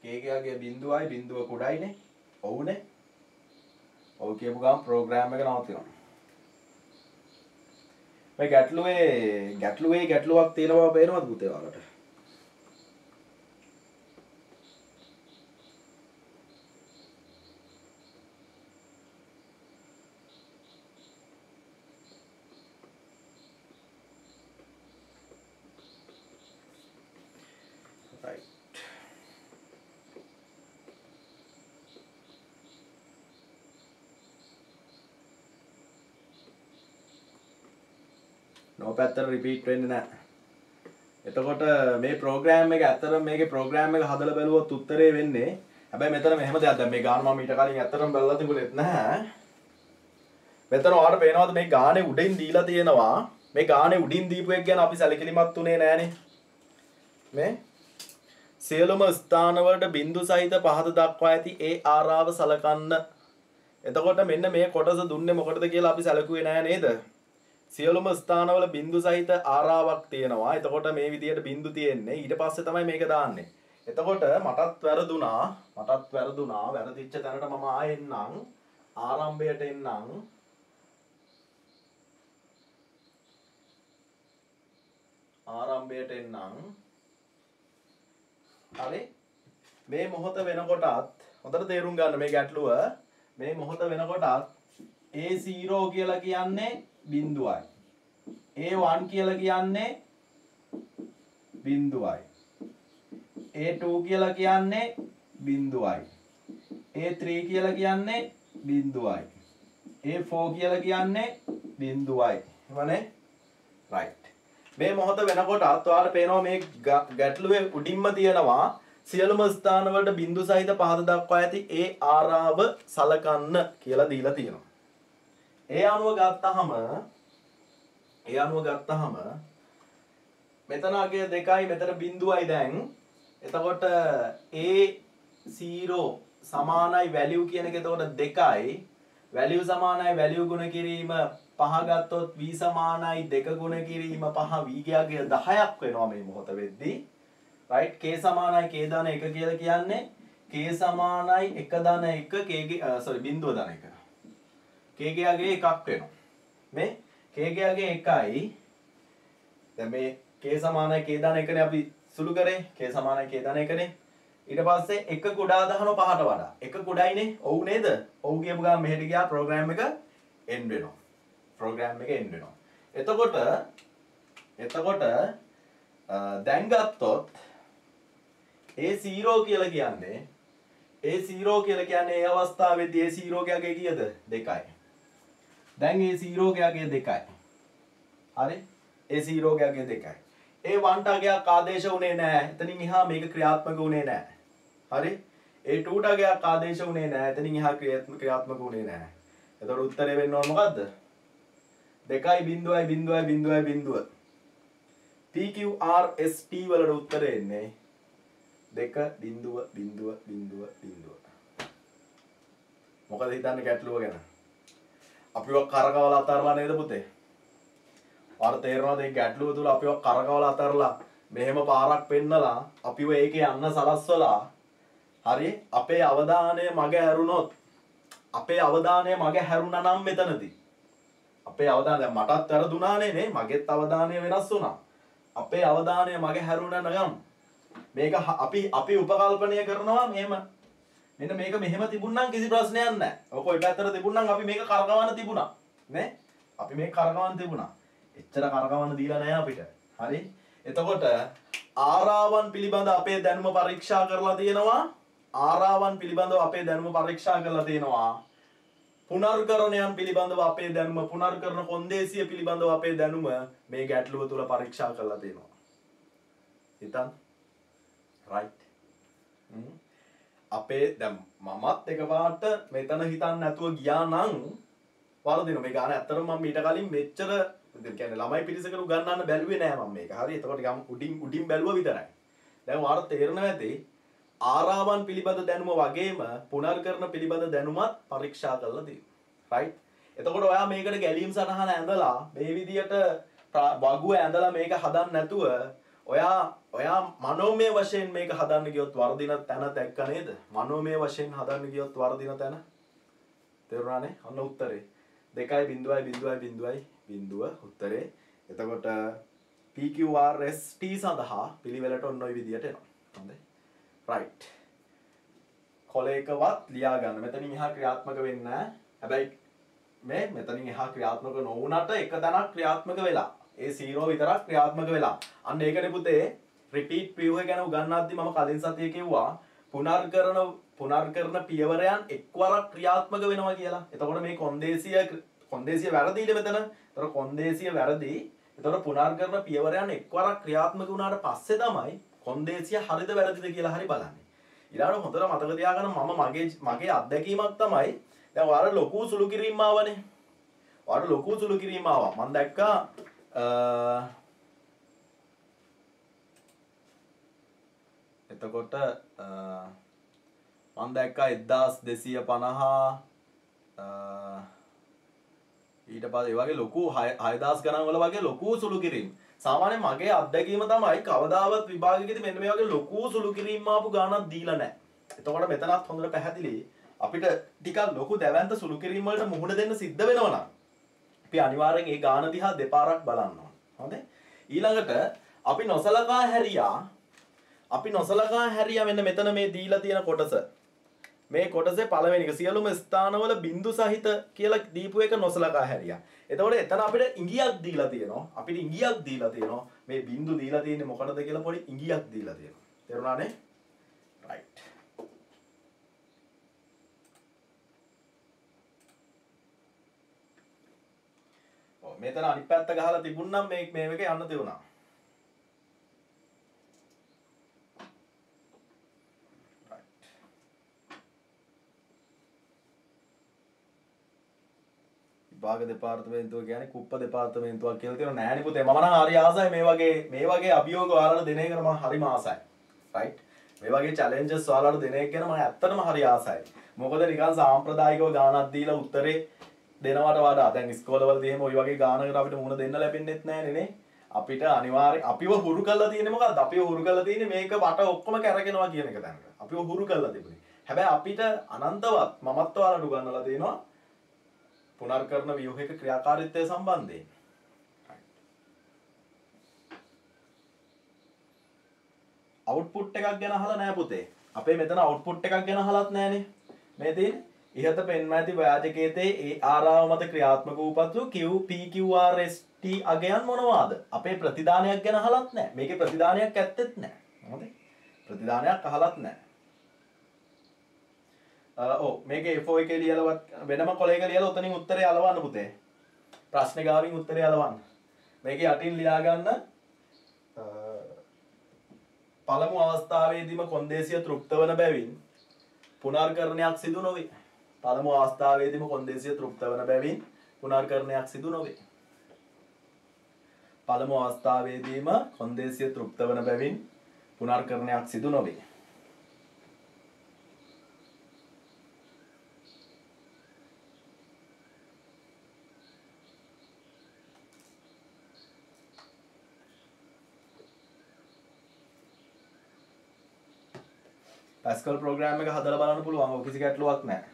k ගේ අගය බිඳුවයි බිඳුව කුඩයිනේ. ඔව්නේ. ඔව් කියපු ගමන් ප්‍රෝග්‍රෑම් එක නවතිනවා. මේ ගැටලුවක් තියෙනවා පේනවද පුතේ ඔයාලට? right. නෝ පැත්තට රිපීට් වෙන්නේ නැහැ. එතකොට මේ ප්‍රෝග්‍රෑම් එක ඇත්තටම මේකේ ප්‍රෝග්‍රෑම් එක හදලා බැලුවොත් උත්තරේ වෙන්නේ. හැබැයි මෙතන මෙහෙම දෙයක්. දැන් මේ ගාන මම ඊට කලින් ඇත්තටම බලලා තිබුණෙත් නැහැ. මෙතන ඔයාලට පේනවද මේ ගානේ උඩින් දීලා තියෙනවා. මේ ගානේ උඩින් දීපු එක ගැන අපි සැලකිලිමත් උනේ නැහනේ. මේ සියලුම ස්ථානවලට බිංදු සහිත පහත දක්වා ඇති ඒ ආරාව සලකන්න. එතකොට මෙන්න මේ කොටස දුන්නේ මොකටද කියලා අපි සැලකුවේ නැහැ නේද? සියලුම ස්ථානවල බිංදු සහිත ආරාවක් තියෙනවා. එතකොට මේ විදියට බිංදු තියෙන්නේ. ඊට පස්සේ තමයි මේක දාන්නේ. එතකොට මටත් වැරදුනා. වැරදිච්ච තැනට මම ආයෙ එන්නම්. ආරම්භයට එන්නම්. හරි. මේ මොහොත වෙනකොටත් හොඳට තේරුම් ගන්න මේ ගැටලුව. මේ මොහොත වෙනකොටත් A0 කියලා කියන්නේ බිඳුවයි. A1 කියලා කියන්නේ බිඳුවයි. A2 කියලා කියන්නේ බිඳුවයි. A3 කියලා කියන්නේ බිඳුවයි. A4 කියලා කියන්නේ බිඳුවයි. එවනේ right. මේ මොහොත වෙනකොට ඔයාලට පේනවා මේ ගැටලුවේ උඩින්ම තියෙනවා සියලුම ස්ථානවලට බිඳු සහිත පහත දක්වා ඇති ඒ ආරාව සලකන්න කියලා දීලා තියෙනවා. ඒ අනුව ගත්තහම මෙතන අගය 2යි මෙතන බිඳුවයි දැන්. එතකොට A0 සමානයි වැලියු කියන එක එතකොට 2යි. වැලියු සමානයි වැලියු ගුණ කිරීම 5 ගත්තොත් v සමානයි 2 ගුණ කිරීම 5 v ගේ අගය 10ක් වෙනවා මේ මොහොත වෙද්දී. right? k සමානයි k ධන 1 කියලා කියන්නේ k සමානයි 1 ධන 1 k ගේ බිඳුව ධන 1. k ගේ අගය 1ක් වෙනවා. මේ k ගේ අගය 1යි. දැන් මේ k සමානයි k ධන 1 නේ අපි සුළු කරේ. k සමානයි k ධන 1 නේ. ඊට පස්සේ 1 කුඩා දහනවා 5ට වඩා. 1 කුඩායිනේ. ඔව් නේද? ඔව් කියපු ගමන් මෙහෙට ගියා ප්‍රෝග්‍රෑම් එක end වෙනවා. එතකොට දැන් ගත්තොත් A0 කියලා කියන්නේ ඒ අවස්ථාවේදී A0 ගේ අගය කීයද? 2යි. දැන් A0 ගේ අගය 2යි. හරි? ඒ 0 ගාගේ 2යි. ඒ 1ට ගයක් ආදේශ උනේ නැහැ. එතනින් එහා මේක ක්‍රියාත්මක උනේ නැහැ. හරි? ඒ 2ට ගයක් ආදේශ උනේ නැහැ. එතනින් එහා ක්‍රියාත්මක උනේ නැහැ. එතකොට උත්තරේ වෙන්න ඕන මොකද්ද? 2.0.0.0 PQRST වලට උත්තරේ එන්නේ 2.0.0.0. මොකද හිතන්නේ ගැටලුව ගැන? අපිව කරකවලා අතාරලා නේද පුතේ? ඔයාලට තේරෙනවද මේ ගැටලුව තුල අපිව කරකවලා අතාරලා මෙහෙම පාරක් පෙන්නලා අපිව ඒකේ යන්න සලස්වලා හරි අපේ අවධානය මග හැරුණොත් අපේ අවධානය මග හැරුණා නම් මෙතනදී අපේ අවධානය මටත් වැරදුනානේ නේ මගෙත් අවධානය වෙනස් වුණා අපේ අවධානය මග හැරුණා නම් මේක අපි උපකල්පනය කරනවා මෙහෙම මෙන්න මේක මෙහෙම තිබුණනම් කිසි ප්‍රශ්නයක් නැහැ. ඔක ඔය පැත්තට තිබුණනම් අපි මේක කරකවන්න තිබුණා. නේ? අපි මේක කරකවන්න තිබුණා. එච්චර කරකවන්න දීලා නැහැ අපිට. හරි? එතකොට ආරාවන් පිළිබඳ අපේ දැනුම පරීක්ෂා කරලා තියෙනවා. ආරාවන් පිළිබඳව අපේ දැනුම පරීක්ෂා කරලා තියෙනවා. පුනර්කරණයන් පිළිබඳව අපේ දැනුම පුනර්කරණ කොන්දේසිය පිළිබඳව අපේ දැනුම මේ ගැටලුව තුල පරීක්ෂා කරලා තියෙනවා. හිතන්න. right. අපේ දැන් මමත් එකපාරට මෙතන හිතන්න නැතුව ගියා නම් වරදිනවා. මේ ගාන ඇත්තටම මම ඊට කලින් මෙච්චර කියන්නේ ළමයි පිරිසකට උගන්වන්න බැලුවේ නෑ මම මේක. හරි. එතකොට ගම් උඩින් බැලුවා විතරයි. දැන් ඔයාලට තේරෙනවා ඇති ආරාවන් පිළිබඳ දැනුම වගේම පුනර්කරණ පිළිබඳ දැනුමත් පරීක්ෂා කරලා තියෙනවා. right? එතකොට ඔයා මේකට ගැලීම් සටහන ඇඳලා මේ විදියට වගුව ඇඳලා මේක හදන්න නැතුව ඔයා මනෝමය වශයෙන් මේක හදන්න ගියොත් වර්ධින තැන දැක්ක නේද? මනෝමය වශයෙන් හදන්න ගියොත් වර්ධින තැන තේරුණානේ? අන්න උත්තරේ 2.0.0.0 උත්තරේ. එතකොට PQRST සඳහා පිළිවෙලට ඔන්න ඔය විදියට එනවා. හොඳයි. right. කොලයකවත් ලියා ගන්න. මෙතනින් එහා ක්‍රියාත්මක වෙන්නේ නැහැ. හැබැයි මෙතනින් එහා ක්‍රියාත්මක නොවුනට එක තැනක් ක්‍රියාත්මක වෙලා. ඒ 0 විතරක් ක්‍රියාත්මක වෙලා. අන්න ඒකනේ පුතේ රිපීට් ව්‍යුහ ගැන උගන්වද්දි මම කලින් සතියේ කිව්වා පුනර්කරණ පියවරයන් එක්වරක් ක්‍රියාත්මක වෙනවා කියලා. එතකොට මේ කොන්දේසිය වැරදිද මෙතන? එතකොට කොන්දේසිය වැරදි. එතකොට පුනර්කරණ පියවරයන් එක්වරක් ක්‍රියාත්මක වුණාට පස්සේ තමයි කොන්දේසිය හරිද වැරදිද කියලා හරි බලන්නේ. ඊළඟට හොඳට මතක තියාගන්න මගේ අත්දැකීමක් තමයි දැන් ඔයාලා ලොකු සුළු කිරීම ආවනේ. ඔයාලා ලොකු සුළු කිරීම ආවා. මම දැක්කා එතකොට මම දැක්කා 1250 ඊට පස්සේ ඒ වගේ ලොකු 6000 ගණන් වල වගේ ලොකු සුළු කිරීම. සාමාන්‍යයෙන් මගේ අත්දැකීම තමයි කවදාවත් විභාගයකදී මෙන්න මේ වගේ ලොකු සුළු කිරීම ආපු ගානක් දීලා නැහැ. එතකොට මෙතනත් හොඳට පැහැදිලි අපිට ටිකක් ලොකු දැවැන්ත සුළු කිරීම වලට මුහුණ දෙන්න සිද්ධ වෙනවා නම් අපි අනිවාර්යෙන් ඒ ගාන දිහා දෙපාරක් බලන්න ඕන. හොඳයි. ඊළඟට අපි නොසලකා හැරියා මෙන්න මෙතන මේ දීලා තියෙන කොටස. මේ කොටසේ පළවෙනි එක සියලුම ස්ථානවල බිංදු සහිත කියලා දීපු එක නොසලකා හැරියා. එතකොට එතන අපිට ඉඟියක් දීලා තියෙනවා. අපිට ඉඟියක් දීලා තියෙනවා. මේ බිංදු දීලා තියෙන්නේ මොකටද කියලා පොඩි ඉඟියක් දීලා තියෙනවා. තේරුණානේ? right. මෙතන අනිත් පැත්ත ගහලා තිබුණනම් මේ එක යන්න තියුණා. විභාග දෙපාර්තමේන්තුව කියන්නේ කුප්ප දෙපාර්තමේන්තුවක් කියලා තියෙනවා නෑනේ පුතේ. මම නම් හරි ආසයි මේ වගේ අභියෝග ඔයාලට දෙන එකට මම හරිම ආසයි. right? මේ වගේ challenges ඔයාලට දෙන එක ගැන මම ඇත්තටම හරි ආසයි. මොකද නිකන් සාම්ප්‍රදායිකව ගානක් දීලා උත්තරේ දෙනවට වඩා දැන් ඉස්කෝලවලදී එහෙම ওই වගේ ගානකට අපිට මුණ දෙන්න ලැබෙන්නෙත් නෑනේ නේ. අපිට අනිවාර්යෙන් අපිව හුරු කරලා තියෙන්නේ මොකද්ද? අපිව හුරු කරලා තියෙන්නේ මේක වට ඔක්කොම කැරගෙනවා කියන එක දැනගන්න. අපිව හුරු කරලා තිබුණේ. හැබැයි අපිට අනන්තවත් මමත් ඔයාලට උගන්වලා තියෙනවා පුනර්කරණ ව්‍යුහයක ක්‍රියාකාරීත්වය සම්බන්ධයෙන්. අවුට්පුට් එකක් ගැන අහලා නැහැ පුතේ. අපේ මෙතන අවුට්පුට් එකක් ගැන අහලත් නැහනේ. මේ තියෙන්නේ ඉහත පෙන්වා ඇති ව්‍යාජකයේ ඒ ආරාව මත ක්‍රියාත්මක වූපසු QPQRST අගයන් මොනවාද? අපේ ප්‍රතිදානයක් ගැන අහලත් නැහැ. මේකේ ප්‍රතිදානයක් ඇත්තෙත් නැහැ. හරිද? ප්‍රතිදානයක් අහලත් නැහැ. මේකේ F4 එකේ ලියලවත් වෙනම කොලයක ලියලා උතනින් උත්තරේ අලවන්න පුතේ. ප්‍රශ්නේ ගාවින් උත්තරේ අලවන්න. මේක යටින් ලියා ගන්න පළමු අවස්ථාවේදීම කොන්දේසිය තෘප්ත වන බැවින් පුනර්කරණයක් සිදු නොවේ. පළමු අවස්ථාවේදීම කොන්දේසිය තෘප්ත වන බැවින් පුනර්කරණයක් සිදු නොවේ. පළමු අවස්ථාවේදීම කොන්දේසිය තෘප්ත වන බැවින් පුනර්කරණයක් සිදු නොවේ. Pascal program එක හදලා බලන්න පුළුවන්. ඔක කිසි ගැටලුවක් නැහැ.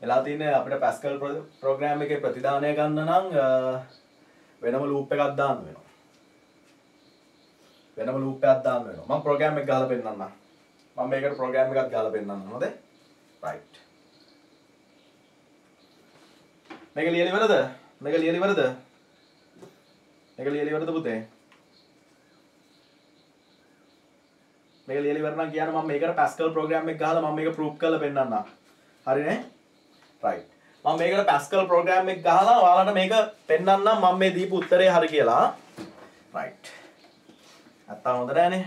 වෙලා තියෙන්නේ අපිට Pascal program එකේ ප්‍රතිදානය ගන්න නම් වෙනම loop එකක් දාන්න වෙනවා. වෙනම loop එකක් දාන්න වෙනවා. මම program එක ගහලා පෙන්නන්නම්. මම මේකට program එකක් ගහලා පෙන්නන්නම්. හොඳයි? right. මේක ලියලා ඉවරද? මේක ලියලා ඉවරද? මේක ලියලා ඉවරද පුතේ? මේක ලියලා ඉවර නම් කියන්න මම මේකට Pascal program එක ගහලා මම මේක proof කරලා පෙන්නන්නම්. හරිනේ? right. මම මේකට Pascal program එක ගහලා ඔයාලට මේක පෙන්නන්නම් මම මේ දීපු උත්තරේ හරි කියලා. right. නැත්තම් හොඳ නෑනේ.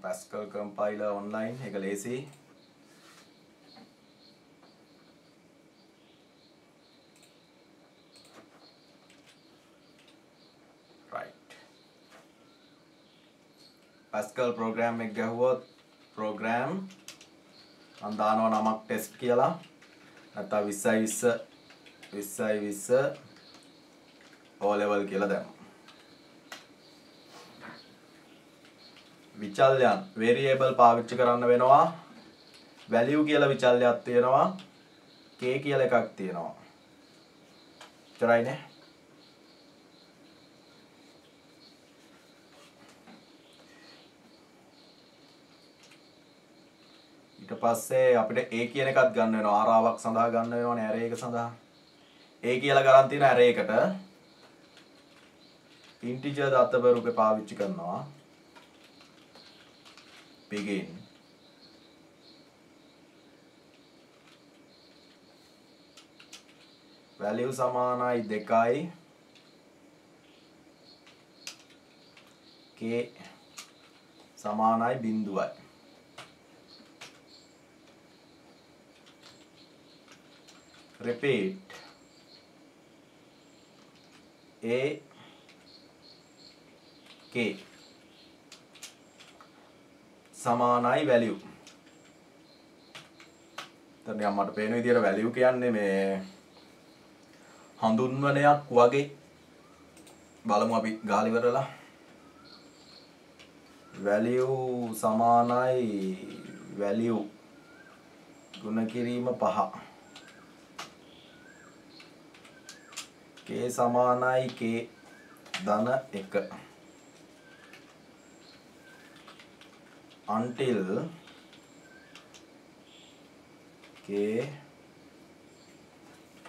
Pascal compiler online එක ලේසි. right. Pascal program එක ගැහුවොත් program මම දානවා නමක් test කියලා. නැත්නම් 20 O level කියලා දැම්මා. විචල්‍යයන් variable පාවිච්චි කරන්න වෙනවා. value කියලා විචල්‍යයක් තියෙනවා. k කියලා එකක් තියෙනවා. එච්චරයිනේ. ඊට පස්සේ අපිට a කියන එකක් ගන්න වෙනවා. ආරාවක් සඳහා ගන්න වෙනවනේ array එක සඳහා. a කියලා ගන්න තියෙන array එකට integer දත්තබරූපේ පාවිච්චි කරනවා. begin value සමානයි 2යි k සමානයි 0යි. repeat a k සමානයි value. දැන් මට පේන විදිහට value කියන්නේ මේ හඳුන්වනයක් වගේ. බලමු අපි ගාලා ඉවරලා. value සමානයි value ගුණ කිරීම 5. k සමානයි k ධන 1. until k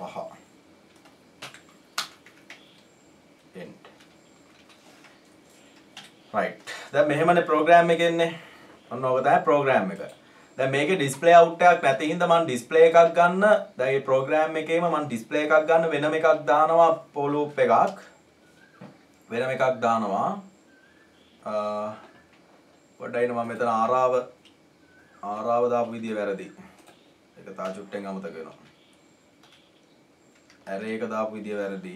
5 end. right. දැන් මෙහෙමනේ program එක එන්නේ. ඔන්න ඕක තමයි program එක. දැන් මේකේ display out එකක් නැති හින්දා මම display එකක් ගන්න. දැන් මේ program එකේම මම display එකක් ගන්න වෙනම එකක් දානවා for loop එකක්. වෙනම එකක් දානවා. පොඩ්ඩයින මම මෙතන ආරාව දාපු විදිය වැරදි. ඒක තා චුට්ටෙන් අමතක වෙනවා. array එක දාපු විදිය වැරදි.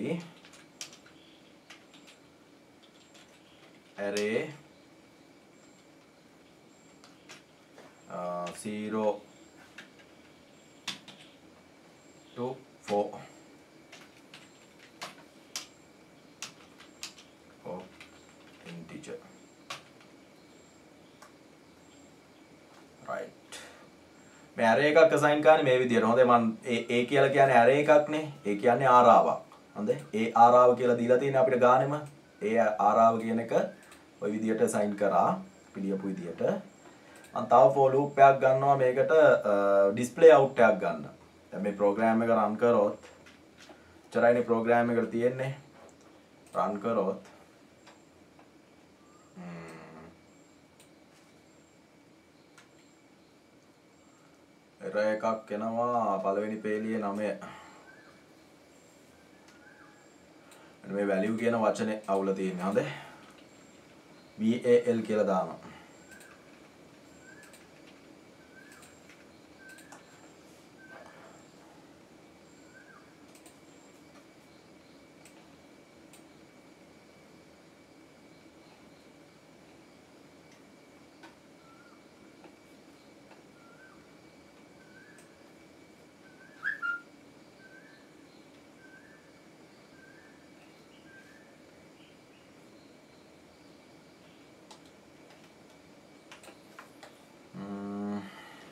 array 0 to 4 for integer. right. මේ array එකක් assign කරන්නේ මේ විදියට. හොඳයි මම a කියලා කියන්නේ array එකක් නේ. ඒ කියන්නේ ආරාවක්. හොඳයි ඒ ආරාව කියලා දීලා තියෙන අපිට ගානෙම ඒ ආරාව කියන එක ওই විදියට සයින් කරා පිළියපු විදියට මම තව for loop එකක් ගන්නවා මේකට display out එකක් ගන්න. දැන් මේ program එක run කරොත් චරයිනේ program එකට තියෙන්නේ run කරොත් error එකක් එනවා පළවෙනි පේලියේ 9 මේ value කියන වචනේ අවුල තියෙන්නේ හොඳයි VAL කියලා දානවා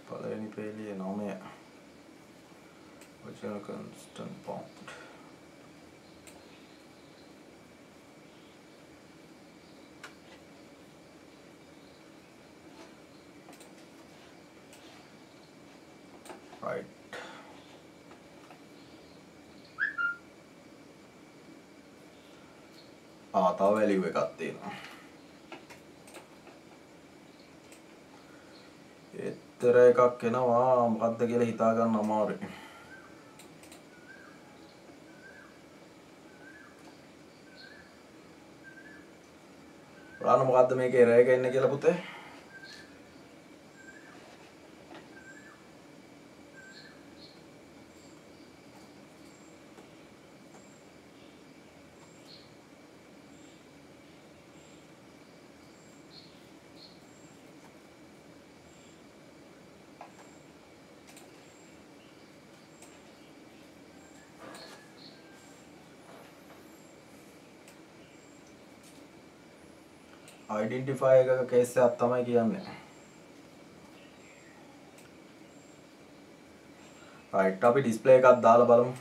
පළවෙනි පේලියේ 9 original constant bound right තව value එකක් තියෙනවා ඒතර එකක් එනවා මොකද්ද කියලා හිතා ගන්න අමාරුයි බලන්න මොකද්ද මේකේ error එක එන්නේ කියලා පුතේ identify එකක case එකක් තමයි කියන්නේ. right අපි display එකක් දාලා බලමු.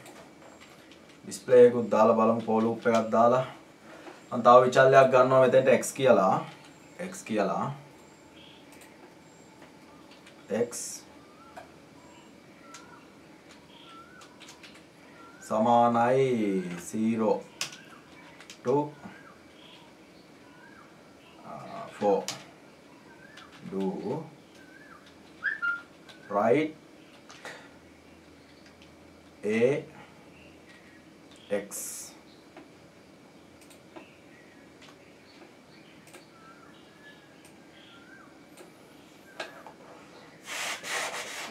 display එකකුත් දාලා බලමු for loop එකක් දාලා. මම තව විචල්යක් ගන්නවා මෙතෙන්ට x කියලා. x සමානයි 0 to 4 do write a x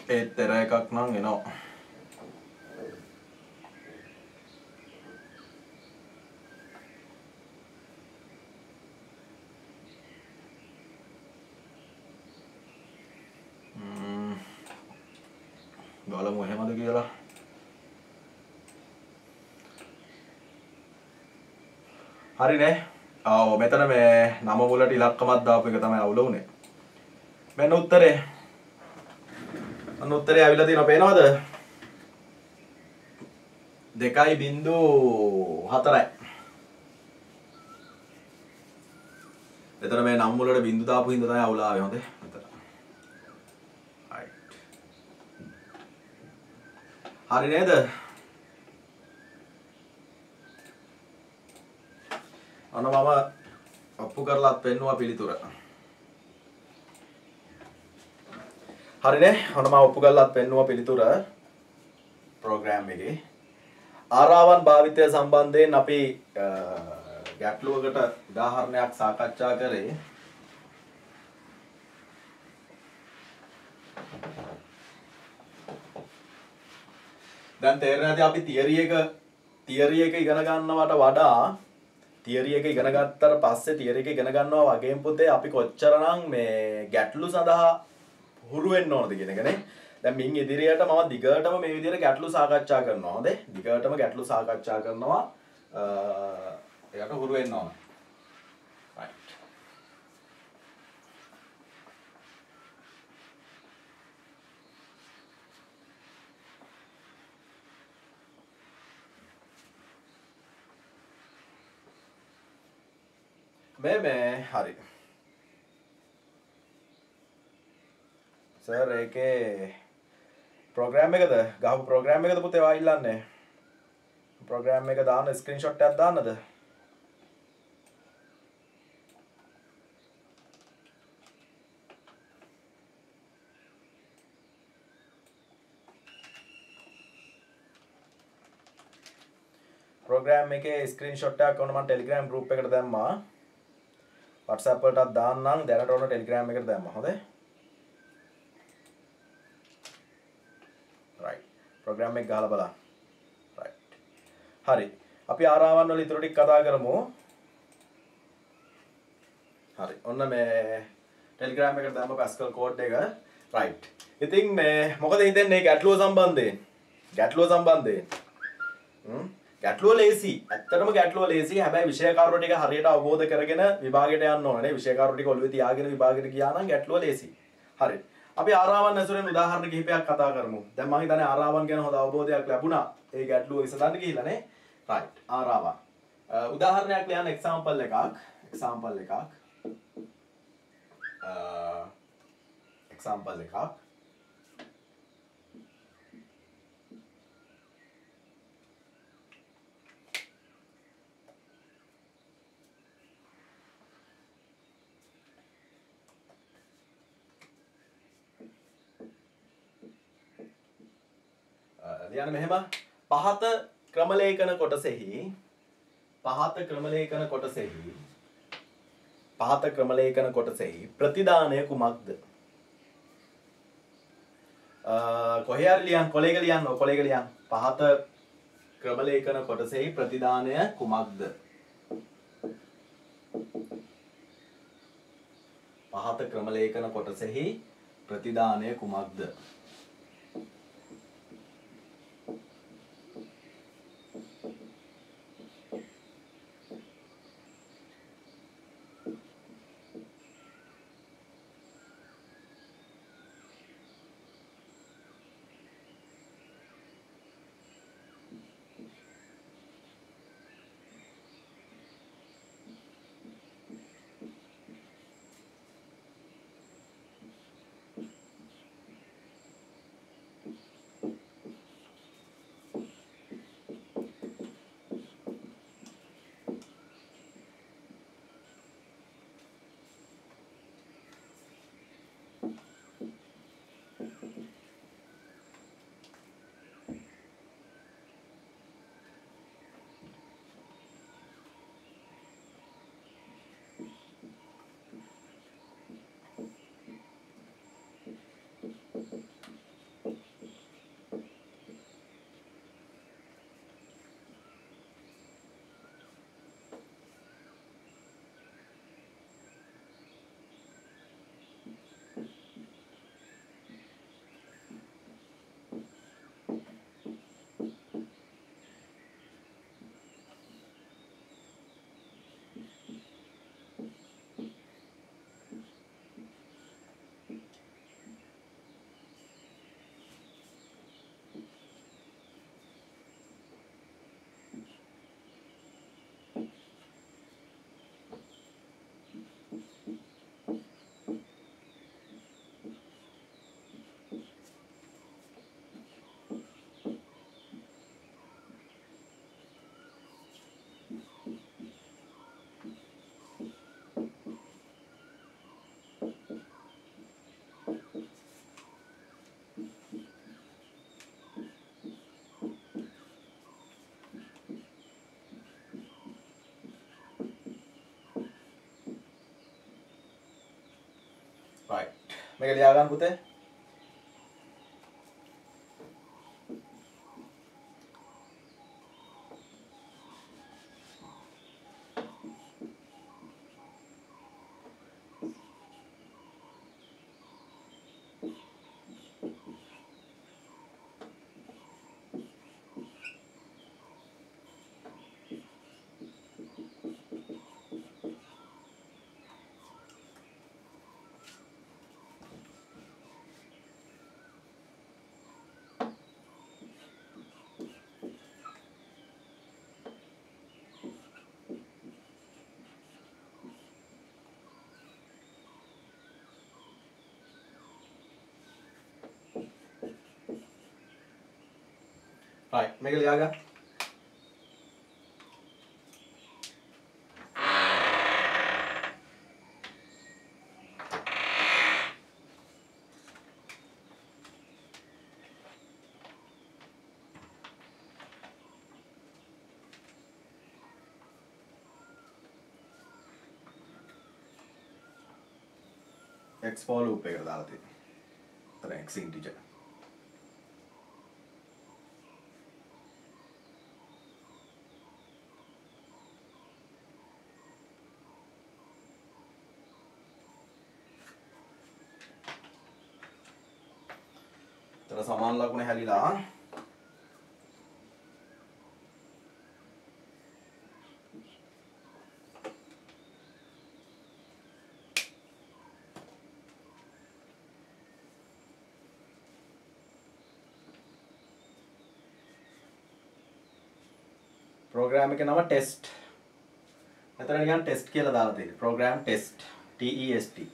ඒත් error එකක් නම් එනවා බලමු එහෙමද කියලා හරිනේ මෙතන මේ නම මුලට ඉලක්කමක් දාපු එක තමයි අවුල උනේ මෙන්න උත්තරේ ඇවිල්ලා තියෙනවා පේනවද 2.4යි මෙතන මේ නම් මුලට බිංදු දාපු හින්දා තමයි අවුල ආවේ හොඳේ මෙතන හරි නේද? අන්න මම ඔප්පු කරලාත් පෙන්නුවා පිළිතුර. හරිනේ? අන්න මම ඔප්පු කරලාත් පෙන්නුවා පිළිතුර ප්‍රෝග්‍රෑම් එකේ. ආරාවන් භාවිතය සම්බන්ධයෙන් අපි ගැටලුවකට උදාහරණයක් සාකච්ඡා කරේ. දැන් තේරෙන්නේ නැති අපි තියරි එක ඉගෙන ගන්නවට වඩා තියරි එක ඉගෙන ගත්තට පස්සේ තියරි එක ඉගෙන ගන්නවා වගේම පුතේ අපි කොච්චරනම් මේ ගැටලු සඳහා හුරු වෙන්න ඕනද කියන එකනේ. දැන් මින් ඉදිරියට මම දිගටම මේ විදිහට ගැටලු සාකච්ඡා කරනවා. හොඳේ. දිගටම ගැටලු සාකච්ඡා කරනවා. ඒකට හුරු වෙන්න ඕන. right. මේ හරි සර් ඒකේ ප්‍රෝග්‍රෑම් එකද ගහපු ප්‍රෝග්‍රෑම් එකද පුතේ ඔයා ඉල්ලන්නේ ප්‍රෝග්‍රෑම් එක දාන්න ස්ක්‍රීන්ෂොට් එකක් දාන්නද ප්‍රෝග්‍රෑම් එකේ ස්ක්‍රීන්ෂොට් එකක් ඔන්න මම ටෙලිග්‍රෑම් ගෲප් එකට දැම්මා WhatsApp වලටත් දාන්නම් දැනට ඔන්න ටෙලිග්‍රෑම් එකට දැම්මා හොඳයි right ප්‍රෝග්‍රෑම් එක ගහලා බලන්න right හරි අපි ආරාවන් වල ඉතුරු ටික කතා කරමු හරි ඔන්න මේ ටෙලිග්‍රෑම් එකට දැම්ම පැස්කල් කෝඩ් එක right ඉතින් මේ මොකද හිතන්නේ ගැටලුව සම්බන්ධයෙන් ගැටලුව ලේසි ඇත්තටම ගැටලුව ලේසි හැබැයි විෂය කරුණු ටික හරියට අවබෝධ කරගෙන විභාගයට යන්න ඕනේ විෂය කරුණු ටික ඔළුවේ තියාගෙන විභාගයට ගියා නම් ගැටලුව ලේසි හරි අපි ආරාවන් ඇසුරෙන් උදාහරණ කිහිපයක් කතා කරමු දැන් මම හිතන්නේ ආරාවන් ගැන හොඳ අවබෝධයක් ලැබුණා ඒ ගැටලුව විසඳන්න ගිහිල්ලා නේ right ආරාවන් උදාහරණයක් ලියන්න example එකක් ලියන්න මෙහෙම පහත ක්‍රමලේඛන කොටසෙහි ප්‍රතිදානය කුමක්ද කොහේ හරි ලියන්න කොලේක ලියන්න පහත ක්‍රමලේඛන කොටසෙහි ප්‍රතිදානය කුමක්ද පහත ක්‍රමලේඛන කොටසෙහි ප්‍රතිදානය කුමක්ද right මේක ලියා ගන්න පුතේ right මේක ලියාගන්න. x for loop එකට දාලා තියෙනවා. එතන x integer. එතන සමාන ලකුණ හැලිලා program එකේ නම test. මෙතන නිකන් test කියලා දාලා තියෙන්නේ. program test. T E S T.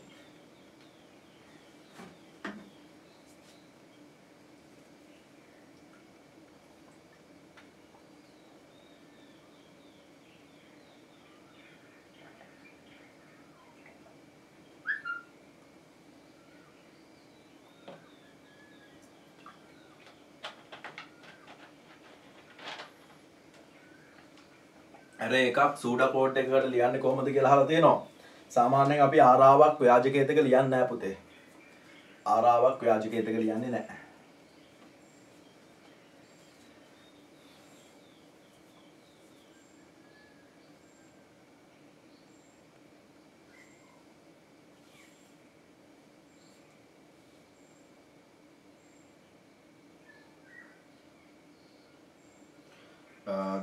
අර එකක් සූඩා කෝඩ් එකකට ලියන්නේ කොහොමද කියලා අහලා තියෙනවා. සාමාන්‍යයෙන් අපි ආරාවක් ව්‍යාජකයේතක ලියන්නේ නැහැ පුතේ. ආරාවක් ව්‍යාජකයේතක ලියන්නේ නැහැ.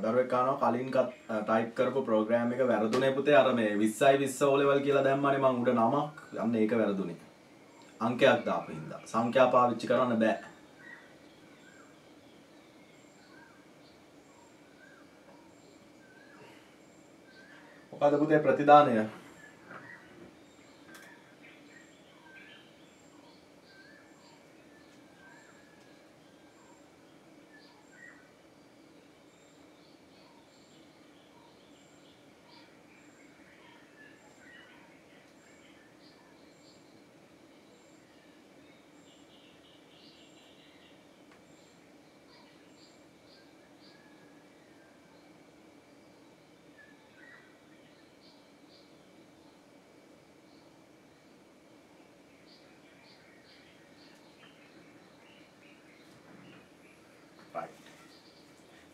දරුවෙක් කනවා කලින් ටයිප් කරපු ප්‍රෝග්‍රෑම් එක වැරදුනේ පුතේ අර මේ 20යි 20 O level කියලා දැම්මනේ මං උඩ නමක් යන්න ඒක වැරදුනේ අංකයක් දාපු හින්දා සංඛ්‍යා පාවිච්චි කරන්න බෑ මොකද පුතේ ප්‍රතිදානය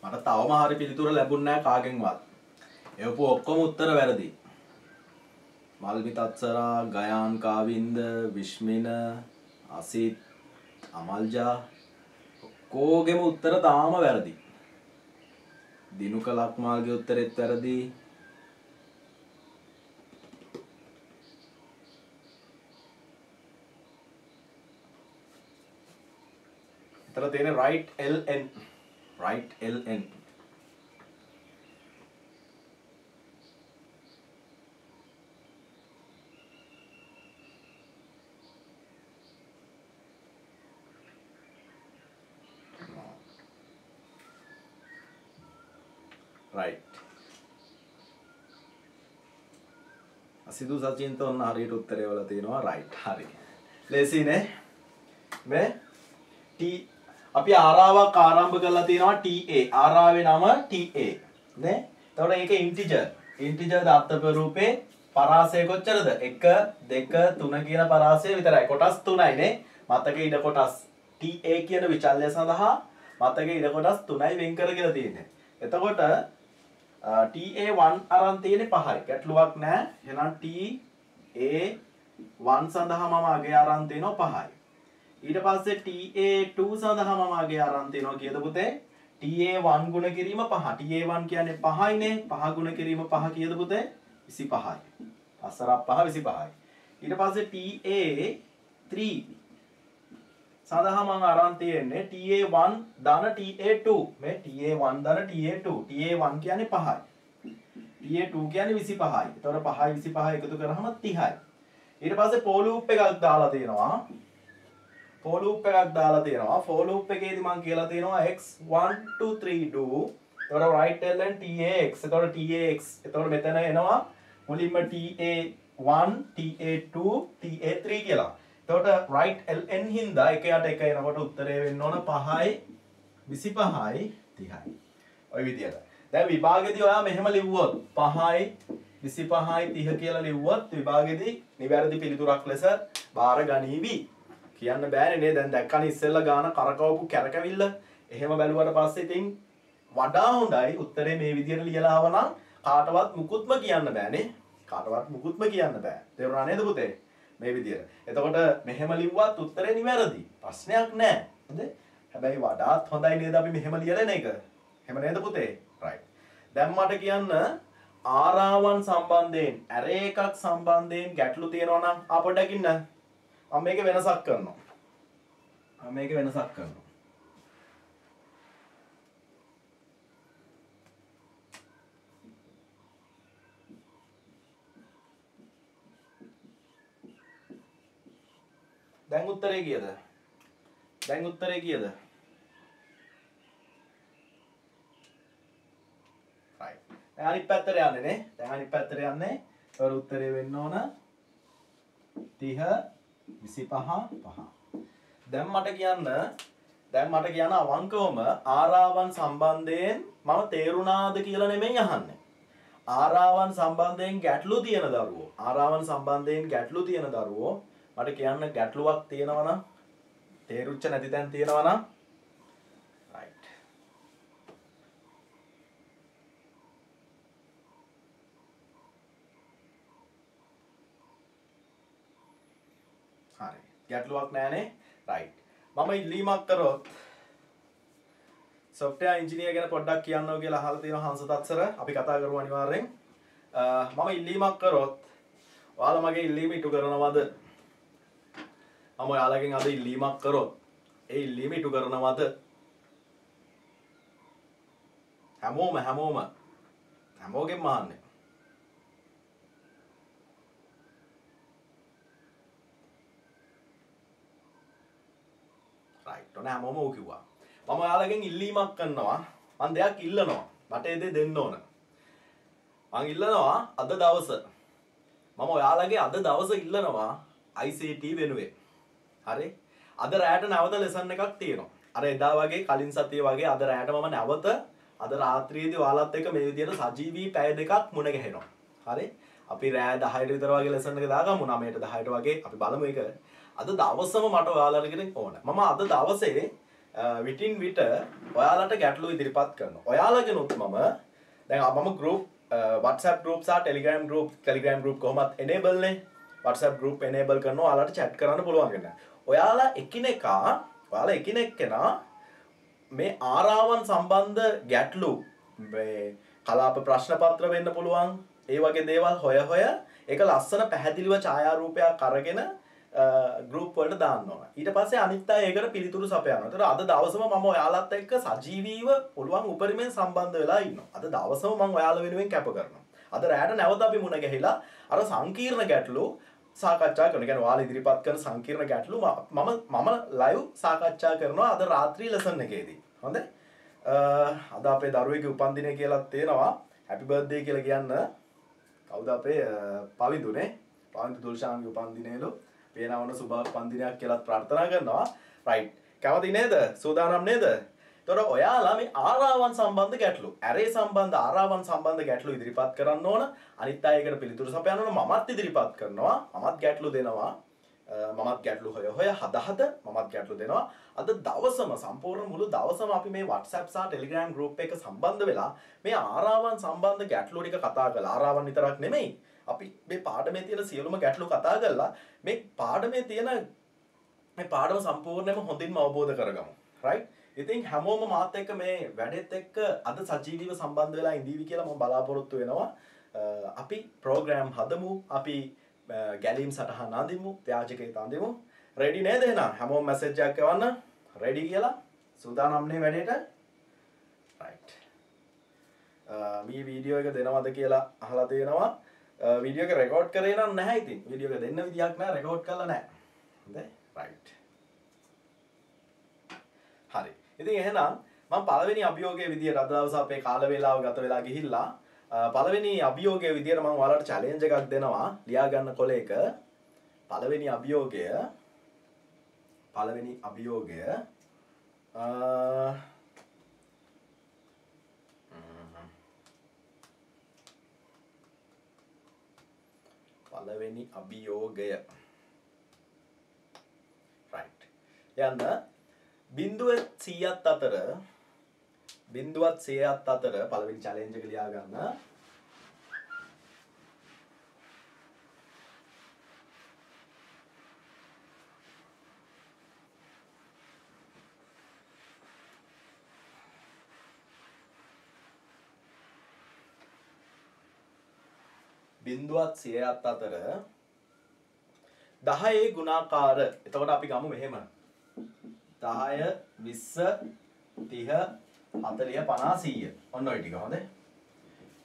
මට තවම හරි පිළිතුර ලැබුණ නැහැ කාගෙන්වත්. එවපු ඔක්කොම උත්තර වැරදි. මල්මිත අත්සරා, ගයාන් කාවින්ද, විශ්මින, අසිත්, අමල්ජා ඔක්කොගෙම උත්තර තාම වැරදි. දිනුක ලක්මාල්ගේ උත්තරෙත් වැරදි. එතන තියෙන right LN right LN right අසිදු සචින්ත ඔන්න හරියට උත්තරේ වල තියෙනවා right හරි ලේසිනේ මේ T අපි ආරාවක් ආරම්භ කරලා තියෙනවා TA ආරාවේ නම TA නේ එතකොට ඒක ඉන්ටිජර් දාත්තක රූපේ පරාසය කොච්චරද 1 2 3 කියන පරාසය විතරයි කොටස් 3යි නේ මතකයේ ඉඩ කොටස් TA කියන විචල්‍ය සඳහා මතකයේ ඉඩ කොටස් 3යි වෙන් කරගෙන තියෙන්නේ එතකොට TA1 අරන් තියෙන්නේ 5යි ගැටලුවක් නැහැ එහෙනම් TA1 සඳහා මම අගේ අරන් තියෙනවා 5යි ඊට පස්සේ TA2 සඳහා මම අගේ අරන් තියෙනවා කීයද පුතේ TA1 ගුණ කිරීම 5 TA1 කියන්නේ 5යිනේ 5 ගුණ කිරීම 5 කීයද පුතේ 25යි 5 25යි ඊට පස්සේ TA3 සඳහා මම අරන් තියෙන්නේ TA1 ධන TA2 මේ TA1 ධන TA2 TA1 කියන්නේ 5යි TA2 කියන්නේ 25යි එතකොට 5යි 25යි එකතු කරාම 30යි ඊට පස්සේ for loop එකක් දාලා තියෙනවා for loop එකක් දාලා තියෙනවා. for loop එකේදී මම කියලා තියෙනවා x 1 2 3 do. එතකොට right ln tax. එතකොට tax. එතකොට මෙතන එනවා මුලින්ම ta1 ta2 ta3 කියලා. එතකොට right ln හින්දා 1 යට 1 එනකොට උත්තරේ වෙන්න ඕන 5යි 25යි 30යි. ඔය විදියට. දැන් විභාගෙදී ඔයා මෙහෙම ලිව්වොත් 5යි 25යි 30 කියලා ලිව්වොත් විභාගෙදී නිවැරදි පිළිතුරක් ලෙස බාර ගනීවි. කියන්න බෑනේ නේද? දැන් දැක්කනේ ඉස්සෙල්ලා ගාන කරකවපු කැරකවිල්ල. එහෙම බැලුවට පස්සේ ඉතින් වඩා හොඳයි උත්තරේ මේ විදියට ලියලා ආවනම් කාටවත් මුකුත්ම කියන්න බෑනේ. කාටවත් මුකුත්ම කියන්න බෑ. තේරුණා නේද පුතේ? මේ විදියට. එතකොට මෙහෙම ලිව්වත් උත්තරේ නිවැරදි. ප්‍රශ්නයක් නෑ. හරිද? හැබැයි වඩාත් හොඳයි නේද අපි මෙහෙම ලියලා එක? එහෙම නේද පුතේ? right. දැන් මට කියන්න ආරාවන් සම්බන්ධයෙන් array එකක් සම්බන්ධයෙන් ගැටලු තියෙනවා නම් අපොඩ දකින්න. මම මේකේ වෙනසක් කරනවා. දැන් උත්තරේ කීයද? right. දැන් අනිත් පැත්තට යන්නේ නේ. ඒතර උත්තරේ වෙන්න ඕන 30 25 5. දැන් මට කියන්න අවංකවම ආරාවන් සම්බන්ධයෙන් මම තේරුණාද කියලා නෙමෙයි අහන්නේ. ආරාවන් සම්බන්ධයෙන් ගැටලු තියෙන දරුවෝ මට කියන්න ගැටලුවක් තියෙනවා නම් තේරුච්ච නැති තැන් තියෙනවා නම් right. හරි. ගැටලුවක් නැහනේ. right. මම ඉල්ලීමක් කරොත් software engineer ගැන පොඩ්ඩක් කියන්නව කියලා අහලා තියෙනවා හංස තත්සර. අපි කතා කරමු අනිවාර්යෙන්. මම ඉල්ලීමක් කරොත් ඔයාලා මගේ ඉල්ලීම ඉටු කරනවද? මම ඔයාලගෙන් අද ඉල්ලීමක් කරොත් ඒ ඉල්ලීම ඉටු කරනවද? හැමෝගෙම අහන්නේ. right. ඔන්න හැමෝම ඕක කිව්වා. මම ඔයාලගෙන් ඉල්ලීමක් කරනවා. මම දෙයක් ඉල්ලනවා. මට ඒ දේ දෙන්න ඕන. මම ඉල්ලනවා අද දවස. මම ඔයාලගේ අද දවස ඉල්ලනවා ICT වෙනුවෙන්. හරි? අද රැයට නැවත ලෙසන් එකක් තියෙනවා. අර එදා වගේ කලින් සතියේ වගේ අද රැයට මම නැවත අද රාත්‍රියේදී ඔයාලත් එක්ක මේ විදිහට සජීවී පැය දෙකක් මුණ ගැහෙනවා. හරි? අපි රෑ 10ට විතර වගේ ලෙසන් එක දාගමු 9ට 10ට වගේ අපි බලමු ඒක. අද දවසම මට ඔයාලගෙන් ඕන. මම අද දවසේ විටින් විට ඔයාලට ගැටලු ඉදිරිපත් කරනවා. ඔයාලගෙනුත් මම group WhatsApp group සහ Telegram group කොහොමත් enable නේ. WhatsApp group enable කරනවා ඔයාලට chat කරන්න පුළුවන් වෙනවා. ඔයාලා එකිනෙකා මේ ආරාවන් සම්බන්ධ ගැටලු මේ කලාප ප්‍රශ්න පත්‍ර වෙන්න පුළුවන්. ඒ වගේ දේවල් හොය ඒක ලස්සන පැහැදිලිව ඡායාරූපයක් අරගෙන group වලට දාන්න ඕන. ඊට පස්සේ අනිත් අය ඒකට පිළිතුරු සපයනවා. ඒතර අද දවසම මම ඔයාලත් එක්ක සජීවීව පුළුවන් උපරිමයෙන් සම්බන්ධ වෙලා ඉන්නවා. අද දවසම මම ඔයාලා වෙනුවෙන් කැප කරනවා. අද රැයට නැවත අපි මුණ ගැහිලා අර සංකීර්ණ ගැටලු සාකච්ඡා කරනවා. කියන්නේ ඔයාලා ඉදිරිපත් කරන සංකීර්ණ ගැටලු මම live සාකච්ඡා කරනවා අද රාත්‍රී ලෙසන් එකේදී. හොඳයි? අද අපේ දරුවෙකුගේ උපන්දිනය කියලා තියෙනවා. happy birthday කියලා කියන්න. කවුද අපේ පවිඳුනේ? පවිඳු දුල්ෂාන්ගේ උපන්දිනයලු. පේනවන සුබ උපන්දිනයක් කියලා ප්‍රාර්ථනා කරනවා. right. කැමති නේද? සූදානම් නේද? එතකොට ඔයාලා මේ ආරාවන් සම්බන්ධ ගැටලු, array සම්බන්ධ ආරාවන් සම්බන්ධ ගැටලු ඉදිරිපත් කරන්න ඕන. අනිත් අය ඒකට පිළිතුරු සපයන්න ඕන. මමත් ඉදිරිපත් කරනවා. මමත් ගැටලු දෙනවා. මමත් ගැටලු හොය හද මමත් ගැටලු දෙනවා. අද දවසම සම්පූර්ණ මුළු දවසම අපි මේ WhatsApp සහ Telegram group එක සම්බන්ධ වෙලා මේ ආරාවන් සම්බන්ධ ගැටලු ටික කතා කරලා ආරාවන් විතරක් නෙමෙයි. අපි මේ පාඩමේ තියෙන සියලුම ගැටලු කතා කරලා මේ පාඩමේ තියෙන මේ පාඩම සම්පූර්ණයෙන්ම හොඳින්ම අවබෝධ කරගමු. right? ඉතින් හැමෝම මාත් එක්ක මේ වැඩෙත් එක්ක අද සජීවීව සම්බන්ධ වෙලා ඉඳීවි කියලා මම බලාපොරොත්තු වෙනවා. අපි ප්‍රෝග්‍රෑම් හදමු. අපි ගැලීම් සටහන් අඳිමු. ව්‍යාජකේ තඳිමු. රෙඩි නේද එහෙනම්? හැමෝම මැසේජ් එකක් එවන්න. රෙඩි කියලා. සූදානම් නේ වැඩේට? right. මේ වීඩියෝ එක දෙනවද කියලා අහලා තියෙනවා. වීඩියෝ එක රෙකෝඩ් කරේ නම් නැහැ ඉතින්. වීඩියෝ එක දෙන්න විදියක් නැහැ රෙකෝඩ් කරලා නැහැ. හොඳයි? right. හරි. ඉතින් එහෙනම් මම පළවෙනි අභියෝගයේ විදියට අද දවස් අපේ කාල වේලාව ගත වෙලා ගිහිල්ලා පළවෙනි අභියෝගයේ විදියට මම ඔයාලට චැලෙන්ජ් එකක් දෙනවා. ලියා ගන්න කොලයක පළවෙනි අභියෝගය පළවෙනි අභියෝගය right යන්න බිඳුවත් 100ත් අතර පළවෙනි චැලෙන්ජ් එක ලියා ගන්න. බිඳුවත් 100ත් අතර 10 ගුණාකාර. එතකොට අපි ගමු මෙහෙම 10 20 30 40 50 100. ඔන්න ඔය ටික හොඳේ.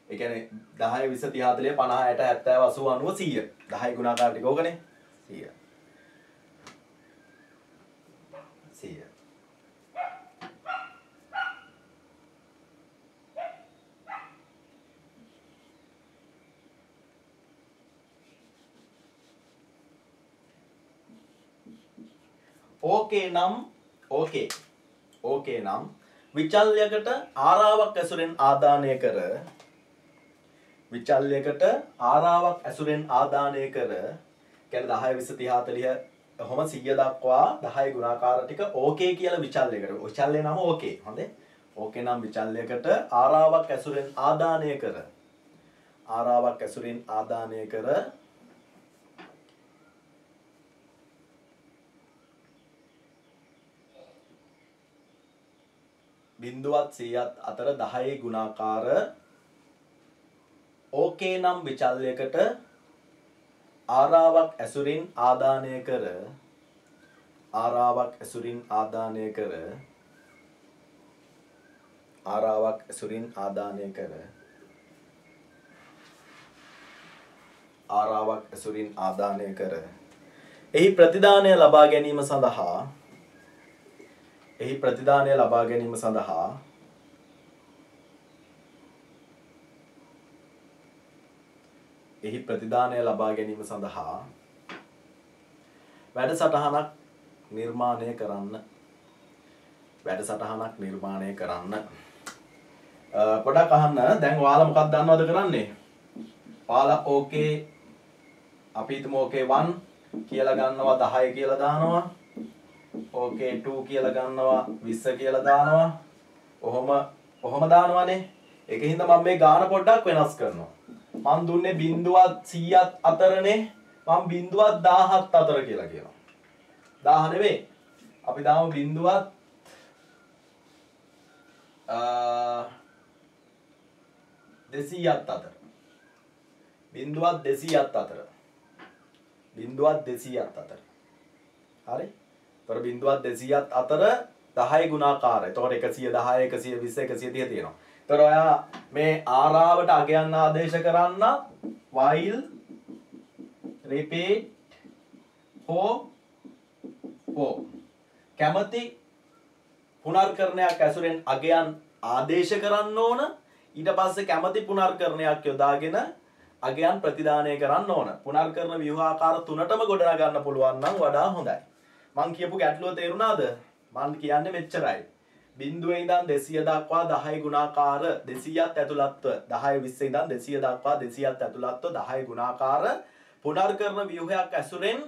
ඒ කියන්නේ 10 20 30 40 50 60 70 80 90 100. 10 ගුණාකාර ටික ඕකනේ 100. 100. ඕකේ නම් විචල්යකට ආරාවක් ඇසුරෙන් ආදානය කර කියන්නේ 10 20 30 40 ඔහොම 100 දක්වා 10 ගුණාකාර ටික ඕකේ කියලා විචල්යකට. විචල්යේ නම ඕකේ. හොඳේ. ඕකේ නම් විචල්යකට ආරාවක් ඇසුරෙන් ආදානය කර බිඳුවත් 100ත් අතර 10 ගුණාකාර ඕකේ නම් විචල්යකට ආරාවක් ඇසුරින් ආදානය කර එහි ප්‍රතිදානය ලබා ගැනීම සඳහා වැඩසටහනක් නිර්මාණය කරන්න. පොඩක් අහන්න. දැන් ඔයාලා මොකක්ද දන්නවද කරන්නේ? ඔයාලා ඕකේ අපි හිතමු ඕකේ 1 කියලා ගන්නවා 10 කියලා දානවා. ඕකේ 2 කියලා ගන්නවා 20 කියලා දානවා. ඔහොම දානවානේ. ඒකින්ද මම මේ ගාන පොඩ්ඩක් වෙනස් කරනවා. මම දුන්නේ බිඳුවත් 100ත් අතරනේ. මම බිඳුවත් 1000ත් අතර කියලා කියනවා. 1000 නෙවෙයි. අපි දාමු බිඳුවත් 200ත් අතර. බිඳුවත් 200ත් අතර. හරි? තොර බිඳුවත් 200ත් අතර 10 ගුණාකාර. එතකොට 110 120 130 තියෙනවා. එතකොට ඔයා මේ ආරාවට අගයන් ආදේශ කරන්න while repeat for කැමති පුනර්කරණයක් ඇසුරෙන් අගයන් ආදේශ කරන්න ඕන. ඊට පස්සේ කැමති පුනර්කරණයක් යොදාගෙන අගයන් ප්‍රතිදානය කරන්න ඕන. පුනර්කරණ ව්‍යුහාකාර තුනටම ගොඩනගා ගන්න පුළුවන් නම් වඩා හොඳයි. මං කියපු ගැටලුව තේරුණාද? මං කියන්නේ මෙච්චරයි. බිඳුවේ ඉඳන් 200 දක්වා 10 ගුණාකාර 200ත් ඇතුළත්ව 10 20 ඉඳන් 200 දක්වා 200ත් ඇතුළත්ව 10 ගුණාකාර පුනර්කරණ ව්‍යුහයක් ඇසුරෙන්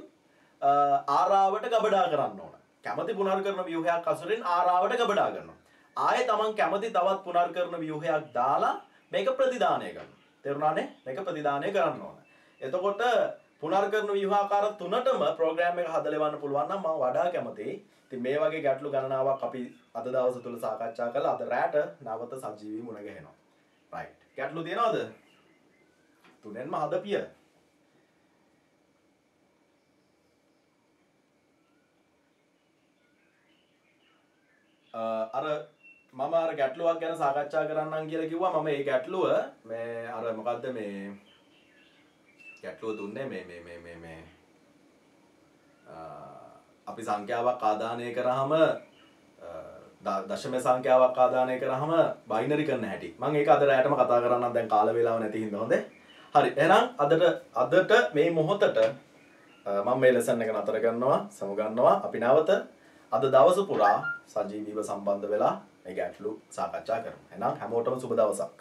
ආරාවට ගබඩා කරන්න ඕන. කැමති පුනර්කරණ ව්‍යුහයක් ඇසුරෙන් ආරාවට ගබඩා කරනවා. ආයේ තමන් කැමති තවත් පුනර්කරණ ව්‍යුහයක් දාලා මේක ප්‍රතිදානය කරනවා. තේරුණානේ? මේක ප්‍රතිදානය කරන්න ඕන. එතකොට පුනර්කරණ ව්‍යුහාකාර තුනටම ප්‍රෝග්‍රෑම් එක හදලා ලෙවන්න පුළුවන් නම් මම වඩා කැමතියි. ඉතින් මේ වගේ ගැටලු ගණනාවක් අපි අද දවස් තුල සාකච්ඡා කළා. අද රැට නැවත සජීවී මුණ ගැහෙනවා. right. ගැටලු තියනවද? තුනෙන්ම හදපිය. අර මම අර ගැටලුවක් ගැන සාකච්ඡා කරන්නම් කියලා කිව්වා. මම මේ ගැටලුව මේ අර මොකද්ද මේ ගැටලුව දුන්නේ මේ අපි සංඛ්‍යාවක් ආදානය කරාම දශම සංඛ්‍යාවක් ආදානය කරාම බයිනරි කරන්න හැටි. මම ඒක අද රැයටම කතා කරන්නම් දැන් කාල වේලාව නැති හින්දා හොඳේ. හරි. එහෙනම් අදට මේ මොහොතට මම මේ ලෙසන් එක නතර කරනවා, සමුගන්නවා. අපි නැවත අද දවස පුරා සජීවීව සම්බන්ධ වෙලා මේ ගැටලු සාකච්ඡා කරමු. එහෙනම් හැමෝටම සුබ දවසක්.